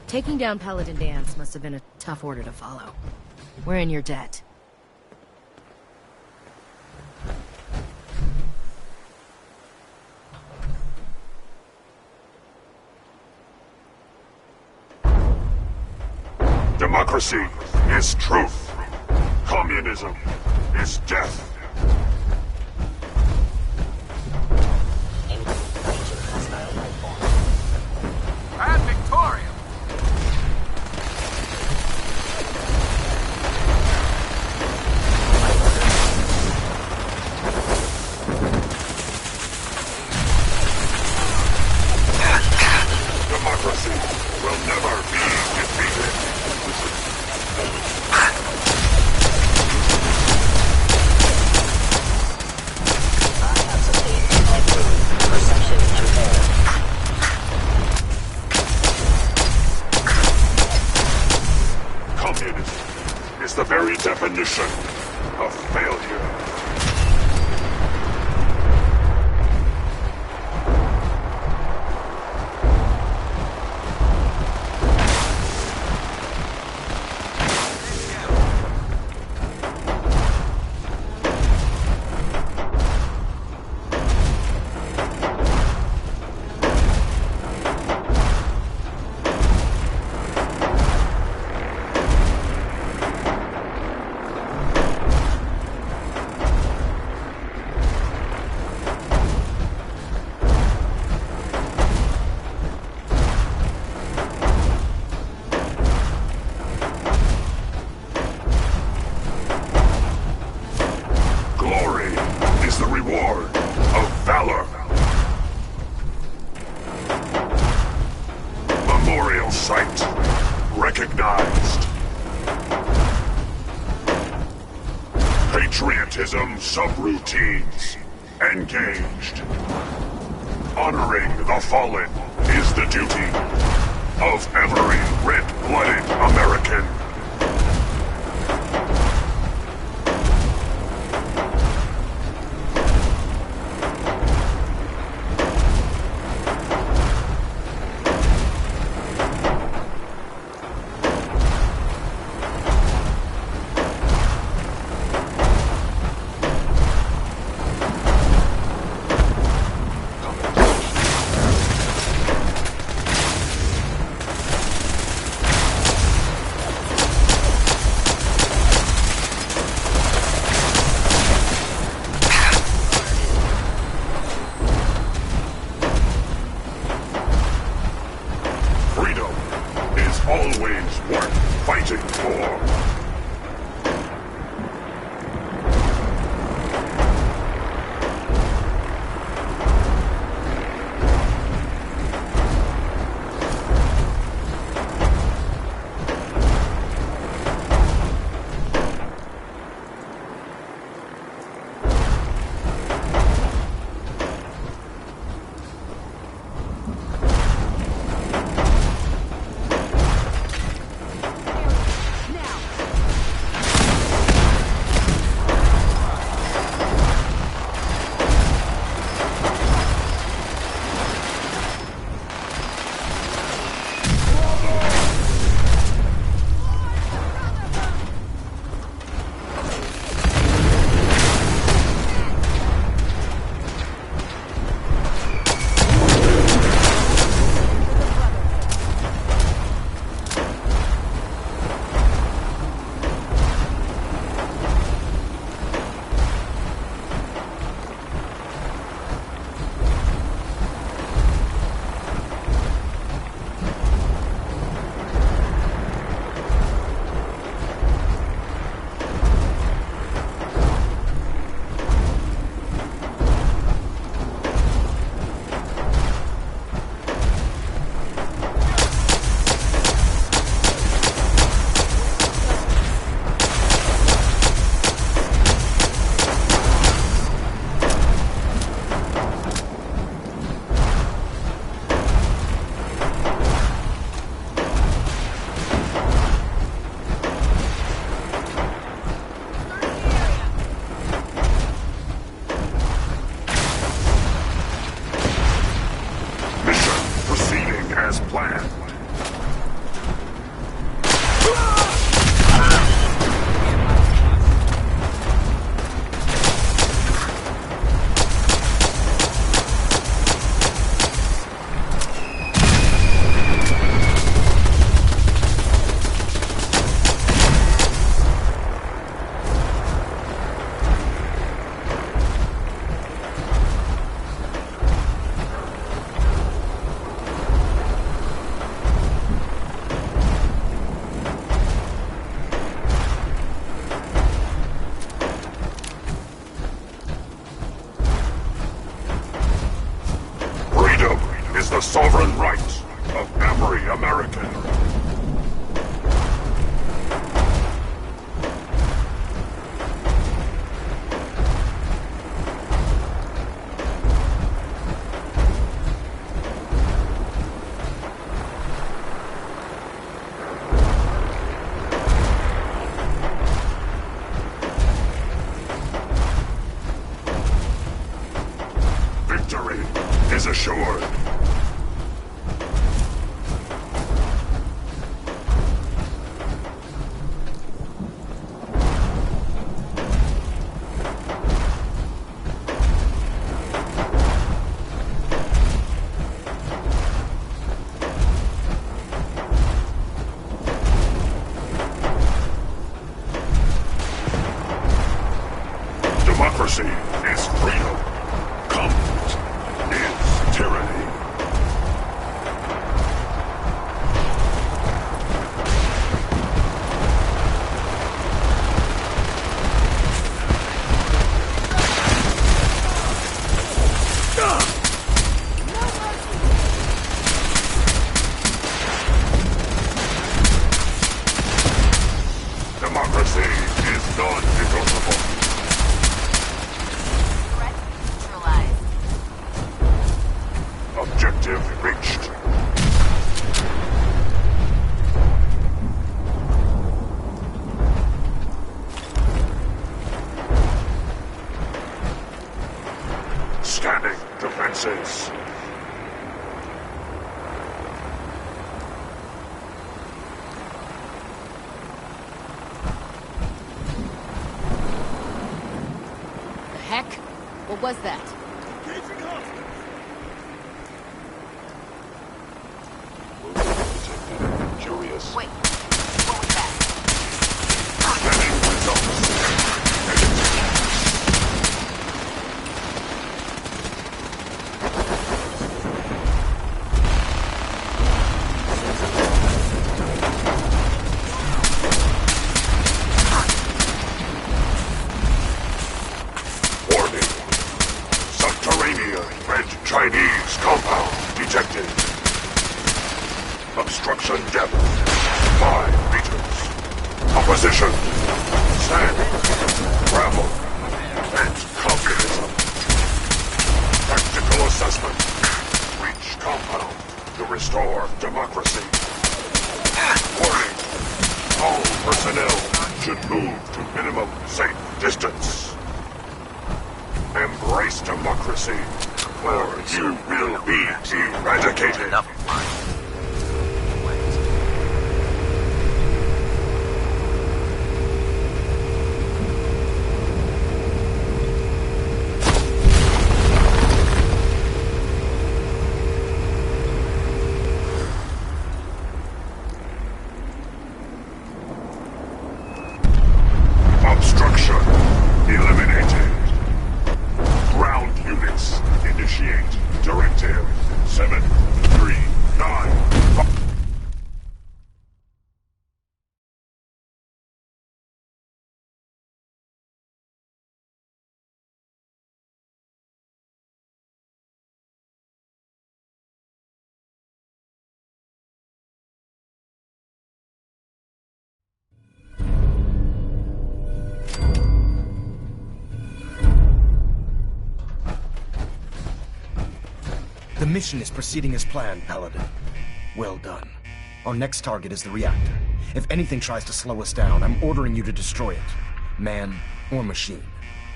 Taking down Paladin Danse must have been a tough order to follow. We're in your debt. Democracy is truth. Communism is death. Ad Victoriam! Democracy will never be defeated. Perception impaired. Communism is the very definition of failure. Recognized. Patriotism subroutines engaged. Honoring the fallen is the duty of every red-blooded American. Always worth fighting for. As planned. The sovereign right of every American. Victory is assured. Democracy is freedom. Comfort is tyranny. defenses. The heck? What was that? Curious. Wait, what was that? Warning. Subterranean red Chinese compound detected. Obstruction depth 5 meters. Opposition sand, gravel, and communism. Tactical assessment. Reach compound to restore democracy. Warning. All personnel should move to minimum safe distance. Embrace democracy, or you will be eradicated. Obstruction eliminated. Ground units initiate directive 739. The mission is proceeding as planned, Paladin. Well done. Our next target is the reactor. If anything tries to slow us down, I'm ordering you to destroy it. Man or machine.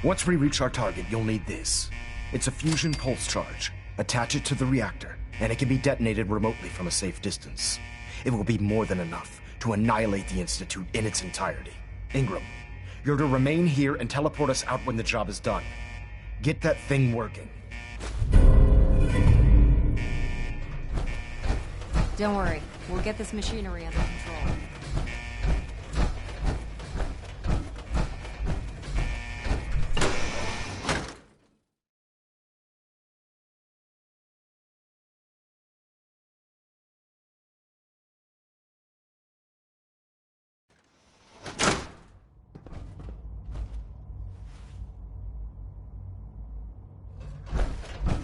Once we reach our target, you'll need this. It's a fusion pulse charge. Attach it to the reactor, and it can be detonated remotely from a safe distance. It will be more than enough to annihilate the Institute in its entirety. Ingram, you're to remain here and teleport us out when the job is done. Get that thing working. Don't worry, we'll get this machinery under control.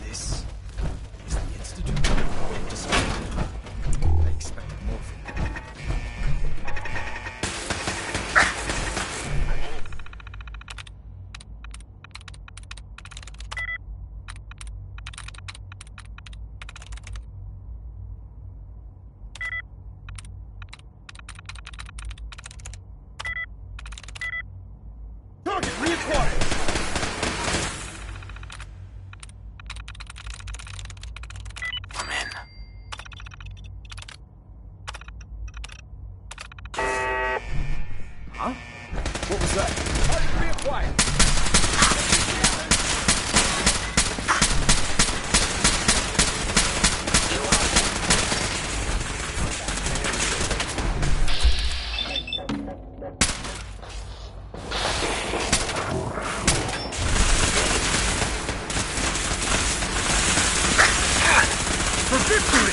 This is the Institute of Discovery. I expected more from you. Target reacquired! I'm in. Huh? What was that? Target reacquired! For victory!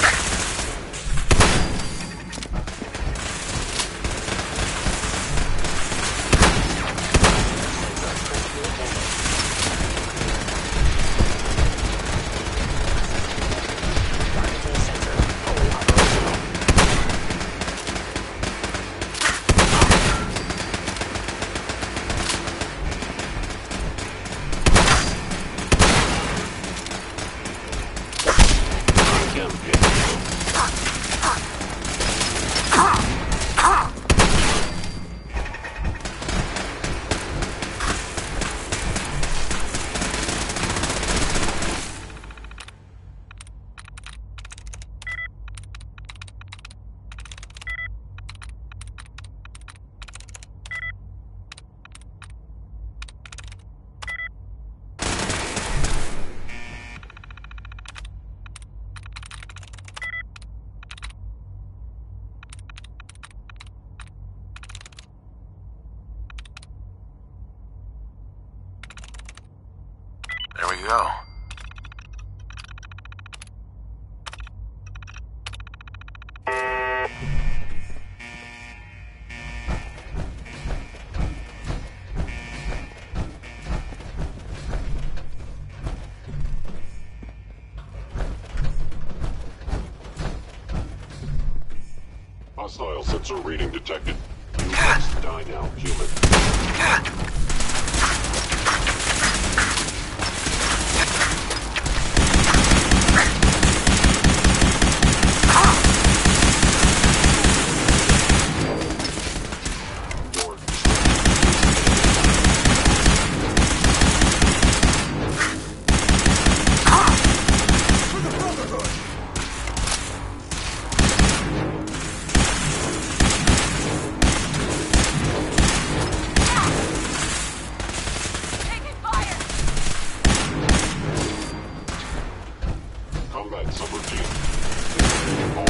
Champion. go. Hostile sensor reading detected. You must die now, human. Combat subroutine. All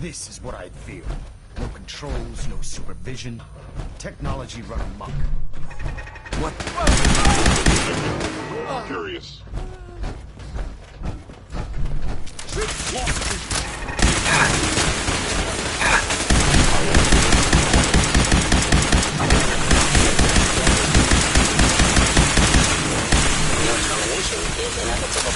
This is what I'd fear. No controls, no supervision. Technology run amok. What? Curious. Your termination is inevitable.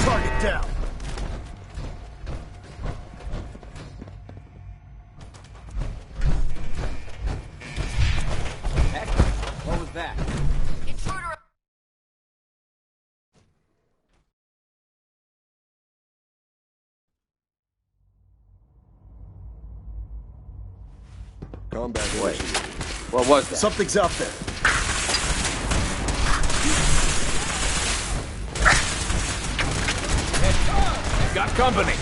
Target down. Heck, what was that? Intruder! Combat Wait, what was that? Something's out there. Got company.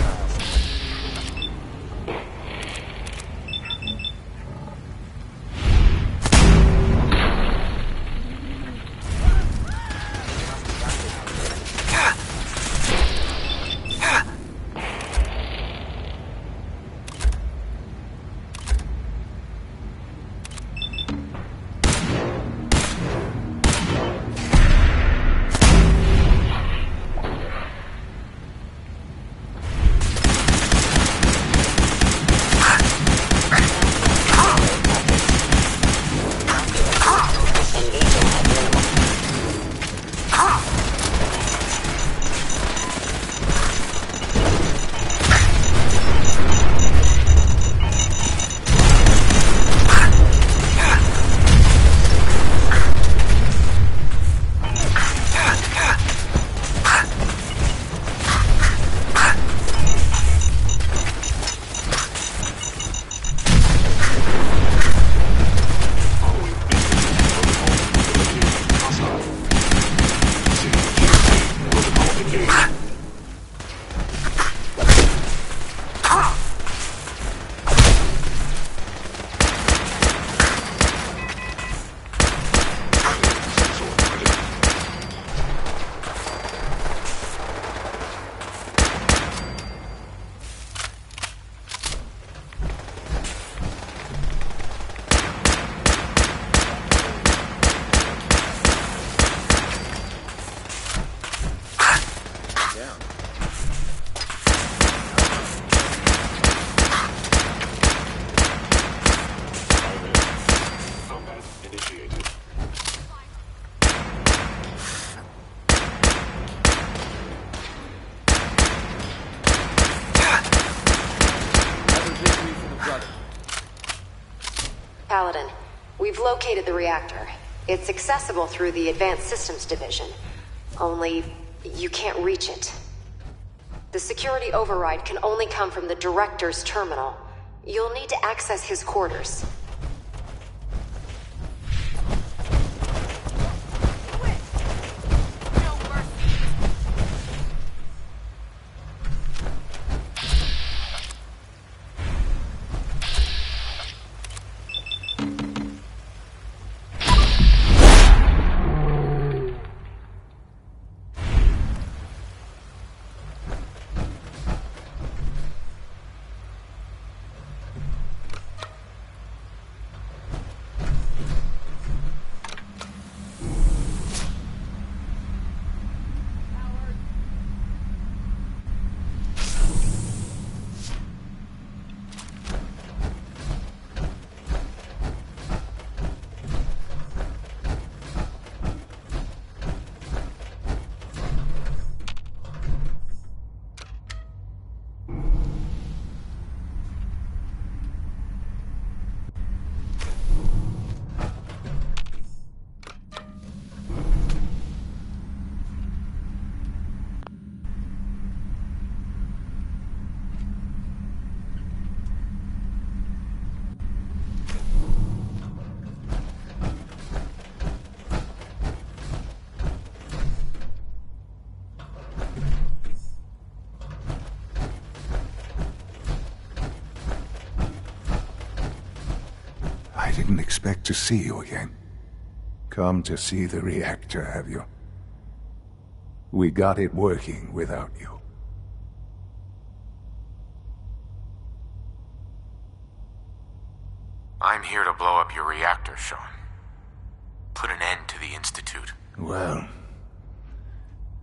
Paladin, we've located the reactor. It's accessible through the Advanced Systems Division. Only, you can't reach it. The security override can only come from the Director's terminal. You'll need to access his quarters. I didn't expect to see you again. Come to see the reactor, have you? We got it working without you. I'm here to blow up your reactor, Sean. Put an end to the Institute. Well,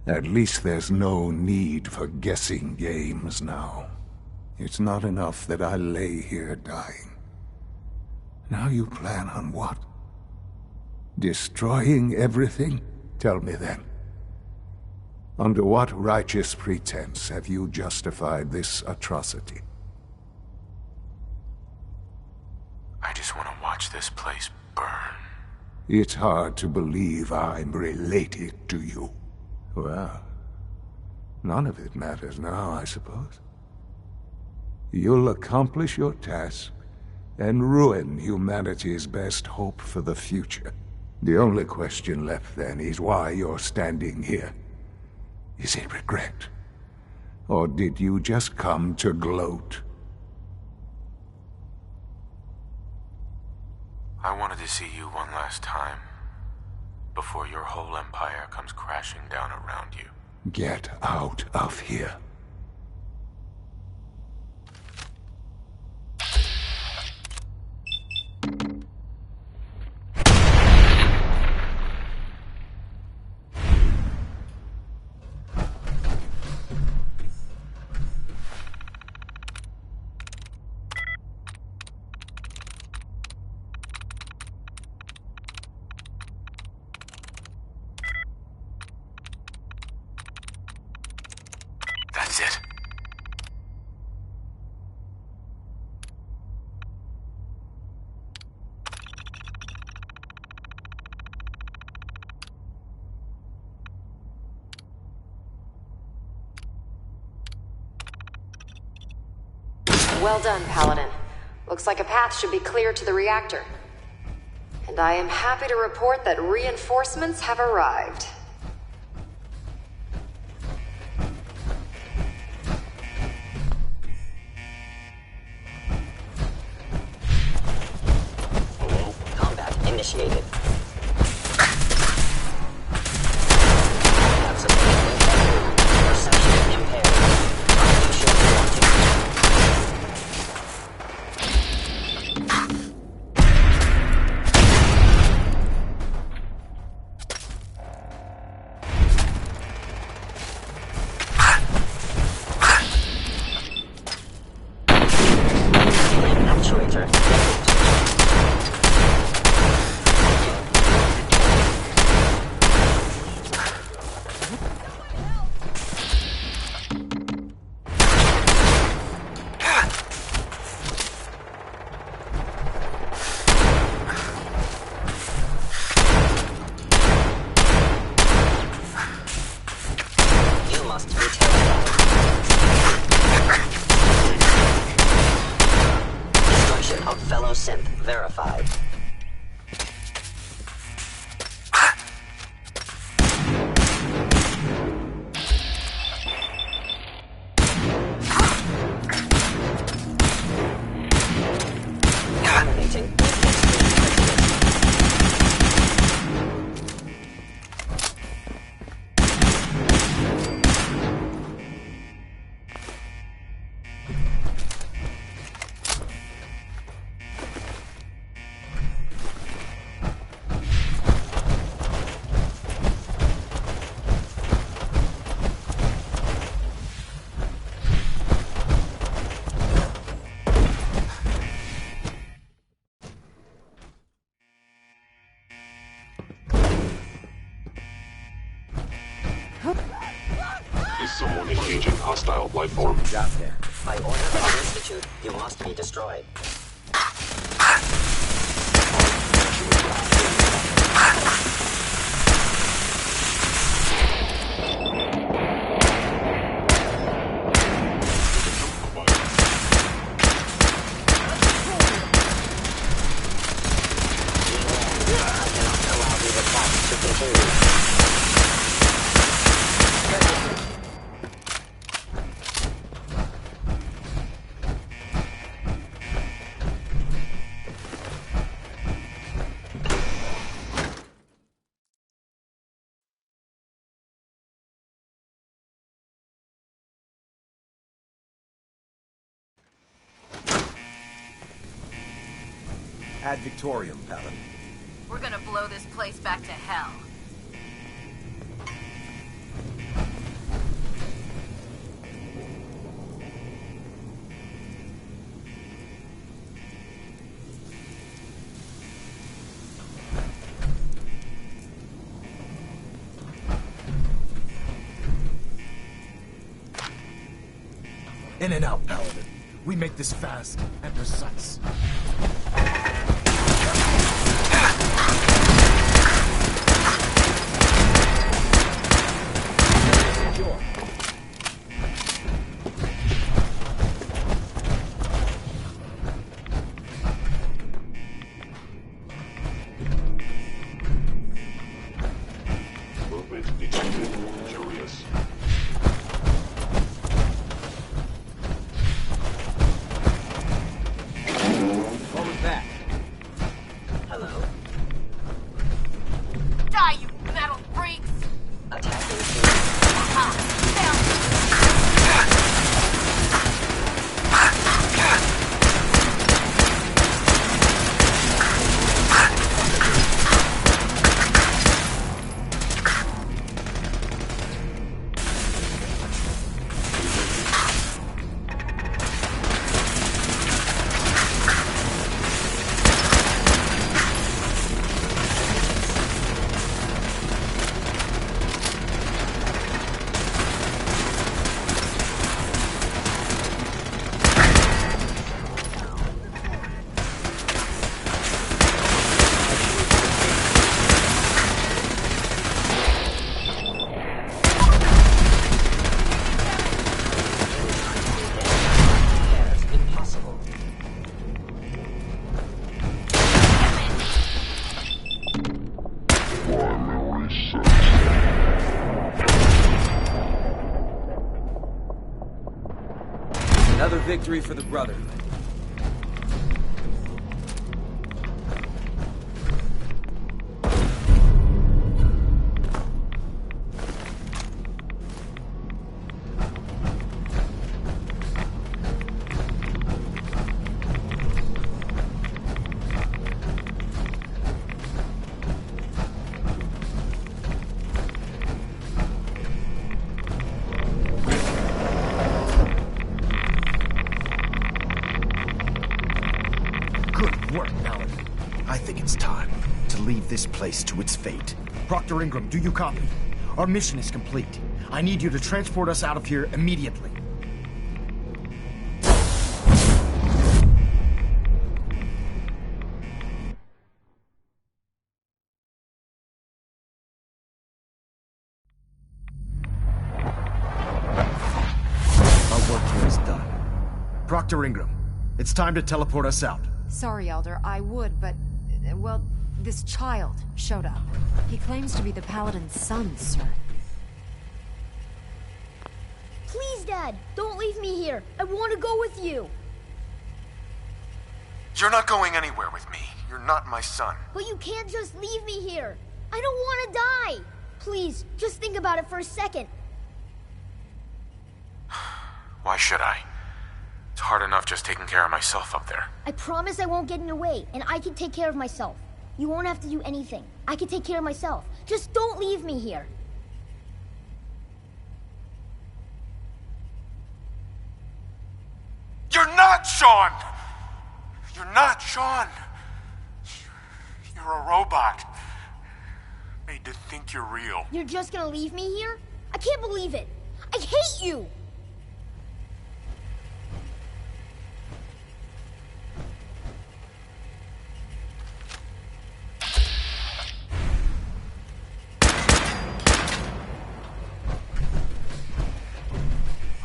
at least there's no need for guessing games now. It's not enough that I lay here dying. Now you plan on what? Destroying everything? Tell me then. Under what righteous pretense have you justified this atrocity? I just want to watch this place burn. It's hard to believe I'm related to you. Well, none of it matters now, I suppose. You'll accomplish your task and ruin humanity's best hope for the future. The only question left then is why you're standing here. Is it regret? Or did you just come to gloat? I wanted to see you one last time, before your whole empire comes crashing down around you. Get out of here. That's it. Well done, Paladin. Looks like a path should be clear to the reactor. And I am happy to report that reinforcements have arrived. Combat initiated. Perception impaired. Unusual wanting. verified. Terminating. Is someone engaging hostile life form? Out there. By order of the Institute, you must be destroyed. Ad Victorium, Paladin. We're gonna blow this place back to hell. In and out, Paladin. We make this fast and precise. Movement detected. Curious. What was that? Hello? Die, you metal freaks! Attacking team. Impossible. Another victory for the Brotherhood. Good work, Paladin. I think it's time to leave this place to its fate. Proctor Ingram, do you copy? Our mission is complete. I need you to transport us out of here immediately. Our work here is done. Proctor Ingram, it's time to teleport us out. Sorry, Elder, I would, but... well, this child showed up. He claims to be the Paladin's son, sir. Please, Dad, don't leave me here. I want to go with you. You're not going anywhere with me. You're not my son. But you can't just leave me here. I don't want to die. Please, just think about it for a second. Why should I? It's hard enough just taking care of myself up there. I promise I won't get in your way, and I can take care of myself. You won't have to do anything. I can take care of myself. Just don't leave me here. You're not Sean! You're not Sean! You're a robot. Made to think you're real. You're just gonna leave me here? I can't believe it. I hate you!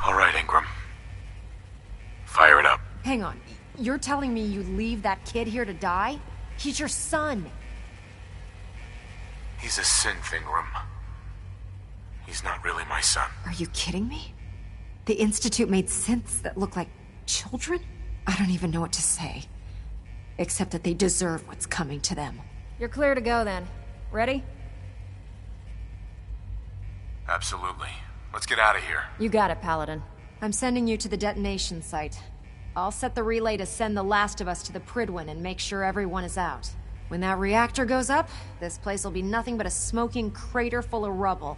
All right, Ingram. Fire it up. Hang on. You're telling me you leave that kid here to die? He's your son. He's a synth, Ingram. He's not really my son. Are you kidding me? The Institute made synths that look like children? I don't even know what to say. Except that they deserve what's coming to them. You're clear to go then. Ready? Absolutely. Let's get out of here. You got it, Paladin. I'm sending you to the detonation site. I'll set the relay to send the last of us to the Prydwen and make sure everyone is out. When that reactor goes up, this place will be nothing but a smoking crater full of rubble.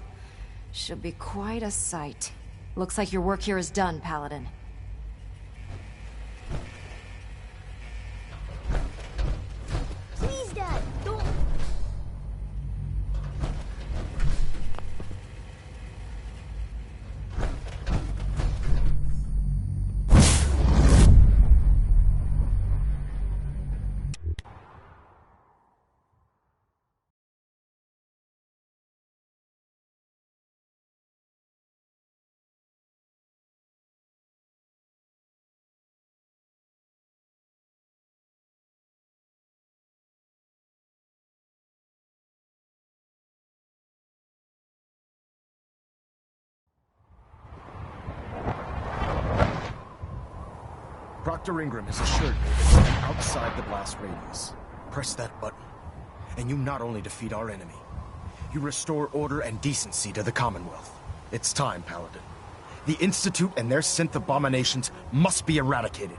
Should be quite a sight. Looks like your work here is done, Paladin. Please, Dad, don't... Dr. Ingram has assured me that we are outside the blast radius. Press that button, and you not only defeat our enemy, you restore order and decency to the Commonwealth. It's time, Paladin. The Institute and their synth abominations must be eradicated.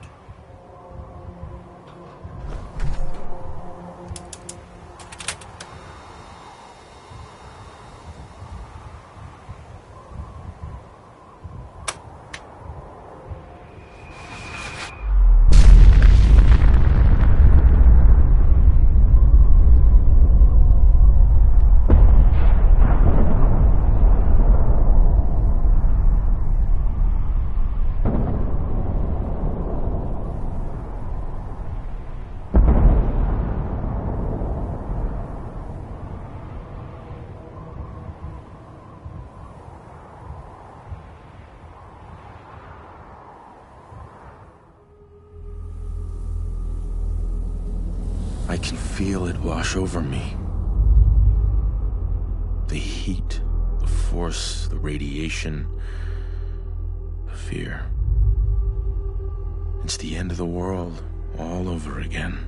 I can feel it wash over me. The heat, the force, the radiation, the fear. It's the end of the world all over again.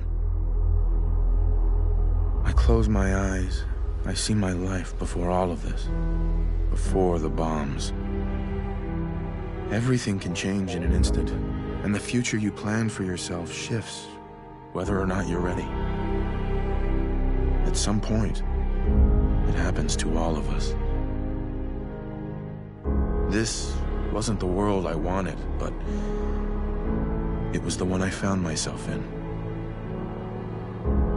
I close my eyes. I see my life before all of this. Before the bombs. Everything can change in an instant, and the future you plan for yourself shifts, whether or not you're ready. At some point, it happens to all of us. This wasn't the world I wanted, but it was the one I found myself in.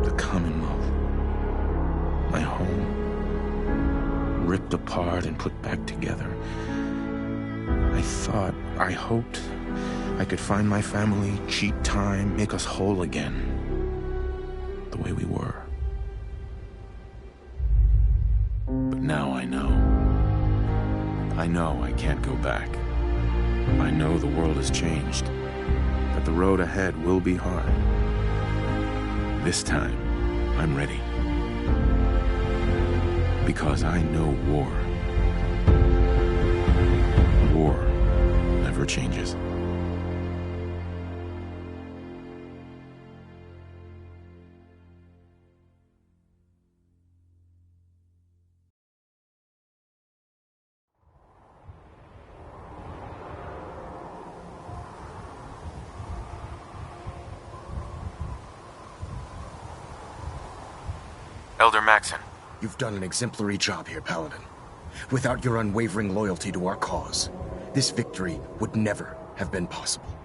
The Commonwealth. My home. Ripped apart and put back together. I hoped I could find my family, cheat time, make us whole again. The way we were. But now I know. I know I can't go back. I know the world has changed. That the road ahead will be hard. This time, I'm ready. Because I know war. War never changes. Elder Maxson. You've done an exemplary job here, Paladin. Without your unwavering loyalty to our cause, this victory would never have been possible.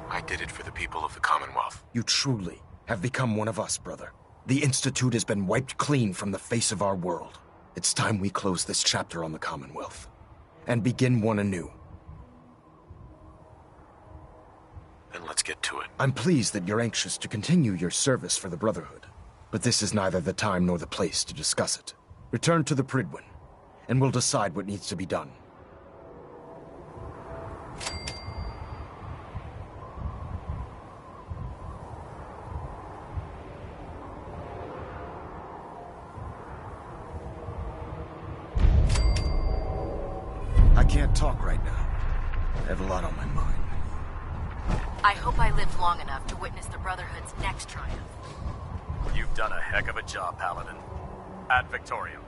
I did it for the people of the Commonwealth. You truly have become one of us, brother. The Institute has been wiped clean from the face of our world. It's time we close this chapter on the Commonwealth and begin one anew. Then let's get to it. I'm pleased that you're anxious to continue your service for the Brotherhood, but this is neither the time nor the place to discuss it. Return to the Prydwen, and we'll decide what needs to be done. I can't talk right now. I have a lot on my mind. I hope I live long enough to witness the Brotherhood's next triumph. You've done a heck of a job, Paladin. Ad Victoriam.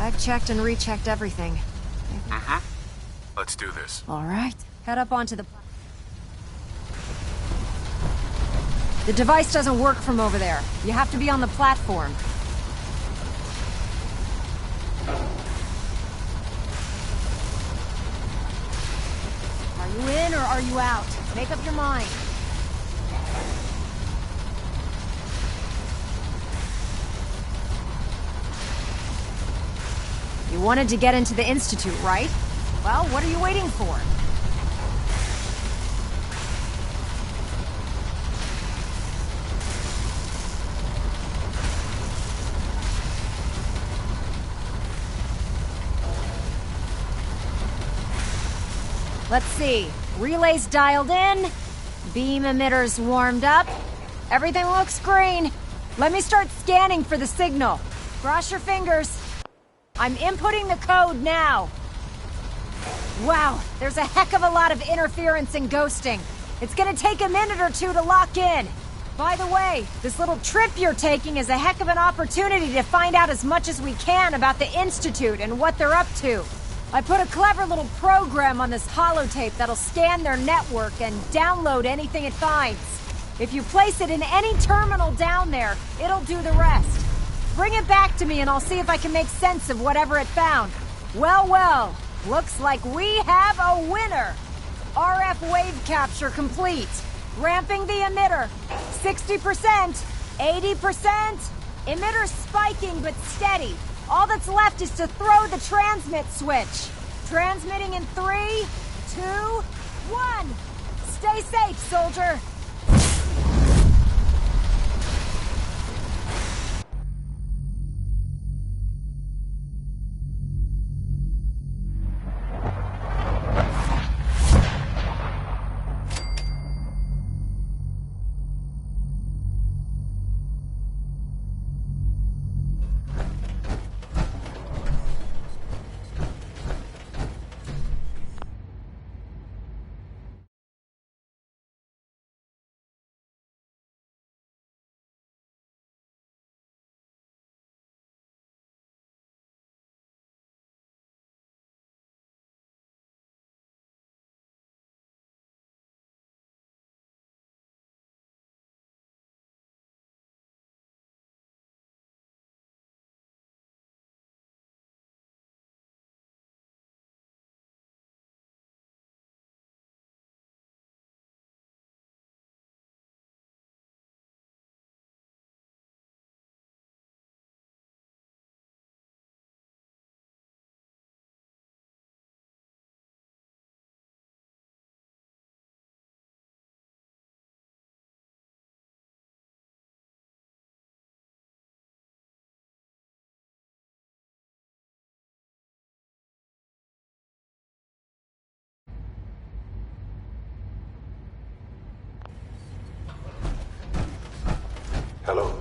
I've checked and rechecked everything. Let's do this. All right. Head up onto the... The device doesn't work from over there. You have to be on the platform. Are you in or are you out? Make up your mind. You wanted to get into the Institute, right? Well, what are you waiting for? Let's see. Relays dialed in. Beam emitters warmed up. Everything looks green. Let me start scanning for the signal. Cross your fingers. I'm inputting the code now. Wow, there's a heck of a lot of interference and ghosting. It's gonna take a minute or two to lock in. By the way, this little trip you're taking is a heck of an opportunity to find out as much as we can about the Institute and what they're up to. I put a clever little program on this holotape that'll scan their network and download anything it finds. If you place it in any terminal down there, it'll do the rest. Bring it back to me and I'll see if I can make sense of whatever it found. Well, well, looks like we have a winner. RF wave capture complete. Ramping the emitter. 60%, 80%. Emitter spiking but steady. All that's left is to throw the transmit switch. Transmitting in 3, 2, 1. Stay safe, soldier. Hello.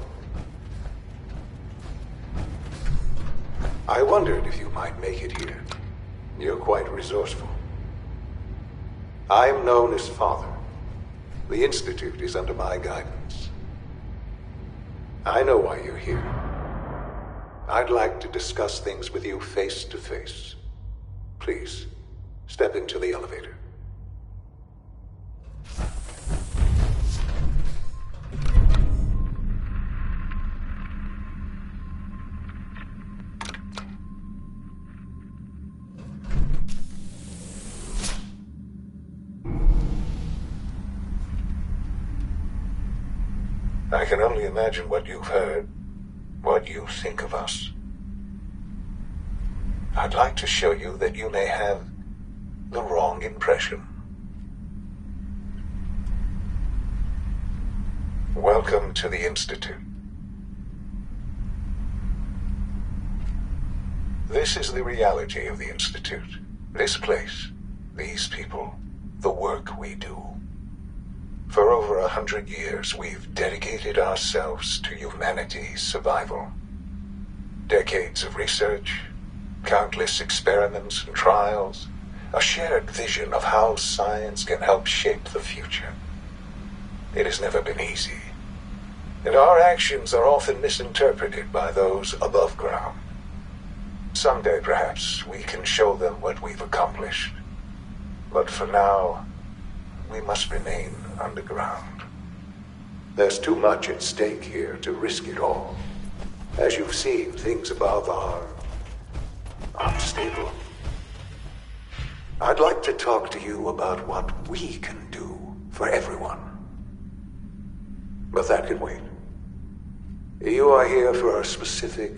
I wondered if you might make it here. You're quite resourceful. I'm known as Father. The Institute is under my guidance. I know why you're here. I'd like to discuss things with you face to face. Please, step into the elevator. I can only imagine what you've heard, what you think of us. I'd like to show you that you may have the wrong impression. Welcome to the Institute. This is the reality of the Institute. This place, these people, the work we do. For over 100 years, we've dedicated ourselves to humanity's survival. Decades of research, countless experiments and trials, a shared vision of how science can help shape the future. It has never been easy, and our actions are often misinterpreted by those above ground. Someday, perhaps, we can show them what we've accomplished. But for now, we must remain underground. There's too much at stake here to risk it all. As you've seen, things above are unstable. I'd like to talk to you about what we can do for everyone. But that can wait. You are here for a specific,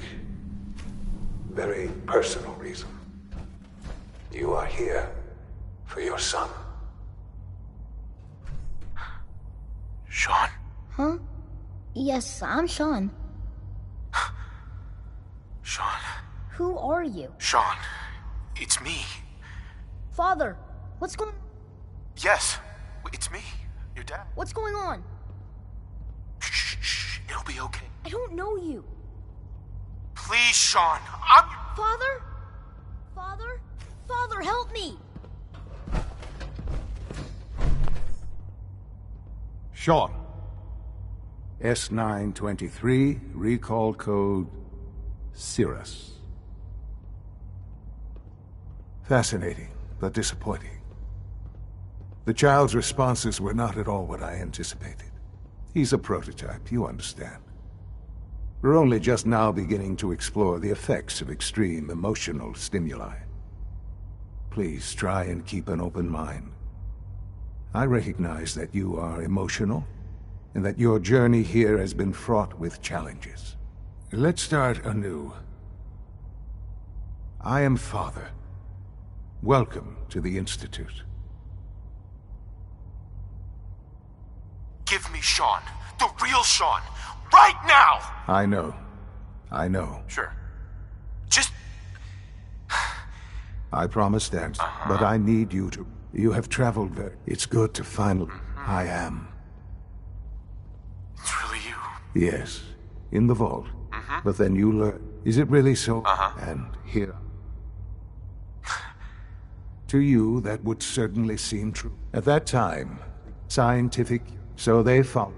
very personal reason. You are here for your son. Sean? Huh? Yes, I'm Sean. Sean? Who are you? Sean, it's me. Father, what's going... Yes, it's me, your dad. What's going on? Shh, it'll be okay. I don't know you. Please, Sean, Father? Father? Father, help me! Sean. S923, recall code Cirrus. Fascinating, but disappointing. The child's responses were not at all what I anticipated. He's a prototype, you understand. We're only just now beginning to explore the effects of extreme emotional stimuli. Please try and keep an open mind. I recognize that you are emotional, and that your journey here has been fraught with challenges. Let's start anew. I am Father. Welcome to the Institute. Give me Sean, the real Sean, right now! I know. Sure. Just... I promise that, but I need you to... You have traveled very... It's good to finally... I am. It's really you. Yes, in the vault. But then you learn... Is it really so? And here... To you, that would certainly seem true. At that time, scientific... So they found...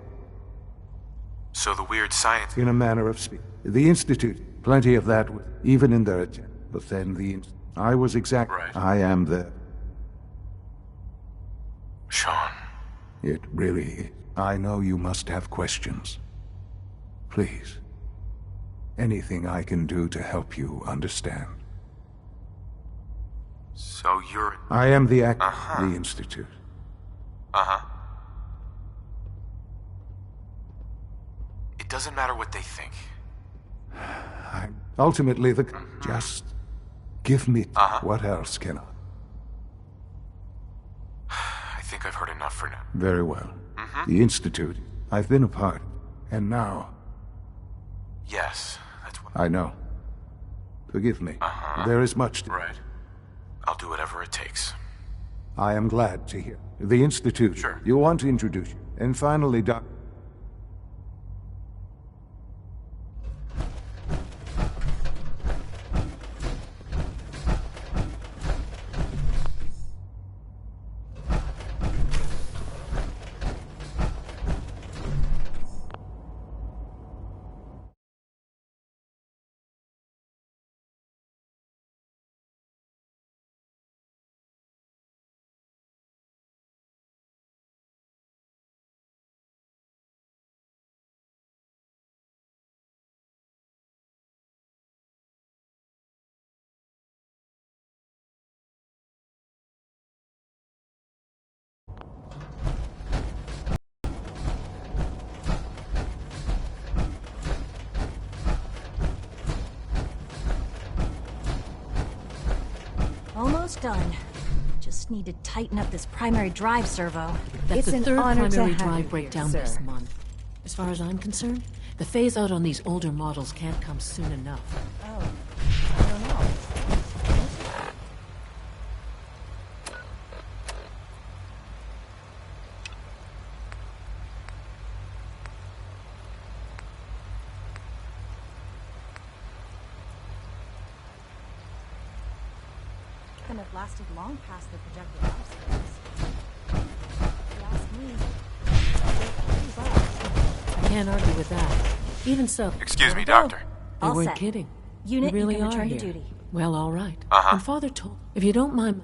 So the weird science... In a manner of speaking. The Institute, plenty of that, even in their attempt. But then the... I was exact... Right. I am the... Sean. It really is. I know you must have questions. Please. Anything I can do to help you understand. So you're... I am the the Institute. It doesn't matter what they think. Ultimately, the... Just... Give me... What else can I... I think I've heard enough for now. Very well. The Institute. I've been a part. And now... Yes, that's what... I know. Forgive me. There is much to... Right. I'll do whatever it takes. I am glad to hear. The Institute. Sure. You want to introduce you. And finally, Doc... Almost done. Just need to tighten up this primary drive servo. That's It's the an third honor to primary have you drive here, breakdown sir. this month. As far as I'm concerned, the phase out on these older models can't come soon enough. Oh, I don't know. Couldn't have lasted long past the projected lifespans. If you ask me, I can't argue with that. Even so... Excuse me, Doctor. They All weren't set. kidding. Unit, you really you can are return here. to duty. Well, all right. Uh-huh. And Father told... If you don't mind...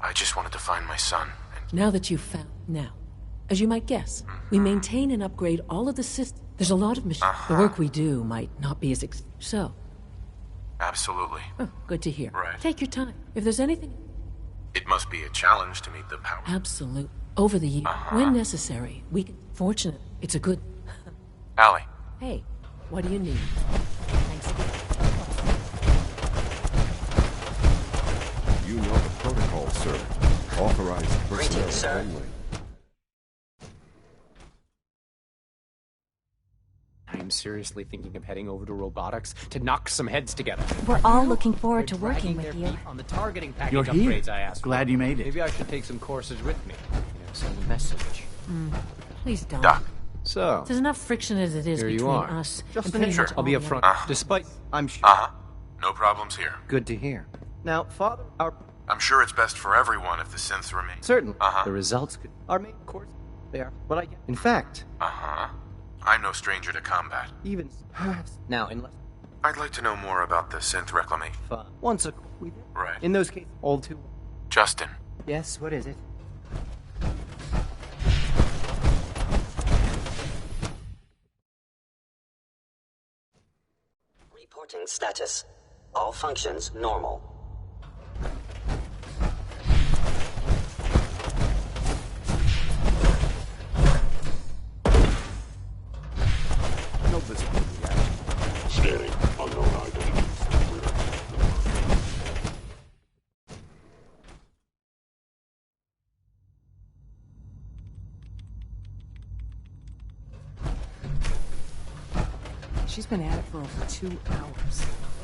I just wanted to find my son. Now that you've found... Now, as you might guess, we maintain and upgrade all of the systems. There's a lot of machines. The work we do might not be as... So... Absolutely. Oh, good to hear. Right. Take your time. If there's anything... It must be a challenge to meet the power. Absolute. Over the years, when necessary, we can... Fortunate. It's a good... Allie. Hey, what do you need? Thanks again. You know the protocol, sir. Authorized personnel Greetings, sir. only. I'm seriously thinking of heading over to robotics to knock some heads together. We're all looking forward to They're working dragging with their you. feet on the targeting package You're here. upgrades I asked Glad for. you made it. Maybe I should take some courses with me. Send a message. Please don't. Doc. So, There's enough friction as it is here between you are. us. Just and pretty sure. much I'll be all the upfront. others. Despite, I'm sure. No problems here. Good to hear. Now, Father, I'm sure it's best for everyone if the synths remain. certainly the results could. Our main course, they are what I get. In fact, I'm no stranger to combat. even now, unless I'd like to know more about the synth reclamation. once a we did. Right. In those cases, all too. Justin. Yes. What is it? Reporting status. All functions normal. No visible reaction. Scanning. Unknown identity. She's been at it for over 2 hours.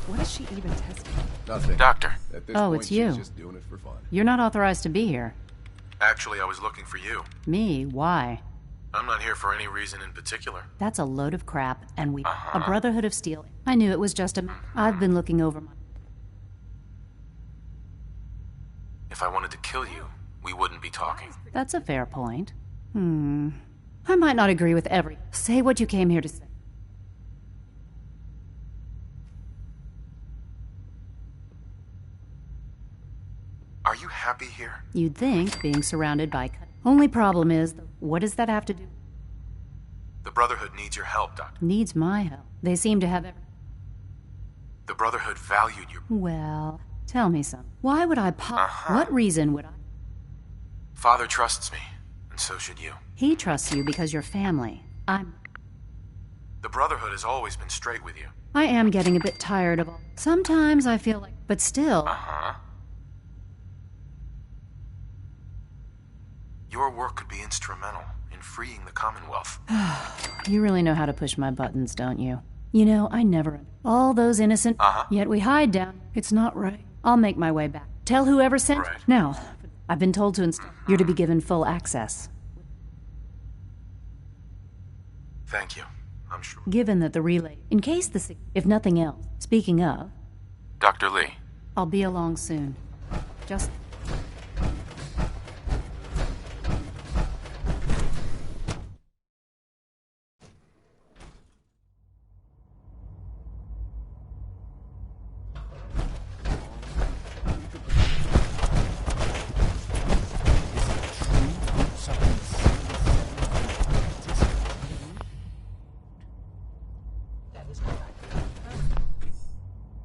What is she even testing? Nothing. Doctor. At this Oh, point, it's you. She's just doing it for fun. You're not authorized to be here. Actually, I was looking for you. Me? Why? I'm not here for any reason in particular. That's a load of crap, and we... A Brotherhood of Steel. I knew it was just a... I've been looking over my... If I wanted to kill you, we wouldn't be talking. That's a fair point. I might not agree with every... Say what you came here to say. Are you happy here? You'd think being surrounded by... Only problem is, what does that have to do? The Brotherhood needs your help, Doctor. Needs my help. They seem to have... The Brotherhood valued your... Well, tell me something. Why would I What reason would I... Father trusts me, and so should you. He trusts you because you're family. The Brotherhood has always been straight with you. I am getting a bit tired of all... Sometimes I feel like... But still... Your work could be instrumental in freeing the Commonwealth. You really know how to push my buttons, don't you? You know, I never... All those innocent... Yet we hide down. It's not right. I'll make my way back. Tell whoever sent... Now, I've been told to install... You're to be given full access. Thank you. I'm sure. Given that the relay... In case the... If nothing else. Speaking of... Dr. Lee. I'll be along soon. Just...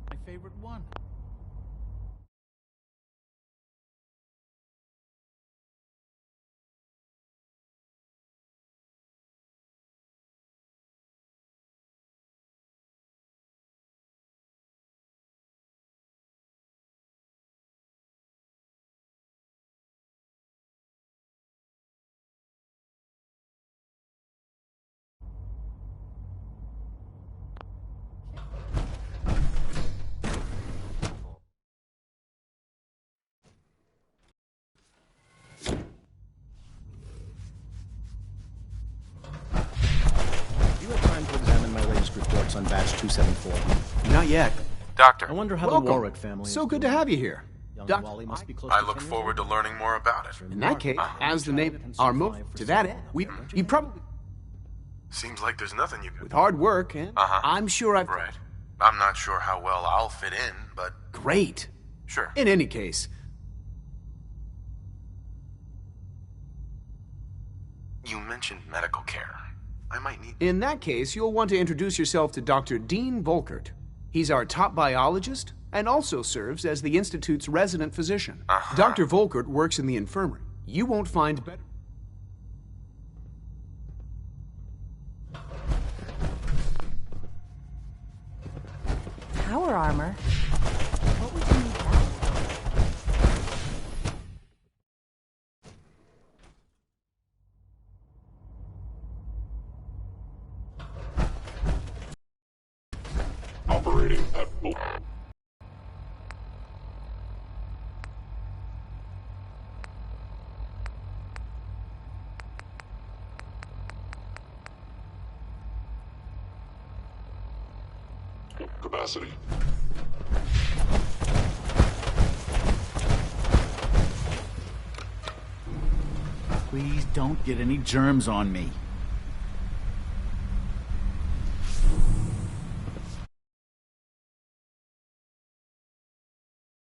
My favorite one. Do you have time to examine my latest reports on batch 274? Not yet. Doctor. I wonder how Welcome. the Warwick family So good to have you here. Young Doc, Wally must be close I to look 10 years forward to learning more about it. in that case, as the name, our move to that end, you probably, Seems like there's nothing you can... with hard work, and I'm sure I've... Right. I'm not sure how well I'll fit in, but... Great. Sure. In any case... You mentioned medical care. I might need... In that case, you'll want to introduce yourself to Dr. Dean Volkert. He's our top biologist and also serves as the Institute's resident physician. Dr. Volkert works in the infirmary. You won't find better... Power armor? What would you need that? Operating at full. Capacity. Please don't get any germs on me.